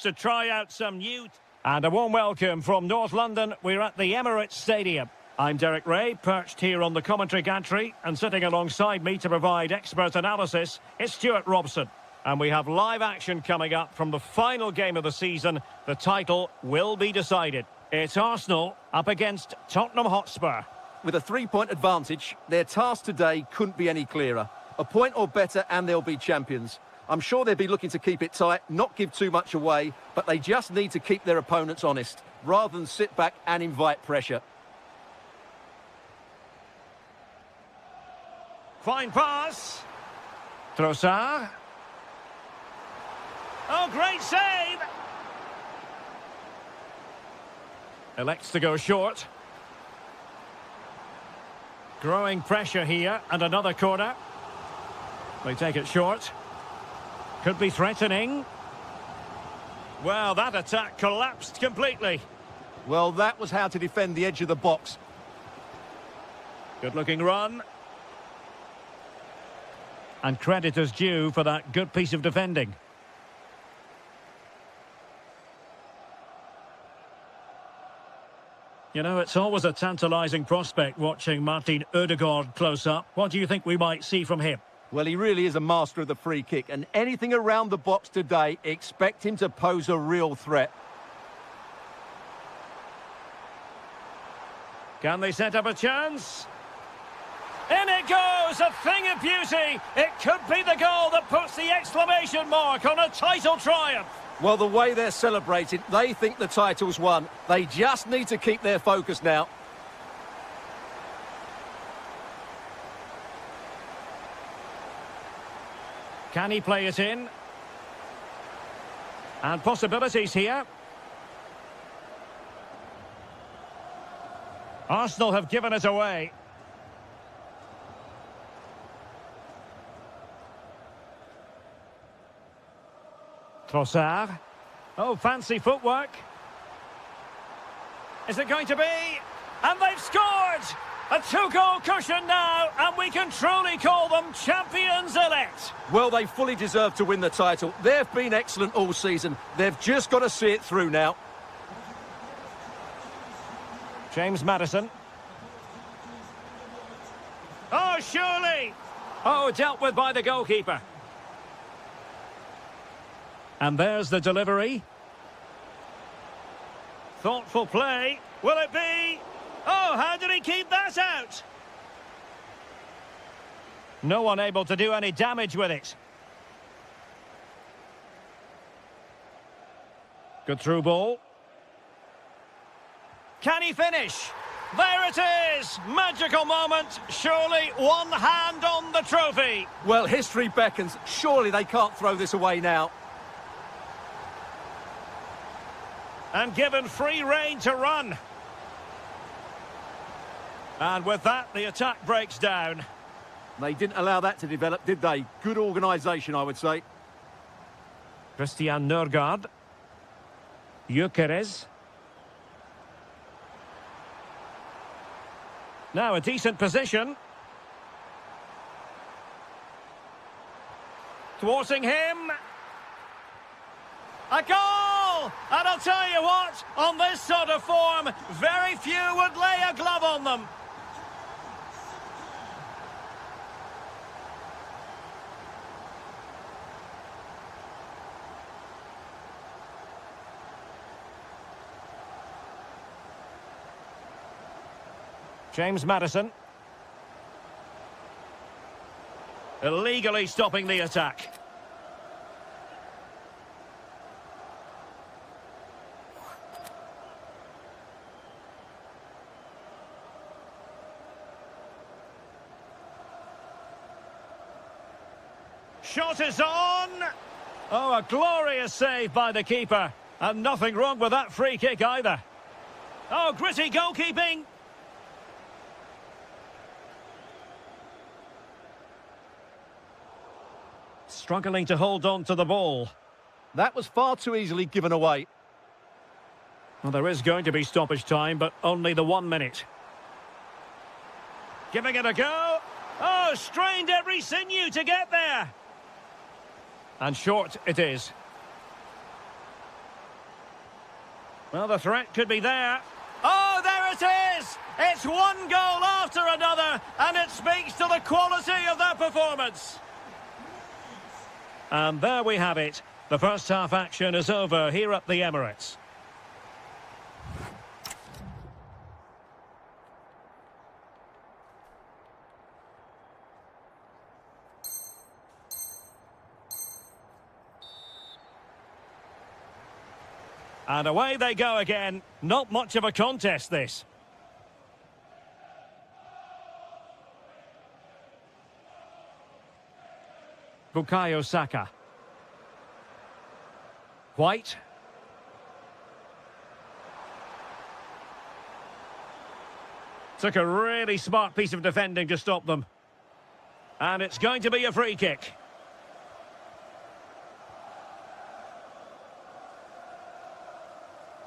To try out some new... And a warm welcome from North London. We're at the Emirates Stadium. I'm Derek Ray, perched here on the commentary gantry, and sitting alongside me to provide expert analysis is Stuart Robson. And we have live action coming up from the final game of the season. The title will be decided. It's Arsenal up against Tottenham Hotspur. With a 3-point advantage, their task today couldn't be any clearer. A point or better and they'll be champions. I'm sure they'll be looking to keep it tight, not give too much away, but they just need to keep their opponents honest, rather than sit back and invite pressure. Fine pass. Trossard. Oh, great save! Elects to go short. Growing pressure here, and another corner. They take it short. Could be threatening. Well, that attack collapsed completely. Well, that was how to defend the edge of the box. Good-looking run. And credit is due for that good piece of defending. You know, it's always a tantalising prospect watching Martin Ødegaard close up. What do you think we might see from him? Well, he really is a master of the free kick, and anything around the box today, expect him to pose a real threat. Can they set up a chance? In it goes, a thing of beauty. It could be the goal that puts the exclamation mark on a title triumph. Well, the way they're celebrating, they think the title's won. They just need to keep their focus now. Can he play it in? And possibilities here. Arsenal have given it away. Trossard. Oh, fancy footwork. Is it going to be? And they've scored! A 2-goal cushion now, and we can truly call them champions elect. Well, they fully deserve to win the title. They've been excellent all season. They've just got to see it through now. James Maddison. Oh, surely! Oh, dealt with by the goalkeeper. And there's the delivery. Thoughtful play. Will it be? Oh, how did he keep that out? No one able to do any damage with it. Good through ball. Can he finish? There it is! Magical moment. Surely one hand on the trophy. Well, history beckons. Surely they can't throw this away now. And given free rein to run. And with that, the attack breaks down. They didn't allow that to develop, did they? Good organisation, I would say. Christian Nørgaard. Gyökeres. Now a decent position. Thwarting him. A goal! And I'll tell you what, on this sort of form, very few would lay a glove on them. James Maddison. Illegally stopping the attack. Shot is on! Oh, a glorious save by the keeper. And nothing wrong with that free kick either. Oh, gritty goalkeeping! Struggling to hold on to the ball. That was far too easily given away. Well, there is going to be stoppage time, but only the 1 minute. Giving it a go. Oh, strained every sinew to get there. And short it is. Well, the threat could be there. Oh, there it is! It's one goal after another, and it speaks to the quality of that performance. And there we have it. The first half action is over here at the Emirates. And away they go again. Not much of a contest, this. Bukayo Saka. White. Took a really smart piece of defending to stop them. And it's going to be a free kick.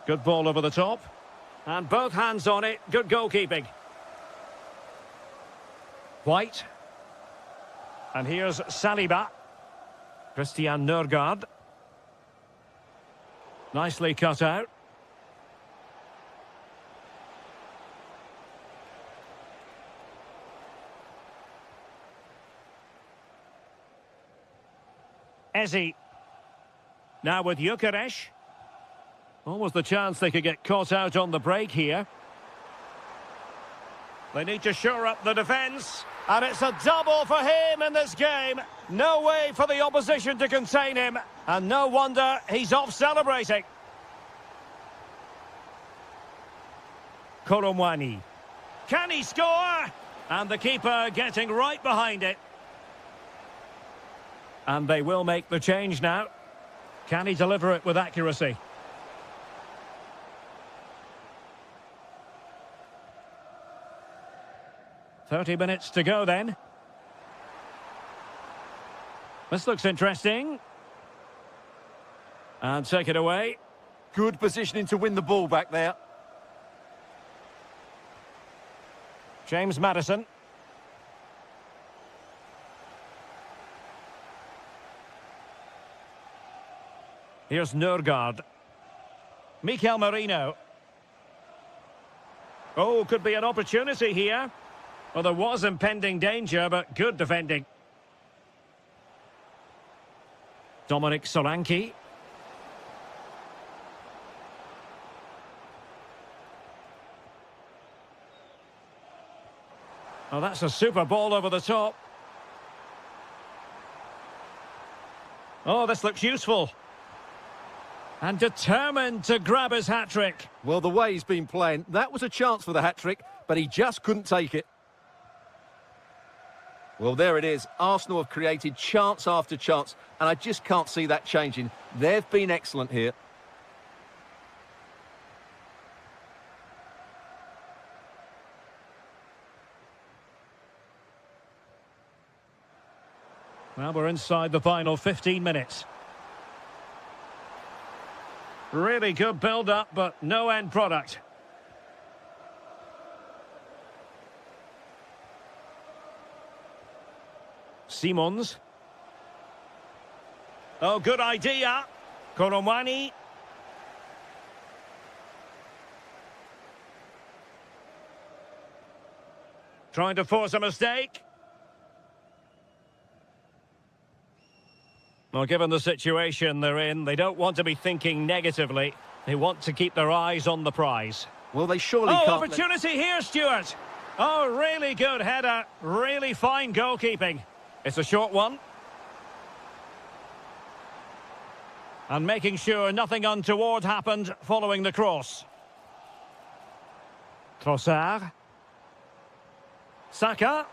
Good ball over the top. And both hands on it. Good goalkeeping. White. And here's Saliba. Christian Nørgaard. Nicely cut out. Eze. Now with Gyökeres. Almost the chance they could get caught out on the break here. They need to shore up the defence. And it's a double for him in this game. No way for the opposition to contain him. And no wonder he's off celebrating. Koromwani. Can he score? And the keeper getting right behind it. And they will make the change now. Can he deliver it with accuracy? "30 minutes to go then. This looks interesting. And take it away. Good positioning to win the ball back there. James Maddison. Here's Nørgaard. Mikel Merino. Oh, could be an opportunity here. Well, there was impending danger, but good defending. Dominic Solanke. Oh, that's a super ball over the top. Oh, this looks useful. And determined to grab his hat-trick. Well, the way he's been playing, that was a chance for the hat-trick, but he just couldn't take it. Well, there it is. Arsenal have created chance after chance, and I just can't see that changing. They've been excellent here. Well, we're inside the final 15 minutes. Really good build-up, but no end product. Simons. Oh, good idea. Koromwani. Trying to force a mistake. Well, given the situation they're in, they don't want to be thinking negatively. They want to keep their eyes on the prize. Well, they surely can't... Opportunity here, Stuart. Oh, really good header. Really fine goalkeeping. It's a short one. And making sure nothing untoward happened following the cross. Trossard. Saka.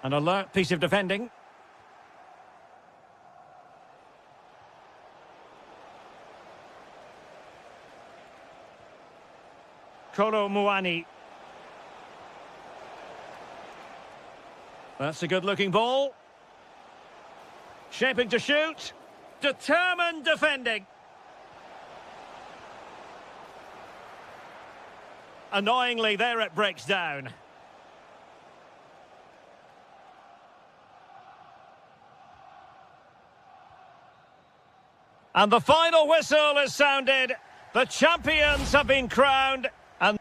An alert piece of defending. Koromwani. That's a good-looking ball. Shaping to shoot. Determined defending. Annoyingly, there it breaks down. And the final whistle is sounded. The champions have been crowned. And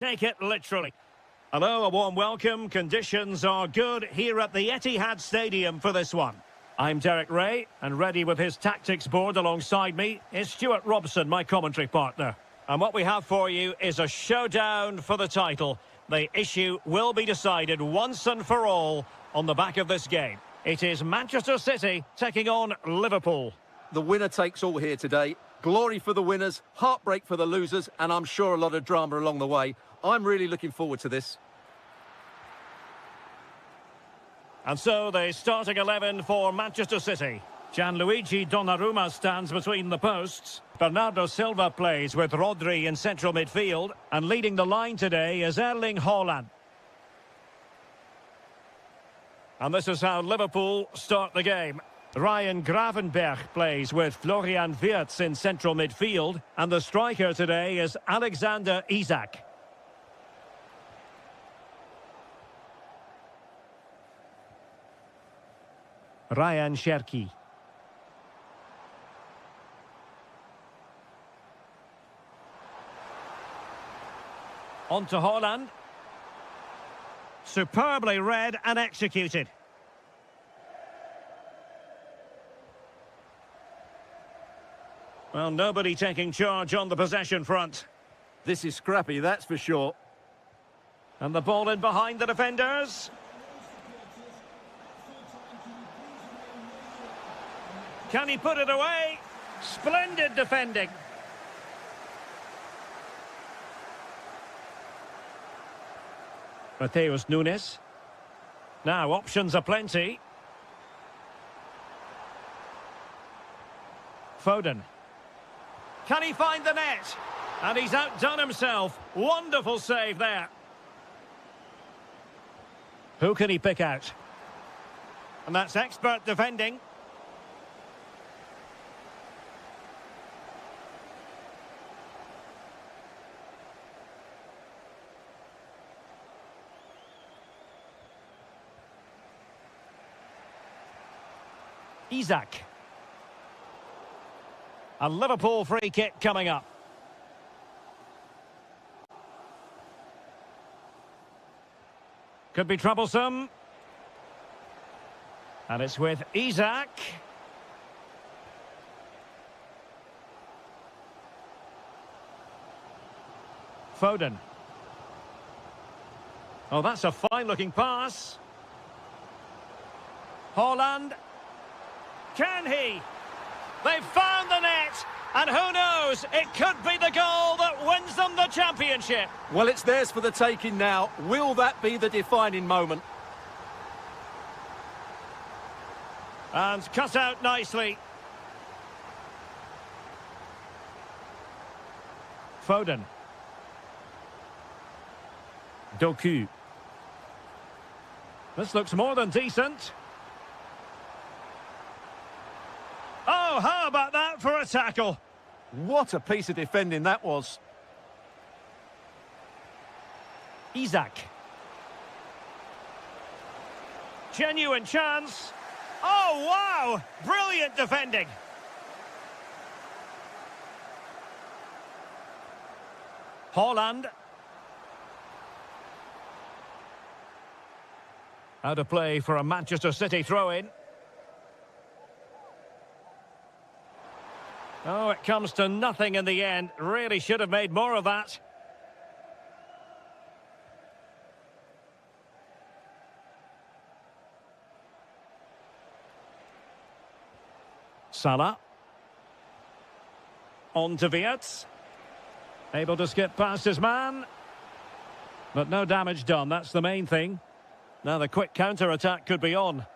take it literally. Hello, a warm welcome. Conditions are good here at the Etihad Stadium for this one. I'm Derek Ray, and ready with his tactics board alongside me is Stuart Robson, my commentary partner. And what we have for you is a showdown for the title. The issue will be decided once and for all on the back of this game. It is Manchester City taking on Liverpool. The winner takes all here today. Glory for the winners, heartbreak for the losers, and I'm sure a lot of drama along the way. I'm really looking forward to this. And so the starting 11 for Manchester City. Gianluigi Donnarumma stands between the posts. Bernardo Silva plays with Rodri in central midfield. And leading the line today is Erling Haaland. And this is how Liverpool start the game. Ryan Gravenberch plays with Florian Wirtz in central midfield. And the striker today is Alexander Isak. Ryan Cherki. On to Haaland. Superbly read and executed. Well, nobody taking charge on the possession front. This is scrappy, that's for sure. And the ball in behind the defenders. Can he put it away? Splendid defending. Mateus Nunes. Now, options aplenty. Foden. Can he find the net? And he's outdone himself. Wonderful save there. Who can he pick out? And that's expert defending. Isak. A Liverpool free kick coming up. Could be troublesome. And it's with Isak. Foden. Oh, that's a fine-looking pass. Haaland. Can he? They've found the net, and who knows, it could be the goal that wins them the championship. Well, it's theirs for the taking now. Will that be the defining moment? And cut out nicely. Foden. Doku. This looks more than decent. Oh, how about that for a tackle? What a piece of defending that was. Isak. Genuine chance. Oh, wow! Brilliant defending. Haaland. Out of play for a Manchester City throw-in. Oh, it comes to nothing in the end. Really should have made more of that. Salah. On to Wirtz. Able to skip past his man. But no damage done, that's the main thing. Now the quick counter-attack could be on.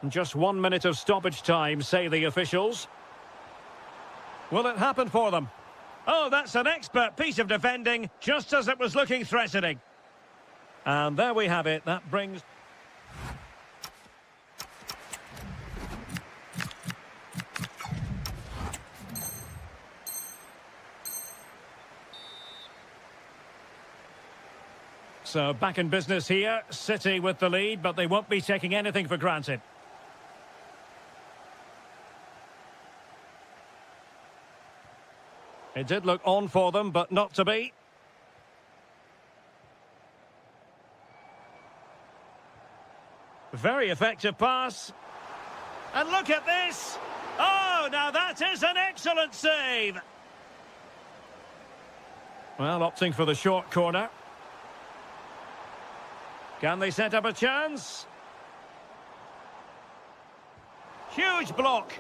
Just 1 minute of stoppage time, say the officials. Will it happen for them? Oh, that's an expert piece of defending, just as it was looking threatening. And there we have it. That brings... So back in business here, City with the lead, but they won't be taking anything for granted. It did look on for them, but not to be. Very effective pass. And look at this! Oh, now that is an excellent save! Well, opting for the short corner. Can they set up a chance? Huge block.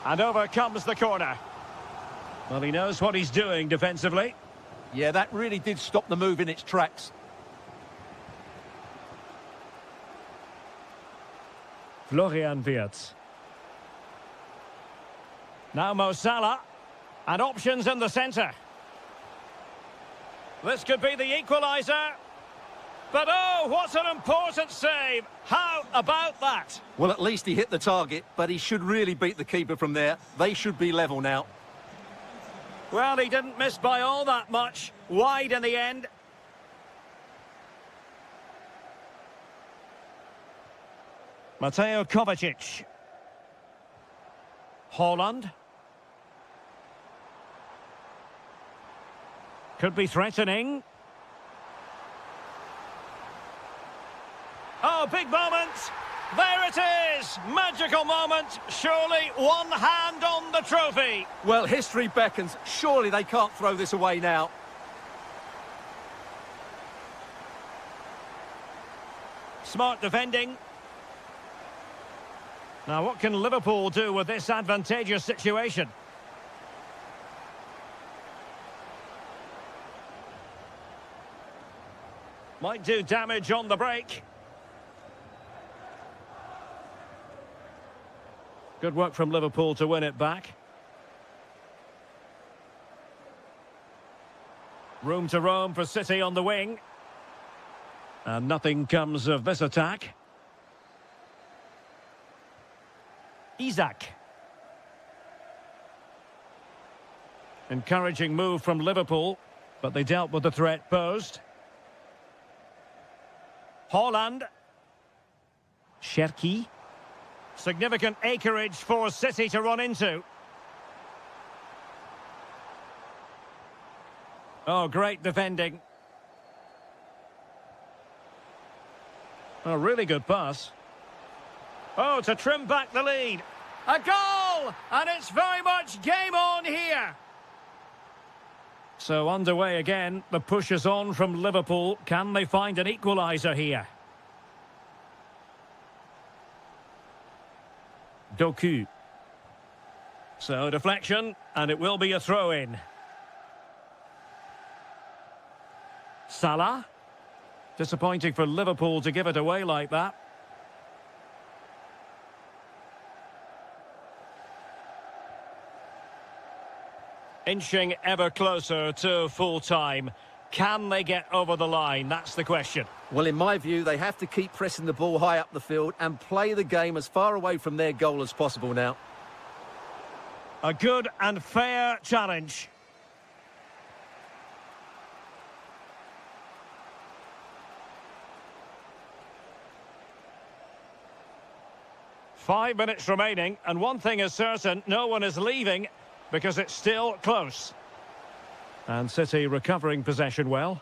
And over comes the corner. Well, he knows what he's doing defensively. Yeah, that really did stop the move in its tracks. Florian Wirtz. Now Mo Salah. And options in the centre. This could be the equaliser. But oh, what an important save. How about that? Well, at least he hit the target, but he should really beat the keeper from there. They should be level now. Well, he didn't miss by all that much. Wide in the end. Mateo Kovacic. Haaland. Could be threatening. Oh, big moment. There it is. Magical moment. Surely one hand on the trophy. Well, history beckons. Surely they can't throw this away now. Smart defending. Now, what can Liverpool do with this advantageous situation? Might do damage on the break. Good work from Liverpool to win it back. Room to roam for City on the wing. And nothing comes of this attack. Isak. Encouraging move from Liverpool, but they dealt with the threat posed. Haaland. Cherki. Significant acreage for City to run into. Oh, great defending. A really good pass. Oh, to trim back the lead. A goal! And it's very much game on here. So underway again. The push is on from Liverpool. Can they find an equaliser here? Doku. So deflection, and it will be a throw-in. Salah. Disappointing for Liverpool to give it away like that. Inching ever closer to full-time. Can they get over the line? That's the question. Well, in my view, they have to keep pressing the ball high up the field and play the game as far away from their goal as possible now. A good and fair challenge. Five minutes remaining, and one thing is certain, no one is leaving because it's still close. And City recovering possession well.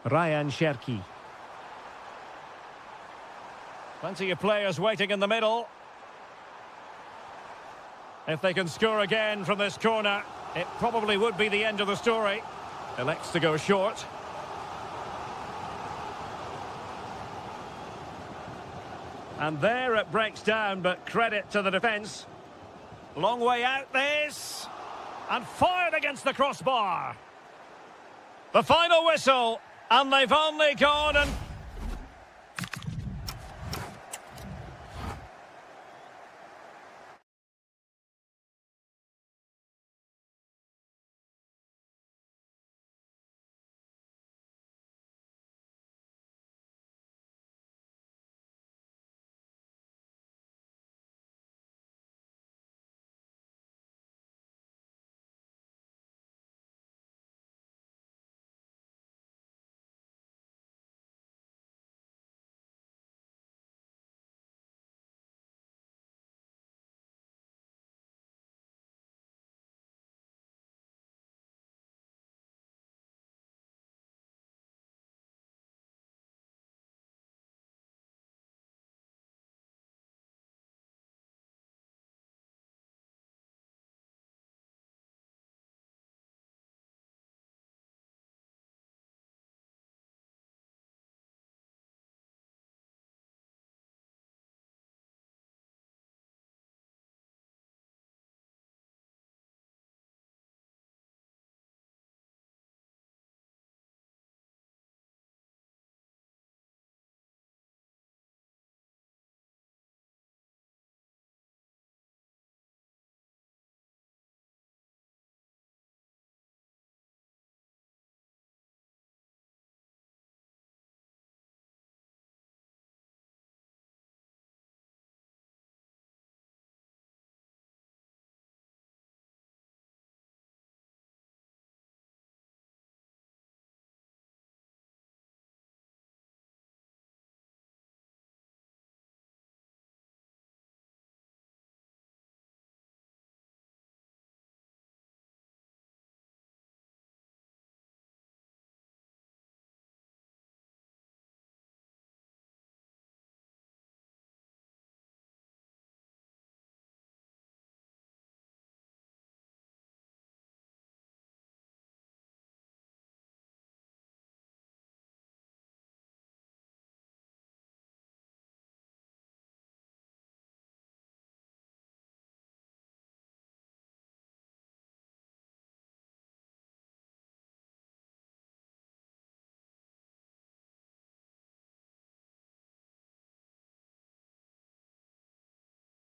Ryan Cherki. Plenty of players waiting in the middle. If they can score again from this corner, it probably would be the end of the story. Elects to go short. And there it breaks down, but credit to the defence. Long way out this. And fired against the crossbar. The final whistle. And they've only gone and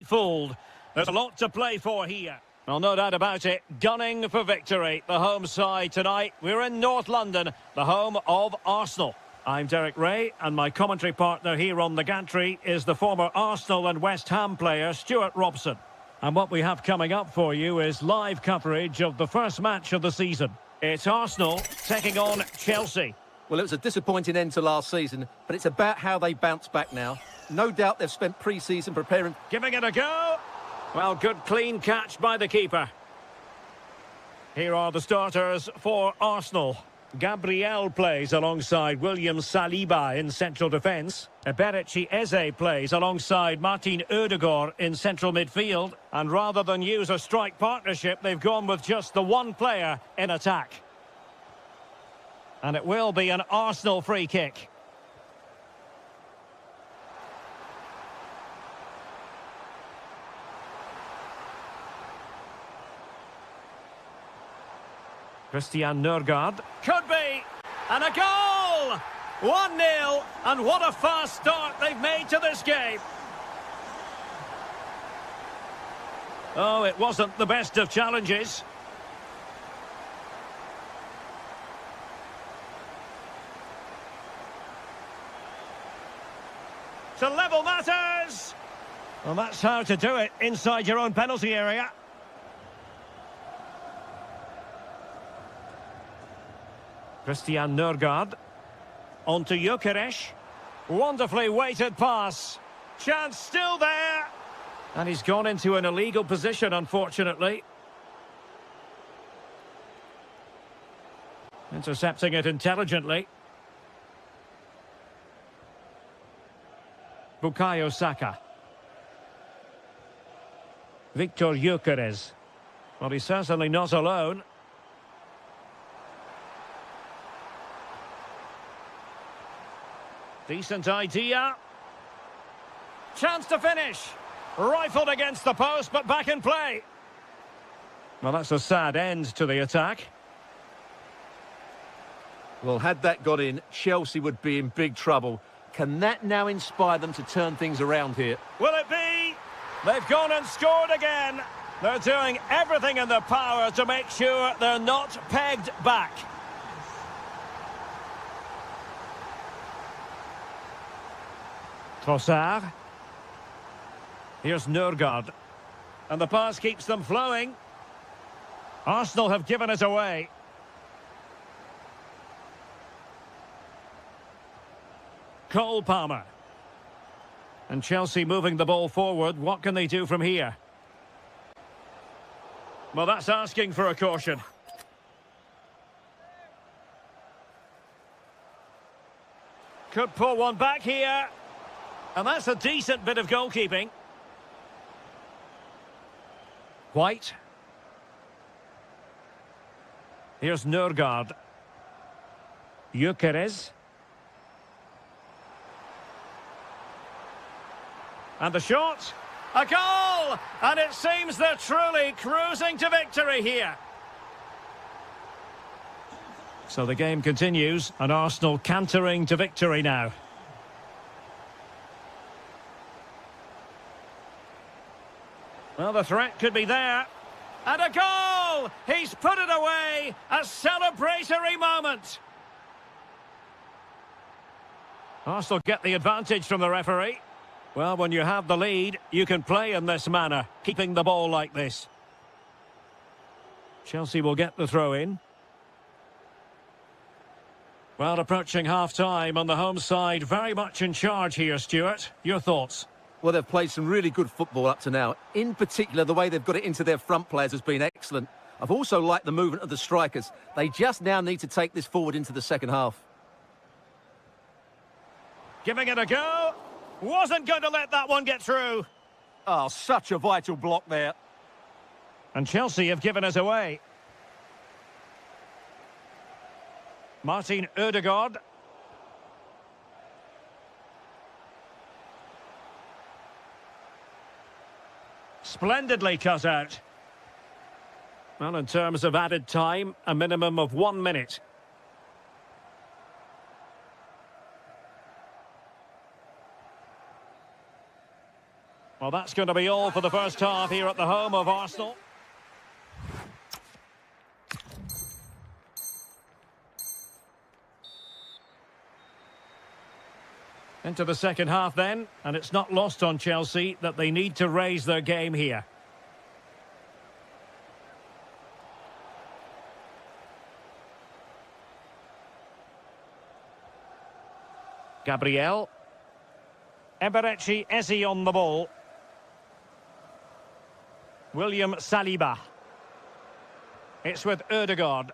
fooled. There's a lot to play for here. Well, no doubt about it, gunning for victory. The home side tonight. We're in North London, the home of Arsenal. I'm Derek Ray, and my commentary partner here on the gantry is the former Arsenal and West Ham player, Stuart Robson. And what we have coming up for you is live coverage of the first match of the season. It's Arsenal taking on Chelsea. Well, it was a disappointing end to last season, but it's about how they bounce back now. No doubt they've spent pre-season preparing. Giving it a go. Well, good clean catch by the keeper. Here are the starters for Arsenal. Gabriel plays alongside William Saliba in central defence. Eberechi Eze plays alongside Martin Ødegaard in central midfield. And rather than use a strike partnership, they've gone with just the one player in attack. And it will be an Arsenal free kick. Christian Nørgaard. Could be! And a goal! 1-0, and what a fast start they've made to this game. Oh, it wasn't the best of challenges. To level matters! Well, that's how to do it inside your own penalty area. Christian Nørgaard. On to Gyökeres. Wonderfully weighted pass. Chance still there. And he's gone into an illegal position, unfortunately. Intercepting it intelligently. Bukayo Saka. Victor Gyökeres. Well, he's certainly not alone. Decent idea. Chance to finish. Rifled against the post, but back in play. Well, that's a sad end to the attack. Well, had that got in, Chelsea would be in big trouble. Can that now inspire them to turn things around here? Will it be? They've gone and scored again. They're doing everything in their power to make sure they're not pegged back. Trossard. Here's Nørgaard. And the pass keeps them flowing. Arsenal have given it away. Cole Palmer. And Chelsea moving the ball forward. What can they do from here? Well, that's asking for a caution. Could pull one back here. And that's a decent bit of goalkeeping. White. Here's Nørgaard. Gyökeres. And the shot. A goal! And it seems they're truly cruising to victory here. So the game continues, and Arsenal cantering to victory now. Well, the threat could be there. And a goal! He's put it away! A celebratory moment! Arsenal get the advantage from the referee. Well, when you have the lead, you can play in this manner, keeping the ball like this. Chelsea will get the throw in. Well, approaching half-time on the home side, very much in charge here, Stuart. Your thoughts? Well, they've played some really good football up to now. In particular, the way they've got it into their front players has been excellent. I've also liked the movement of the strikers. They just now need to take this forward into the second half. Giving it a go. Wasn't going to let that one get through. Oh, such a vital block there. And Chelsea have given it away. Martin Ødegaard. Splendidly cut out. Well, in terms of added time, a minimum of 1 minute. Well, that's going to be all for the first half here at the home of Arsenal. Into the second half then, and it's not lost on Chelsea that they need to raise their game here. Gabriel. Eberechi Eze on the ball. William Saliba. It's with Ødegaard.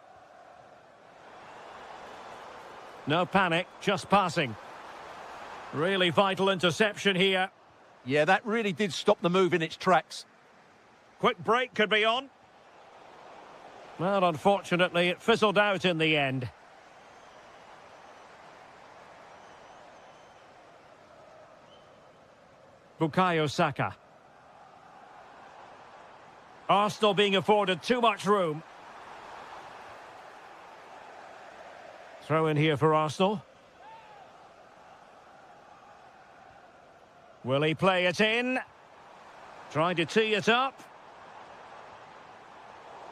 No panic, just passing. Really vital interception here. Yeah, that really did stop the move in its tracks. Quick break could be on. Well, unfortunately, it fizzled out in the end. Bukayo Saka. Arsenal being afforded too much room. Throw in here for Arsenal. Will he play it in? Trying to tee it up.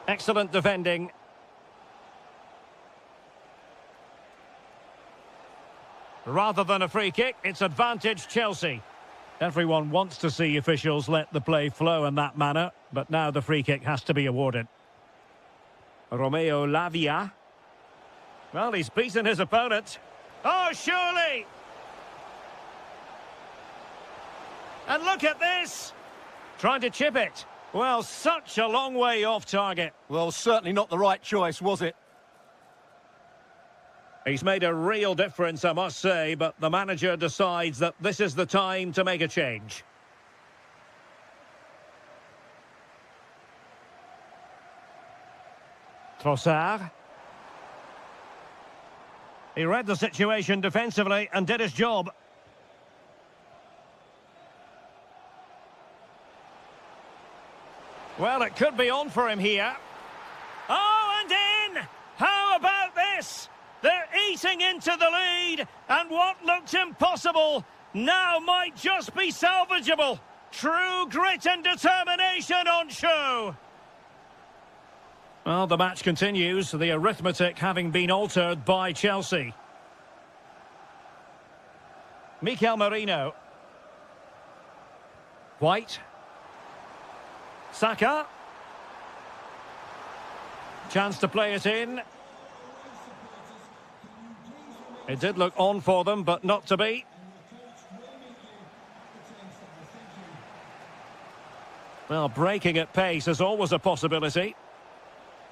Excellent defending. Rather than a free kick, it's advantage Chelsea. Everyone wants to see officials let the play flow in that manner, but now the free kick has to be awarded. Romeo Lavia. Well, he's beaten his opponent. Oh, surely! And look at this! Trying to chip it. Well, such a long way off target. Well, certainly not the right choice, was it? He's made a real difference, I must say, but the manager decides that this is the time to make a change. Trossard. He read the situation defensively and did his job. Well, it could be on for him here. Oh, and in! How about this? They're eating into the lead, and what looked impossible now might just be salvageable. True grit and determination on show. Well, the match continues, the arithmetic having been altered by Chelsea. Mikel Merino. White. Saka. Chance to play it in. It did look on for them, but not to be. Well, breaking at pace is always a possibility.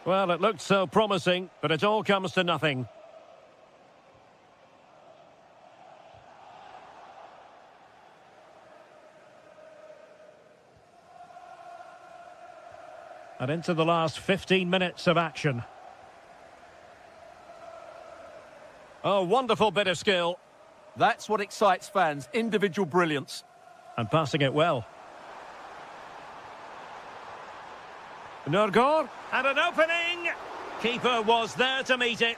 Well, it looked so promising, but it all comes to nothing. And into the last 15 minutes of action. Oh, wonderful bit of skill. That's what excites fans, individual brilliance. And passing it well. Nurgor, and an opening. Keeper was there to meet it.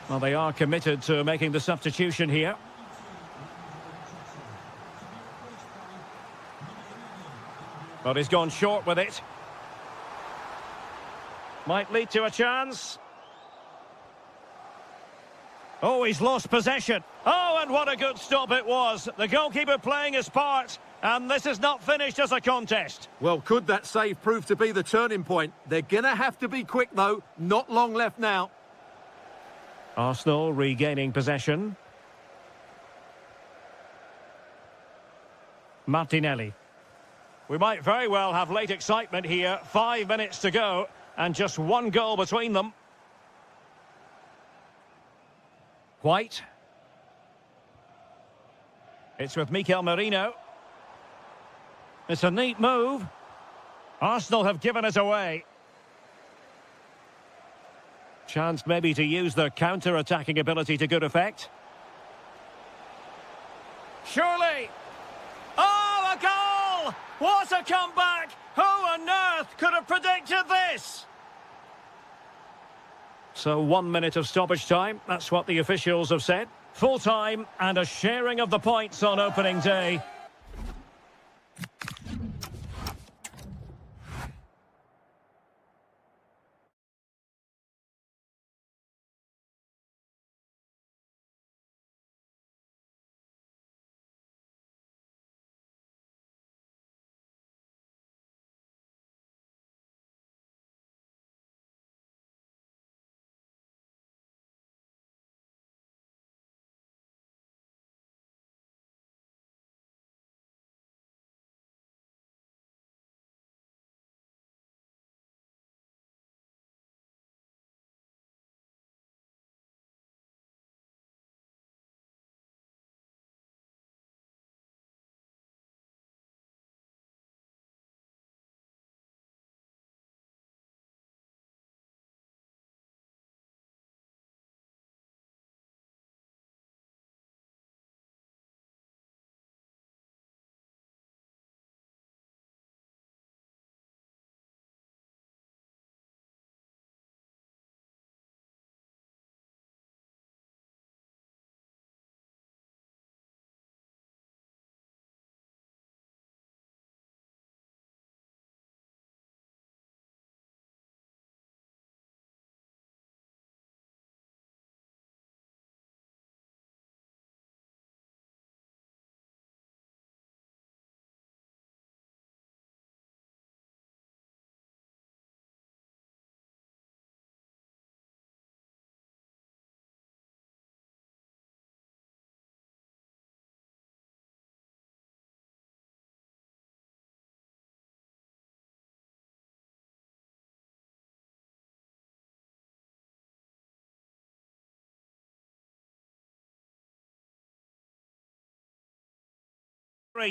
Well, they are committed to making the substitution here. But he's gone short with it. Might lead to a chance. Oh, he's lost possession. Oh, and what a good stop it was. The goalkeeper playing his part. And this is not finished as a contest. Well, could that save prove to be the turning point? They're going to have to be quick, though. Not long left now. Arsenal regaining possession. Martinelli. We might very well have late excitement here. 5 minutes to go. And just one goal between them. White. It's with Mikel Merino. It's a neat move. Arsenal have given it away. Chance maybe to use their counter-attacking ability to good effect. Surely! Oh, a goal! What a comeback! Who on earth could have predicted this? So 1 minute of stoppage time. That's what the officials have said. Full time and a sharing of the points on opening day.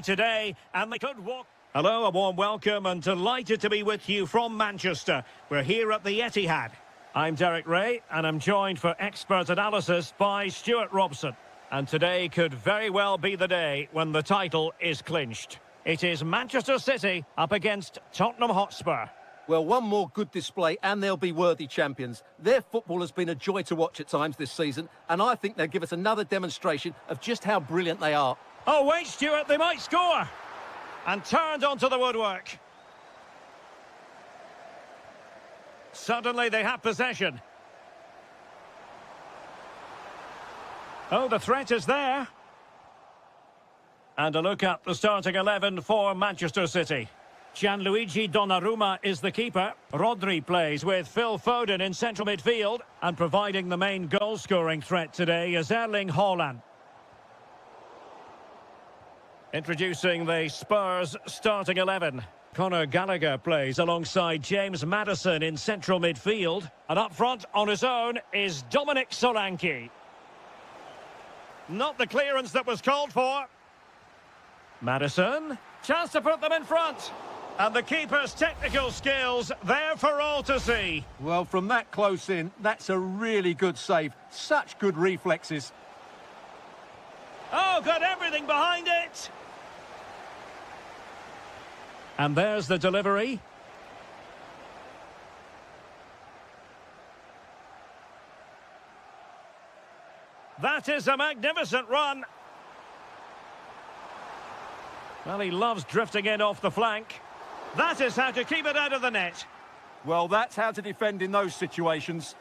Today, and they could walk. Hello, a warm welcome and delighted to be with you from Manchester. We're here at the Etihad. I'm Derek Ray and I'm joined for expert analysis by Stuart Robson. And today could very well be the day when the title is clinched. It is Manchester City up against Tottenham Hotspur. Well, one more good display and they'll be worthy champions. Their football has been a joy to watch at times this season, and I think they'll give us another demonstration of just how brilliant they are. Oh, wait, Stuart, they might score. And turned onto the woodwork. Suddenly they have possession. Oh, the threat is there. And a look at the starting 11 for Manchester City. Gianluigi Donnarumma is the keeper. Rodri plays with Phil Foden in central midfield. And providing the main goal-scoring threat today is Erling Haaland. Introducing the Spurs starting 11. Conor Gallagher plays alongside James Maddison in central midfield. And up front on his own is Dominic Solanke. Not the clearance that was called for. Maddison. Chance to put them in front. And the keeper's technical skills there for all to see. Well, from that close in, that's a really good save. Such good reflexes. Oh, got everything behind it. And there's the delivery. That is a magnificent run. Well, he loves drifting in off the flank. That is how to keep it out of the net. Well, that's how to defend in those situations.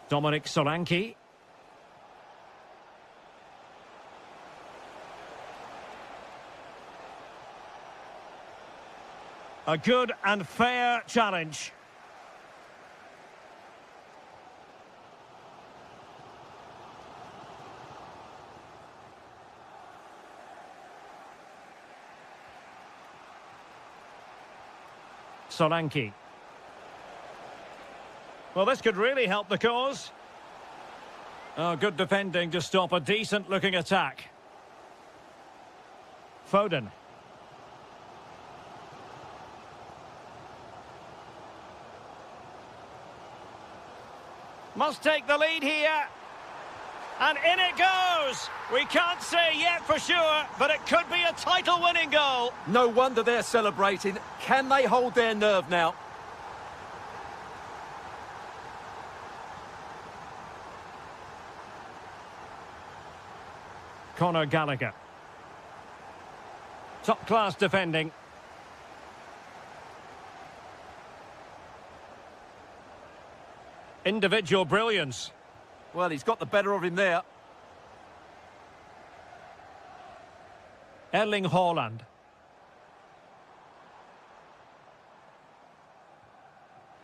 Dominic Solanke. A good and fair challenge. Solanke. Well, this could really help the cause. Oh, good defending to stop a decent-looking attack. Foden. Must take the lead here. And in it goes! We can't say yet for sure, but it could be a title-winning goal. No wonder they're celebrating. Can they hold their nerve now? Conor Gallagher. Top-class defending. Individual brilliance. Well, he's got the better of him there. Erling Haaland.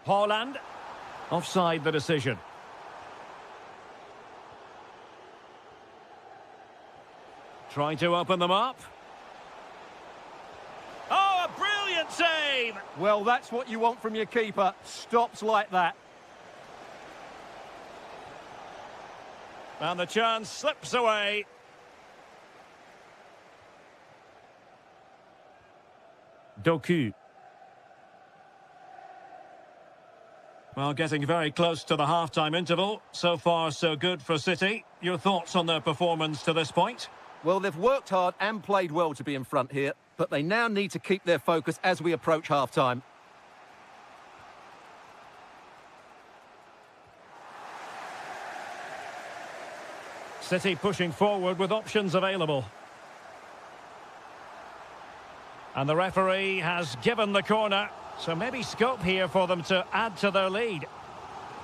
Haaland. Offside the decision. Trying to open them up. Oh, a brilliant save! Well, that's what you want from your keeper. Stops like that. And the chance slips away. Doku. Well, getting very close to the half-time interval. So far, so good for City. Your thoughts on their performance to this point? Well, they've worked hard and played well to be in front here, but they now need to keep their focus as we approach half-time. City pushing forward with options available. And the referee has given the corner, so maybe scope here for them to add to their lead.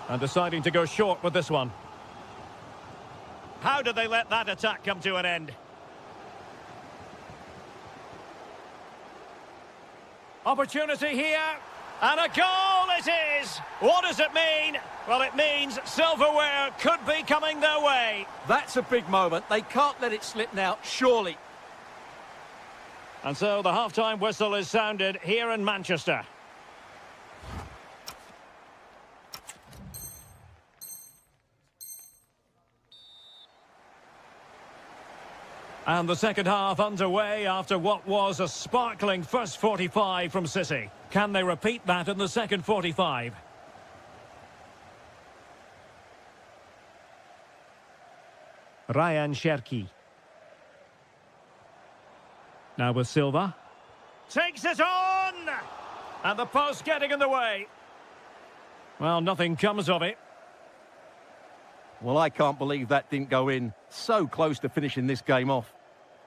And deciding to go short with this one. How did they let that attack come to an end? Opportunity here, and a goal it is! What does it mean? Well, it means silverware could be coming their way. That's a big moment. They can't let it slip now, surely. And so the half-time whistle is sounded here in Manchester. And the second half underway after what was a sparkling first 45 from City. Can they repeat that in the second 45? Ryan Cherki. Now with Silva. Takes it on! And the post getting in the way. Well, nothing comes of it. Well, I can't believe that didn't go in. So close to finishing this game off.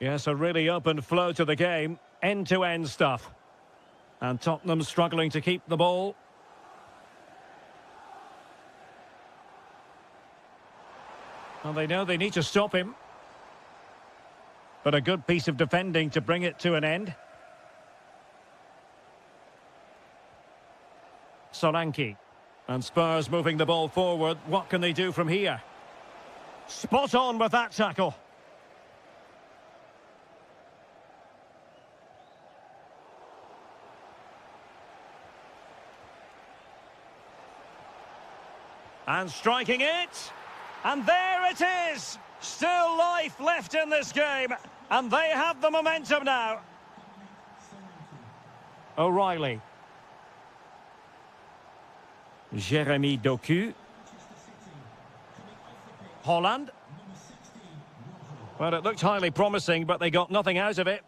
Yes, a really open flow to the game. End-to-end stuff. And Tottenham struggling to keep the ball. Well, they know they need to stop him. But a good piece of defending to bring it to an end. Solanke. And Spurs moving the ball forward. What can they do from here? Spot on with that tackle. And striking it. And there it is. Still life left in this game. And they have the momentum now. O'Reilly. Jeremy Doku. Haaland. Well, it looked highly promising, but they got nothing out of it.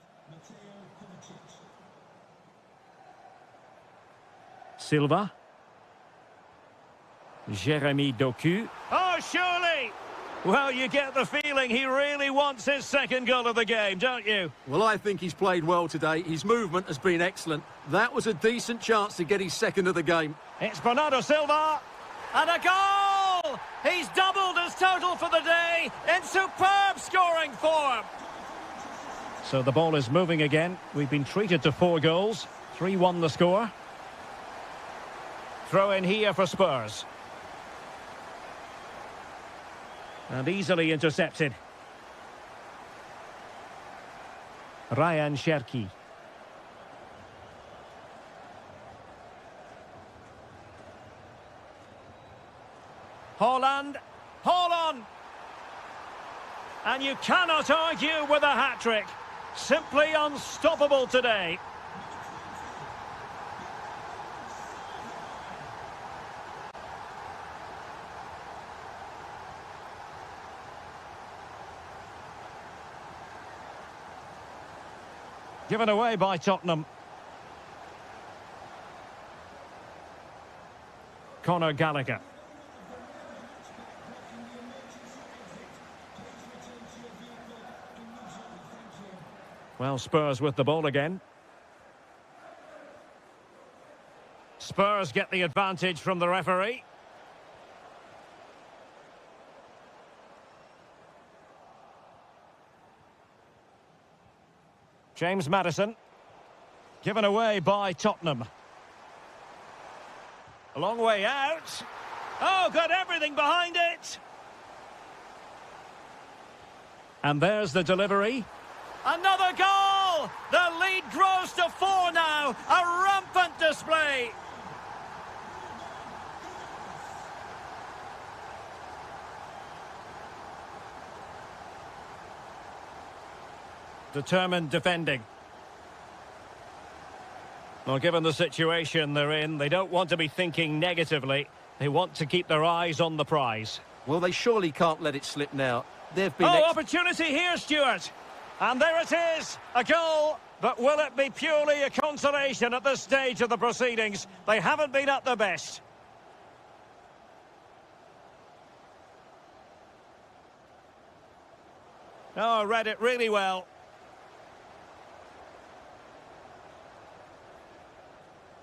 Silva. Jeremy Doku. Oh, surely! Well, you get the feeling he really wants his second goal of the game, don't you? Well, I think he's played well today. His movement has been excellent. That was a decent chance to get his second of the game. It's Bernardo Silva. And a goal! He's doubled his total for the day in superb scoring form. So the ball is moving again. We've been treated to 4 goals. 3-1 the score. Throw in here for Spurs. And easily intercepted. Ryan Cherki. Haaland. Haaland. And you cannot argue with a hat-trick. Simply unstoppable today. Given away by Tottenham. Conor Gallagher. Well, Spurs with the ball again. Spurs get the advantage from the referee. James Maddison. Given away by Tottenham. A long way out. Oh, got everything behind it. And there's the delivery. Another goal! The lead grows to 4 now. A rampant display. Determined defending. Well, given the situation they're in, they don't want to be thinking negatively. They want to keep their eyes on the prize. Well, they surely can't let it slip now. They've been... Oh, opportunity here, Stuart. And there it is, a goal. But will it be purely a consolation at this stage of the proceedings? They haven't been at their best. Oh, read it really well.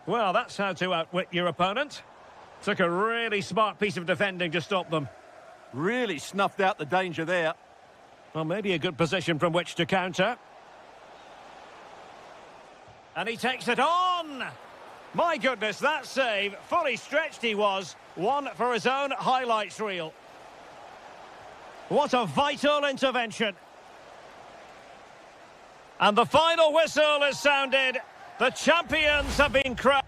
Well, that's how to outwit your opponent. Took a really smart piece of defending to stop them. Really snuffed out the danger there. Well, maybe a good position from which to counter. And he takes it on! My goodness, that save, fully stretched he was. One for his own highlights reel. What a vital intervention. And the final whistle is sounded. The champions have been crowned.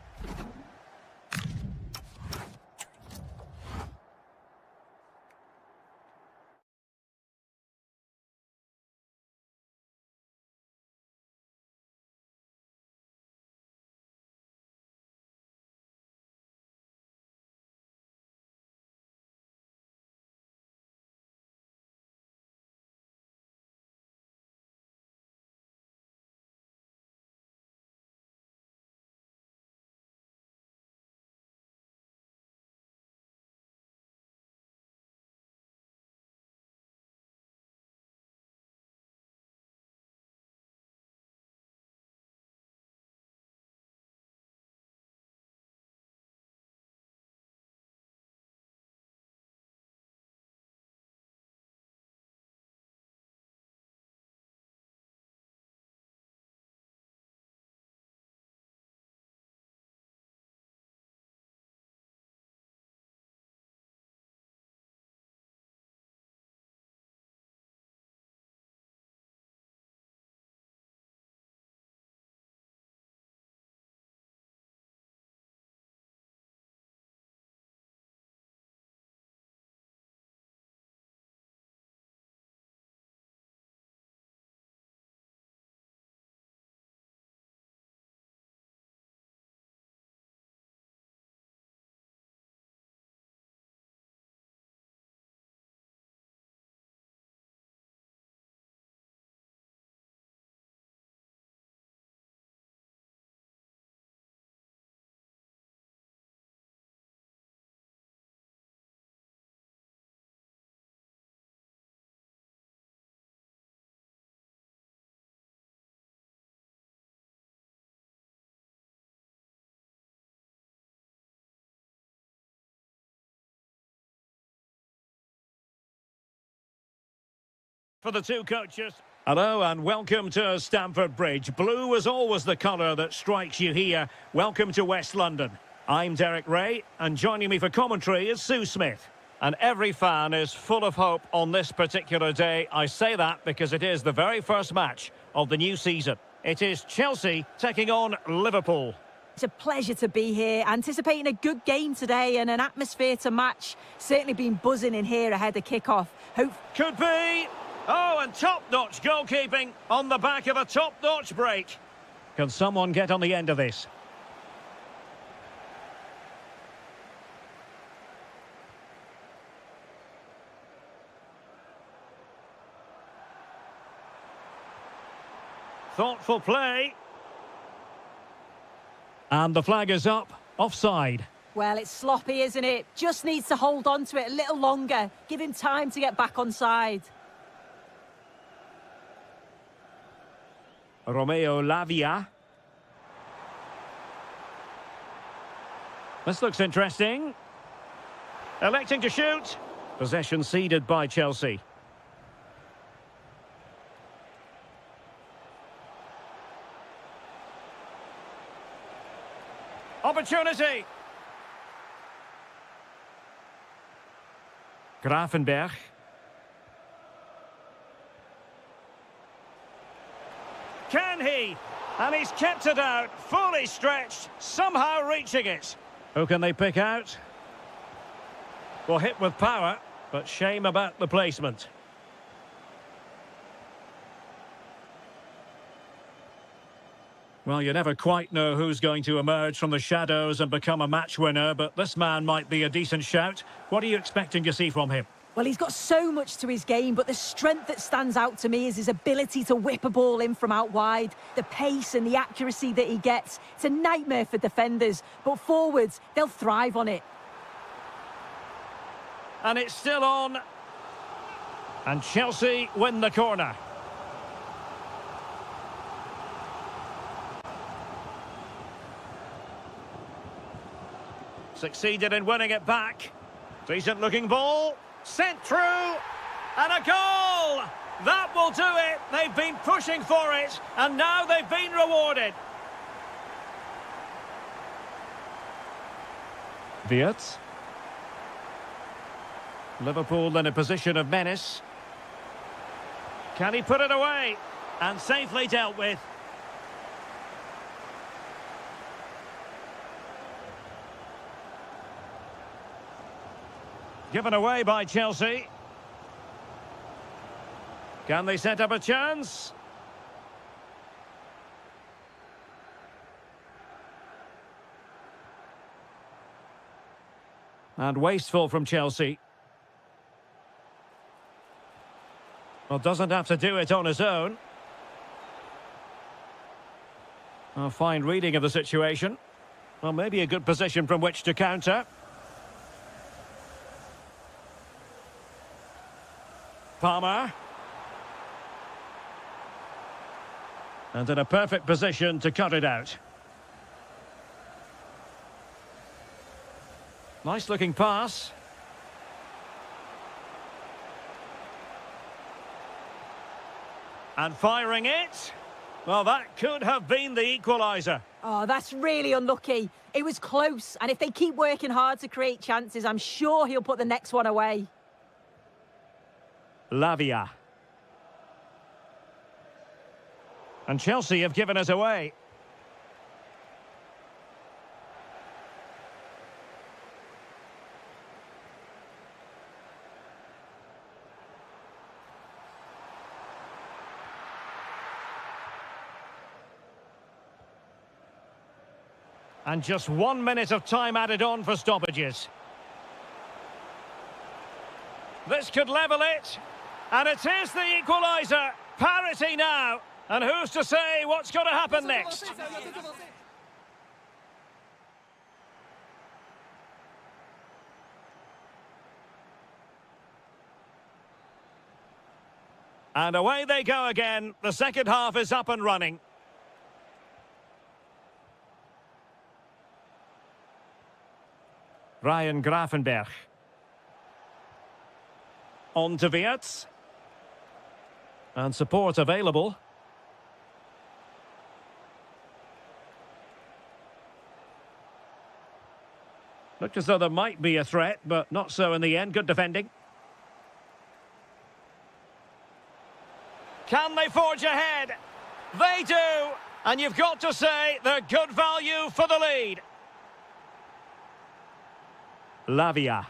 For the two coaches. Hello and welcome to Stamford Bridge. Blue is always the colour that strikes you here. Welcome to West London. I'm Derek Ray, and joining me for commentary is Sue Smith. And every fan is full of hope on this particular day. I say that because it is the very first match of the new season. It is Chelsea taking on Liverpool. It's a pleasure to be here, anticipating a good game today and an atmosphere to match. Certainly been buzzing in here ahead of kick-off. Could be. Oh, and top-notch goalkeeping on the back of a top-notch break. Can someone get on the end of this? Thoughtful play. And the flag is up. Offside. Well, it's sloppy, isn't it? Just needs to hold on to it a little longer. Give him time to get back on side. Romeo Lavia. This looks interesting. Electing to shoot. Possession ceded by Chelsea. Opportunity. Gravenberg. Can he? And he's kept it out, fully stretched, somehow reaching it. Who can they pick out? Well, hit with power, but shame about the placement. Well, you never quite know who's going to emerge from the shadows and become a match winner, but this man might be a decent shout. What are you expecting to see from him? Well, he's got so much to his game, but the strength that stands out to me is his ability to whip a ball in from out wide. The pace and the accuracy that he gets. It's a nightmare for defenders, but forwards, they'll thrive on it. And it's still on. And Chelsea win the corner. Succeeded in winning it back. Decent looking ball. Sent through. And a goal! That will do it. They've been pushing for it. And now they've been rewarded. Wirtz. Liverpool in a position of menace. Can he put it away? And safely dealt with. Given away by Chelsea. Can they set up a chance? And wasteful from Chelsea. Well, doesn't have to do it on his own. A fine reading of the situation. Well, maybe a good position from which to counter. Palmer. And in a perfect position to cut it out. Nice looking pass. And firing it. Well, that could have been the equaliser. Oh, that's really unlucky. It was close, and if they keep working hard to create chances, I'm sure he'll put the next one away. Lavia. And Chelsea have given us away. And just 1 minute of time added on for stoppages. This could level it. And it is the equaliser. Parity now. And who's to say what's going to happen next? And away they go again. The second half is up and running. Ryan Gravenberg. On to Wirtz. And support available. Looked as though there might be a threat, but not so in the end. Good defending. Can they forge ahead? They do. And you've got to say they're good value for the lead. Lavia.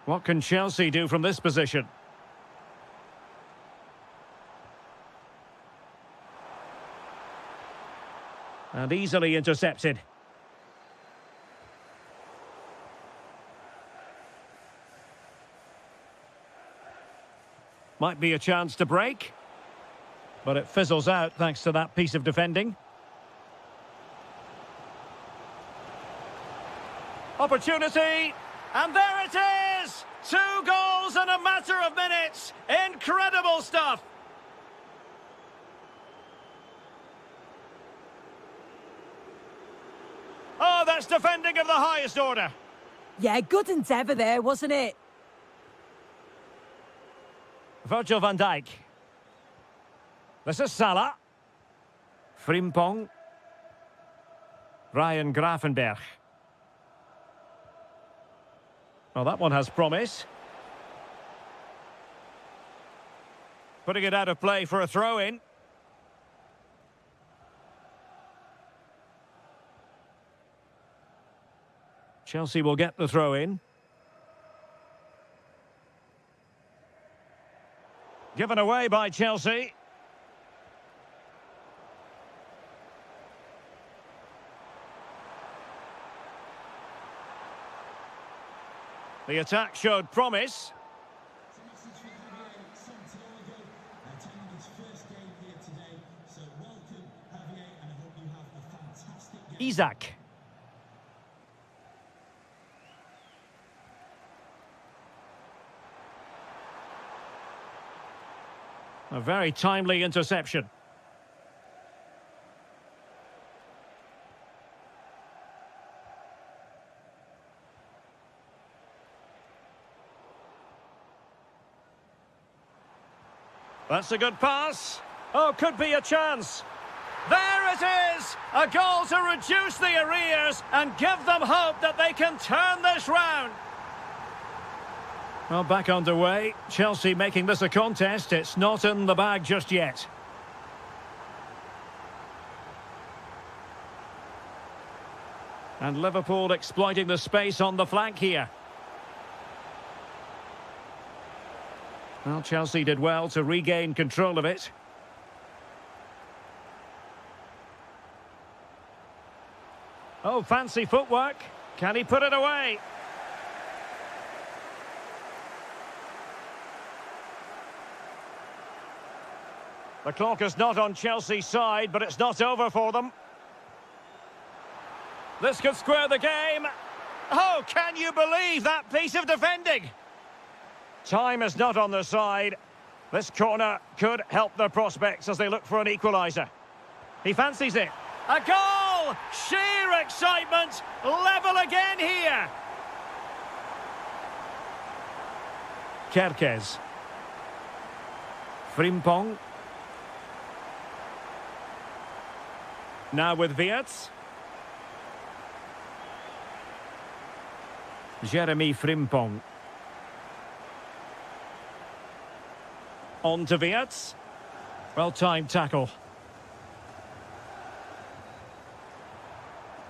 What can Chelsea do from this position? And easily intercepted. Might be a chance to break. But it fizzles out thanks to that piece of defending. Opportunity. And there it is! 2 goals in a matter of minutes. Incredible stuff. Oh, that's defending of the highest order. Yeah, good endeavour there, wasn't it? Virgil van Dijk. This is Salah. Frimpong. Ryan Gravenberch. Well, that one has promise. Putting it out of play for a throw-in. Chelsea will get the throw-in. Given away by Chelsea. The attack showed promise. Isaac. A very timely interception. That's a good pass. Oh, could be a chance. There it is! A goal to reduce the arrears and give them hope that they can turn this round. Well, back underway. Chelsea making this a contest. It's not in the bag just yet. And Liverpool exploiting the space on the flank here. Well, Chelsea did well to regain control of it. Oh, fancy footwork. Can he put it away? The clock is not on Chelsea's side, but it's not over for them. This could square the game. Oh, can you believe that piece of defending? Time is not on their side. This corner could help their prospects as they look for an equaliser. He fancies it. A goal! Sheer excitement! Level again here! Kerkez. Frimpong. Now with Wirtz. Jeremy Frimpong. On to Wirtz. Well-timed tackle.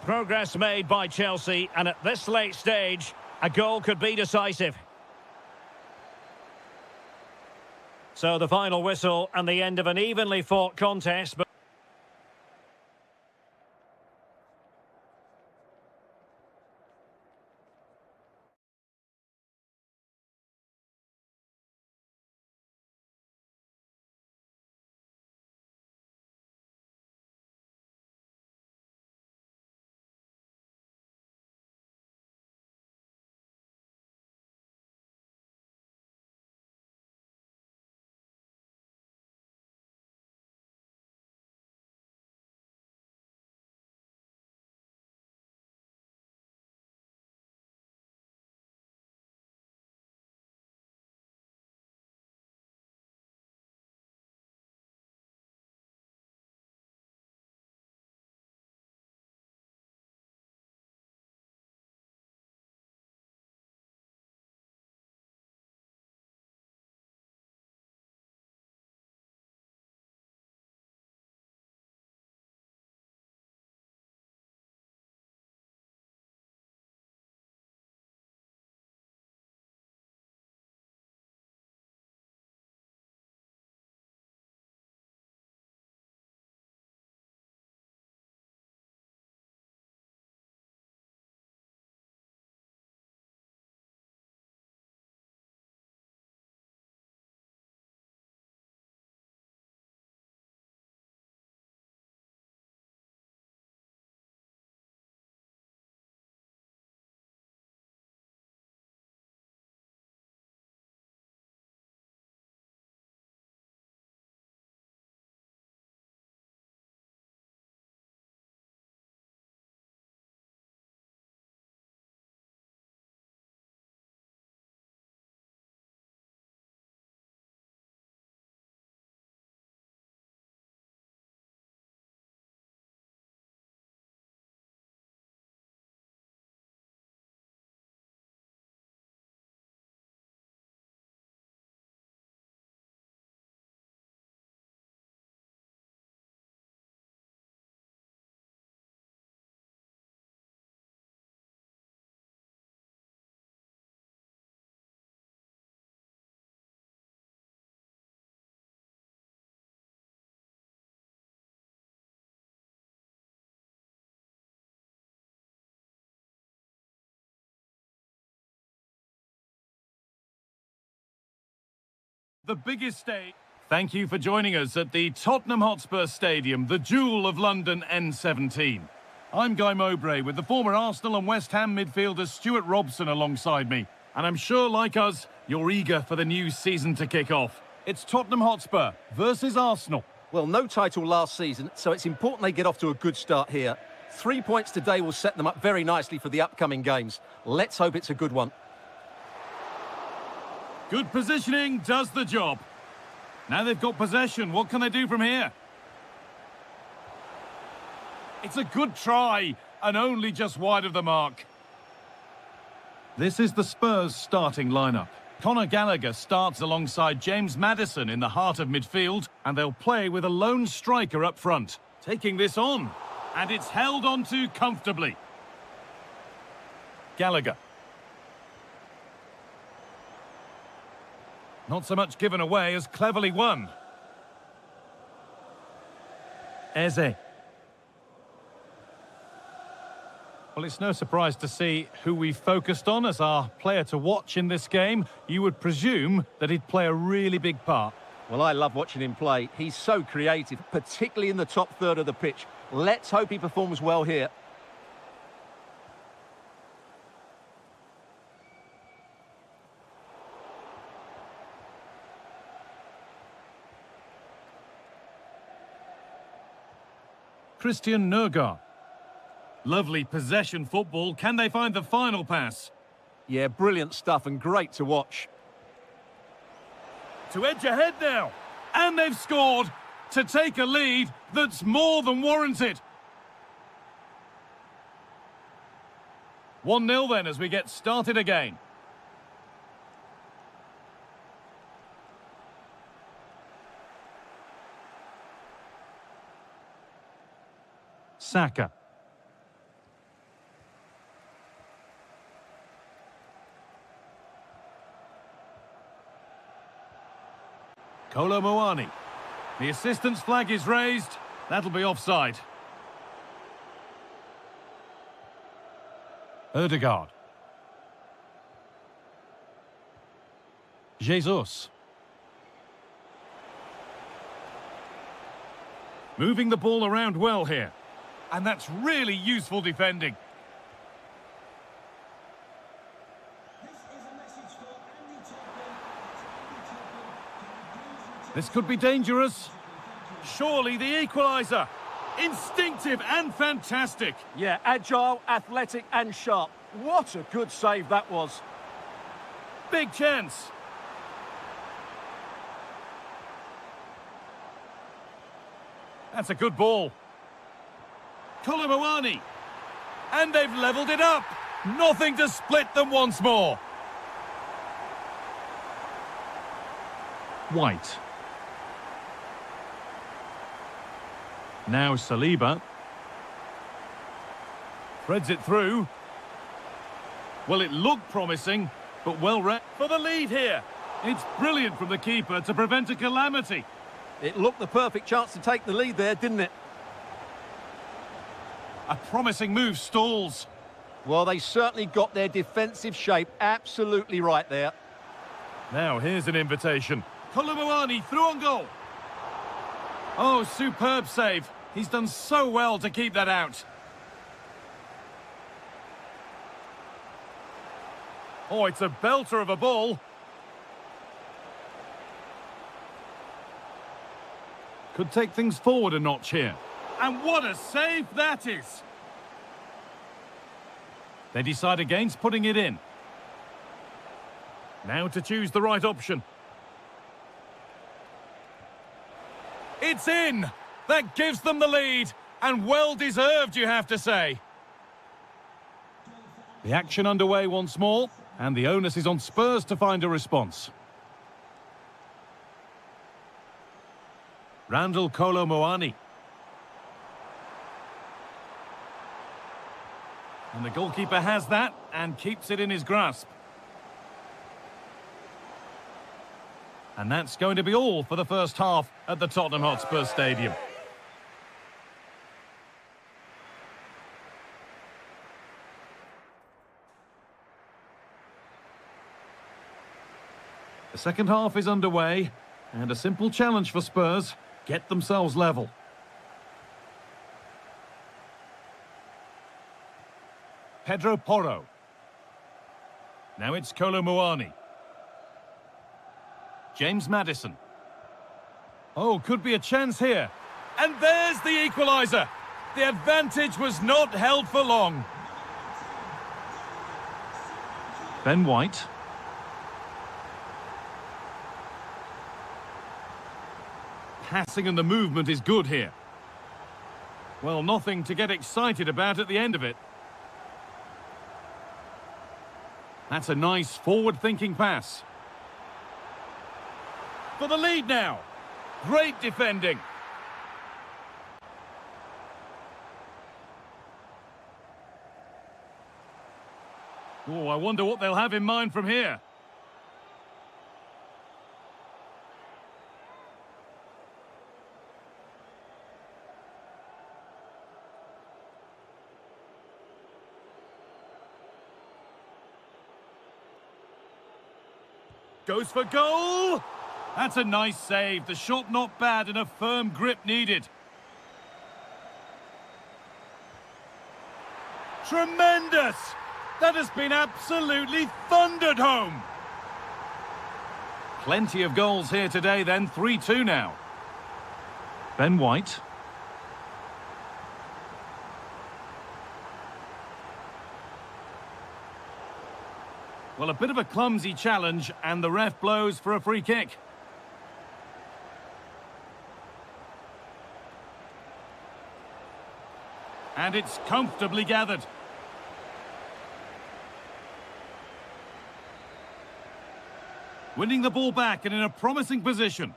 Progress made by Chelsea, and at this late stage, a goal could be decisive. So the final whistle and the end of an evenly fought contest. But The biggest stage. Thank you for joining us at the Tottenham Hotspur Stadium, the jewel of London N17. I'm Guy Mowbray with the former Arsenal and West Ham midfielder Stuart Robson alongside me. And I'm sure, like us, you're eager for the new season to kick off. It's Tottenham Hotspur versus Arsenal. Well, no title last season, so it's important they get off to a good start here. 3 points today will set them up very nicely for the upcoming games. Let's hope it's a good one. Good positioning does the job. Now they've got possession. What can they do from here? It's a good try, and only just wide of the mark. This is the Spurs starting lineup. Conor Gallagher starts alongside James Maddison in the heart of midfield, and they'll play with a lone striker up front. Taking this on, and it's held onto comfortably. Gallagher. Not so much given away as cleverly won. Eze. Well, it's no surprise to see who we focused on as our player to watch in this game. You would presume that he'd play a really big part. Well, I love watching him play. He's so creative, particularly in the top third of the pitch. Let's hope he performs well here. Christian Nørgaard. Lovely possession football. Can they find the final pass? Yeah, brilliant stuff and great to watch. To edge ahead now. And they've scored to take a lead that's more than warranted. 1-0 then as we get started again. Saka. Kolo Muani. The assistant's flag is raised. That'll be offside. Ødegaard. Jesus. Moving the ball around well here. And that's really useful defending. This could be dangerous. Surely the equaliser. Instinctive and fantastic. Yeah, agile, athletic and sharp. What a good save that was. Big chance. That's a good ball. Kolo Muani. And they've levelled it up. Nothing to split them once more. White. Now Saliba. Threads it through. Well, it looked promising, but well read for the lead here. It's brilliant from the keeper to prevent a calamity. It looked the perfect chance to take the lead there, didn't it? A promising move stalls. Well, they certainly got their defensive shape absolutely right there. Now here's an invitation. Kolo Muani through on goal. Oh, superb save. He's done so well to keep that out. Oh, it's a belter of a ball. Could take things forward a notch here. And what a save that is! They decide against putting it in. Now to choose the right option. It's in! That gives them the lead, and well deserved, you have to say. The action underway once more, and the onus is on Spurs to find a response. Randall Kolo Muani. And the goalkeeper has that and keeps it in his grasp. And that's going to be all for the first half at the Tottenham Hotspur Stadium. The second half is underway, and a simple challenge for Spurs: get themselves level. Pedro Porro. Now it's Kolo Muani. James Maddison. Oh, could be a chance here. And there's the equaliser. The advantage was not held for long. Ben White. Passing and the movement is good here. Well, nothing to get excited about at the end of it. That's a nice forward-thinking pass. For the lead now. Great defending. Oh, I wonder what they'll have in mind from here. Goes for goal! That's a nice save. The shot not bad and a firm grip needed. Tremendous! That has been absolutely thundered home. Plenty of goals here today then. 3-2 now. Ben White. Well, a bit of a clumsy challenge, and the ref blows for a free kick. And it's comfortably gathered. Winning the ball back and in a promising position.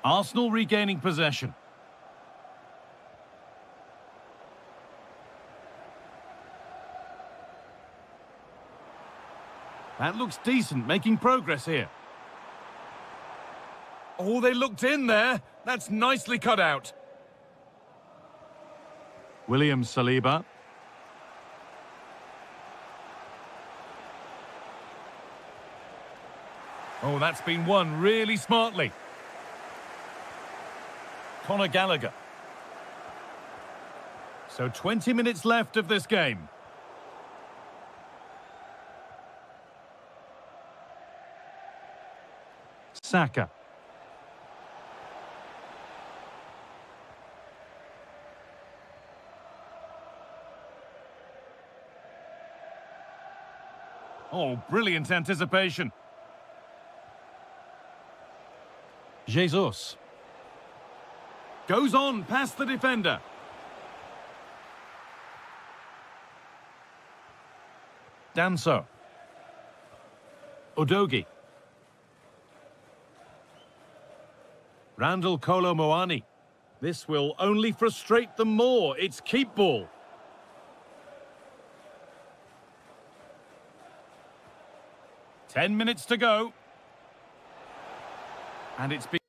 Arsenal regaining possession. That looks decent, making progress here. Oh, they looked in there. That's nicely cut out. William Saliba. Oh, that's been won really smartly. Conor Gallagher. So 20 minutes left of this game. Saka. Oh, brilliant anticipation. Jesus. Goes on past the defender. Danso. Udogie. Randall Kolo Muani. This will only frustrate them more. It's keep ball. Ten minutes to go. And it's been...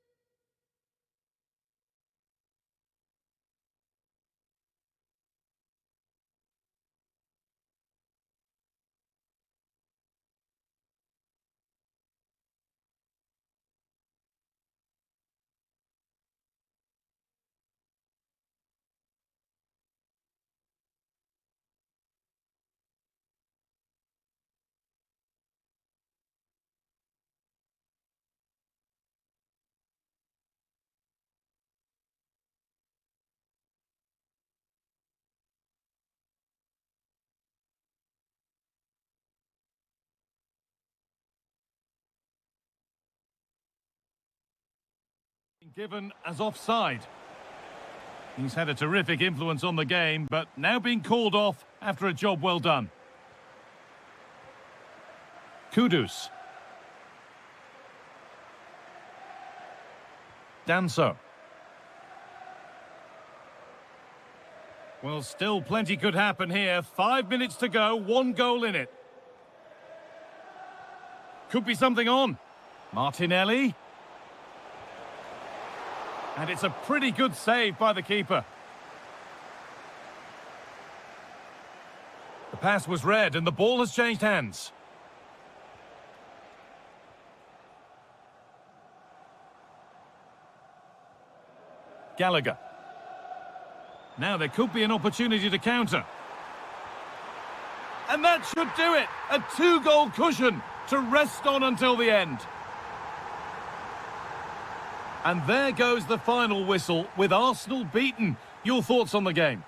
given as offside. He's had a terrific influence on the game, but now being called off after a job well done. Kudus. Danso. Well, still plenty could happen here. 5 minutes to go, 1 goal in it. Could be something on. Martinelli. And it's a pretty good save by the keeper. The pass was read and the ball has changed hands. Gallagher. Now there could be an opportunity to counter. And that should do it. A 2-goal cushion to rest on until the end. And there goes the final whistle with Arsenal beaten. Your thoughts on the game?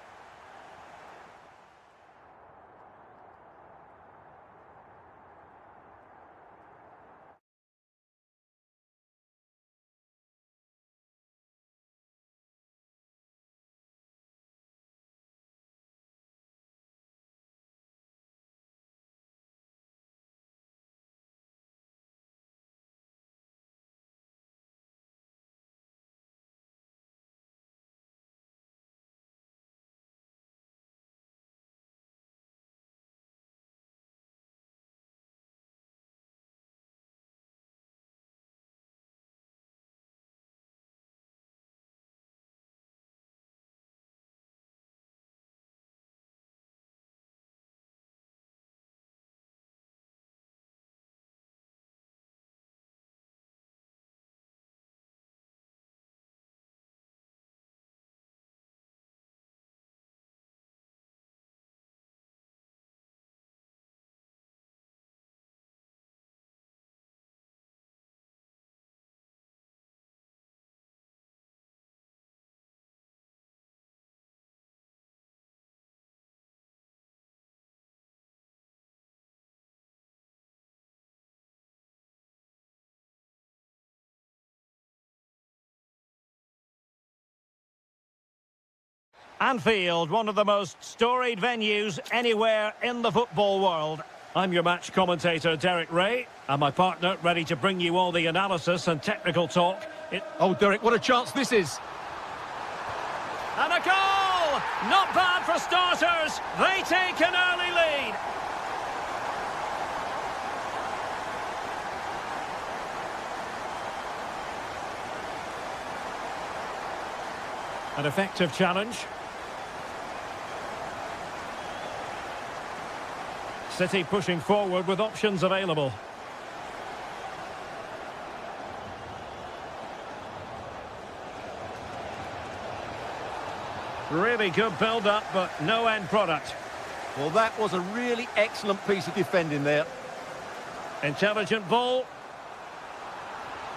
Anfield, one of the most storied venues anywhere in the football world. I'm your match commentator, Derek Ray, and my partner ready to bring you all the analysis and technical talk. Oh, Derek, what a chance this is. And a goal! Not bad for starters. They take an early lead. An effective challenge. City pushing forward with options available. Really good build-up, but no end product. Well, that was a really excellent piece of defending there. Intelligent ball.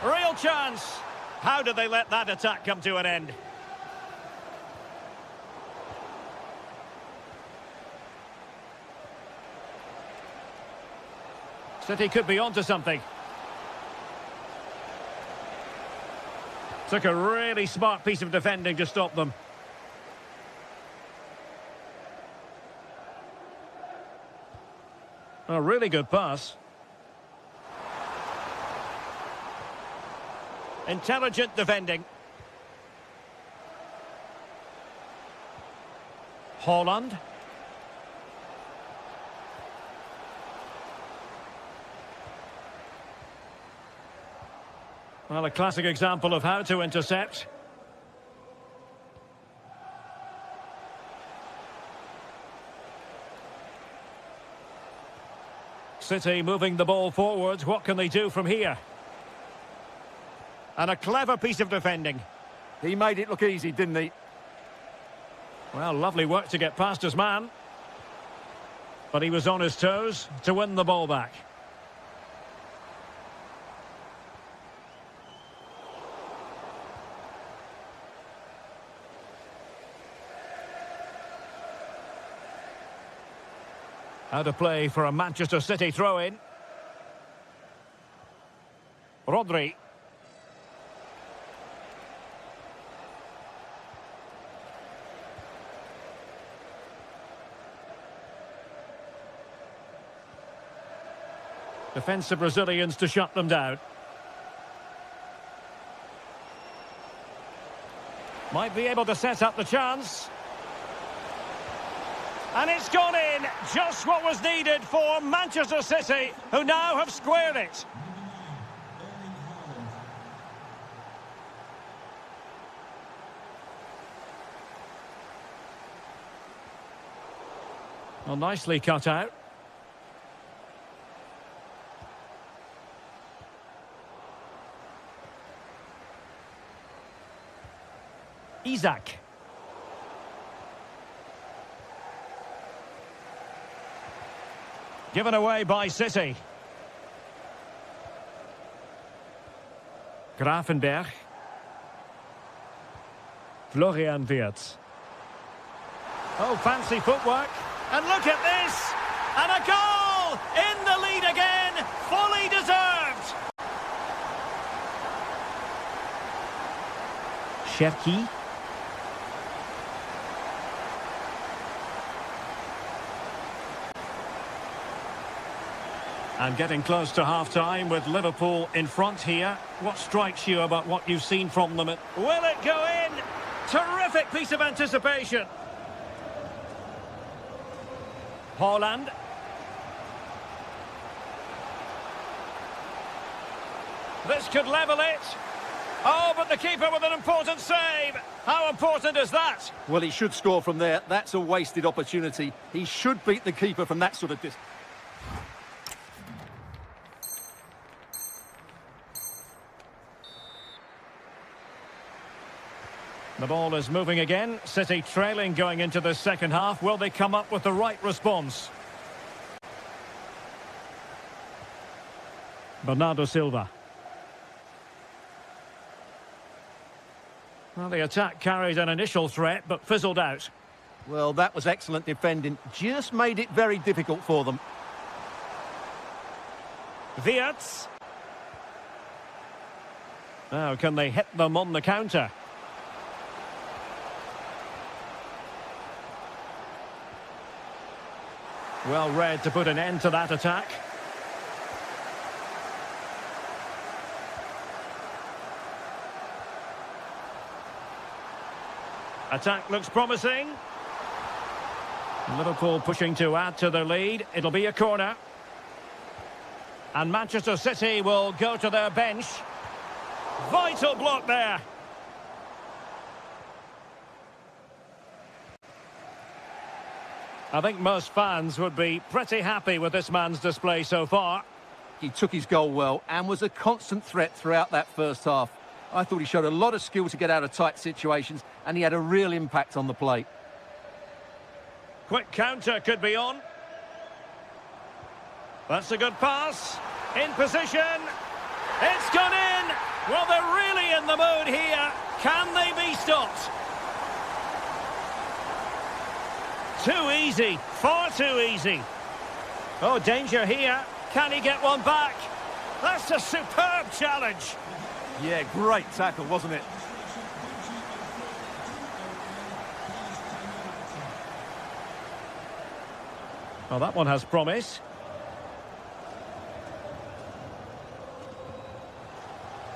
Real chance. How did they let that attack come to an end? City could be onto something. Took a really smart piece of defending to stop them. A really good pass. Intelligent defending. Holland. Well, a classic example of how to intercept. City moving the ball forwards. What can they do from here? And a clever piece of defending. He made it look easy, didn't he? Well, lovely work to get past his man. But he was on his toes to win the ball back. How to play for a Manchester City throw-in. Rodri. Defensive Brazilians to shut them down. Might be able to set up the chance. And it's gone in, just what was needed for Manchester City, who now have squared it. Well, nicely cut out. Isaac. Given away by City. Grafenberg. Florian Wirtz. Oh, fancy footwork. And look at this! And a goal! In the lead again! Fully deserved! Cherki. And getting close to half-time with Liverpool in front here. What strikes you about what you've seen from them? Will it go in? Terrific piece of anticipation. Haaland. This could level it. Oh, but the keeper with an important save. How important is that? Well, he should score from there. That's a wasted opportunity. He should beat the keeper from that sort of distance. The ball is moving again. City trailing going into the second half. Will they come up with the right response? Bernardo Silva. Well, the attack carried an initial threat, but fizzled out. Well, that was excellent defending. Just made it very difficult for them. Wirtz. Now, can they hit them on the counter? Well read to put an end to that attack. Attack looks promising. Liverpool pushing to add to their lead. It'll be a corner. And Manchester City will go to their bench. Vital block there. I think most fans would be pretty happy with this man's display so far. He took his goal well and was a constant threat throughout that first half. I thought he showed a lot of skill to get out of tight situations, and he had a real impact on the plate. Quick counter could be on. That's a good pass. In position. It's gone in. Well, they're really in the mood here. Can they be stopped? Too easy. Far too easy. Oh, danger here. Can he get one back? That's a superb challenge. Yeah, great tackle, wasn't it? Oh, that one has promise.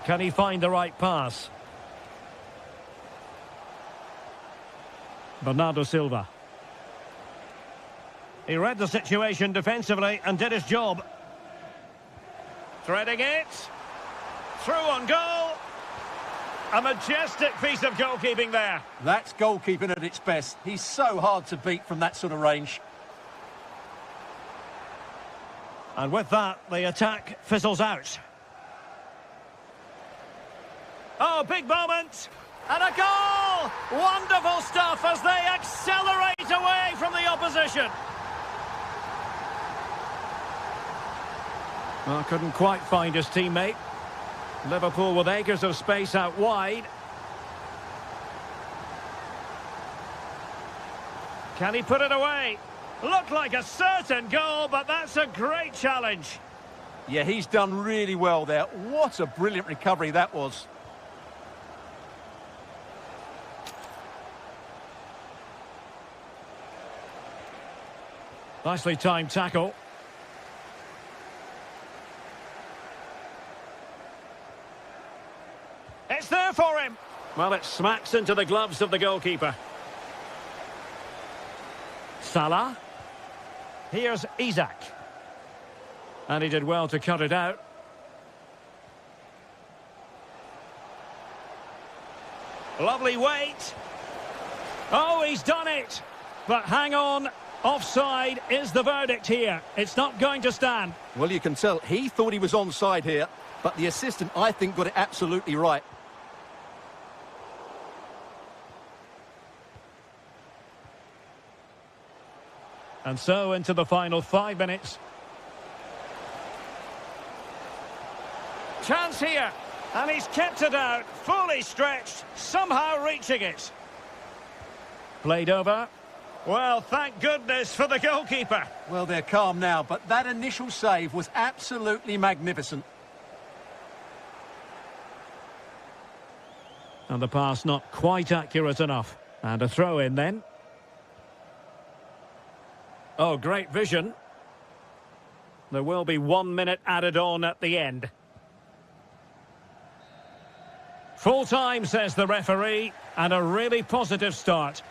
Can he find the right pass? Bernardo Silva. He read the situation defensively and did his job. Threading it. Through on goal. A majestic piece of goalkeeping there. That's goalkeeping at its best. He's so hard to beat from that sort of range. And with that, the attack fizzles out. Oh, big moment. And a goal! Wonderful stuff as they accelerate away from the opposition. Well, couldn't quite find his teammate. Liverpool with acres of space out wide. Can he put it away? Looked like a certain goal, but that's a great challenge. Yeah, he's done really well there. What a brilliant recovery that was. Nicely timed tackle. It's there for him. Well, it smacks into the gloves of the goalkeeper. Salah. Here's Isaac. And he did well to cut it out. Lovely weight. Oh, he's done it. But hang on. Offside is the verdict here. It's not going to stand. Well, you can tell he thought he was onside here, but the assistant, I think, got it absolutely right. And so into the final 5 minutes. Chance here. And he's kept it out, fully stretched, somehow reaching it. Played over. Well, thank goodness for the goalkeeper. Well, they're calm now, but that initial save was absolutely magnificent. And the pass not quite accurate enough. And a throw in then. Oh, great vision. There will be 1 minute added on at the end. Full time, says the referee, and a really positive start.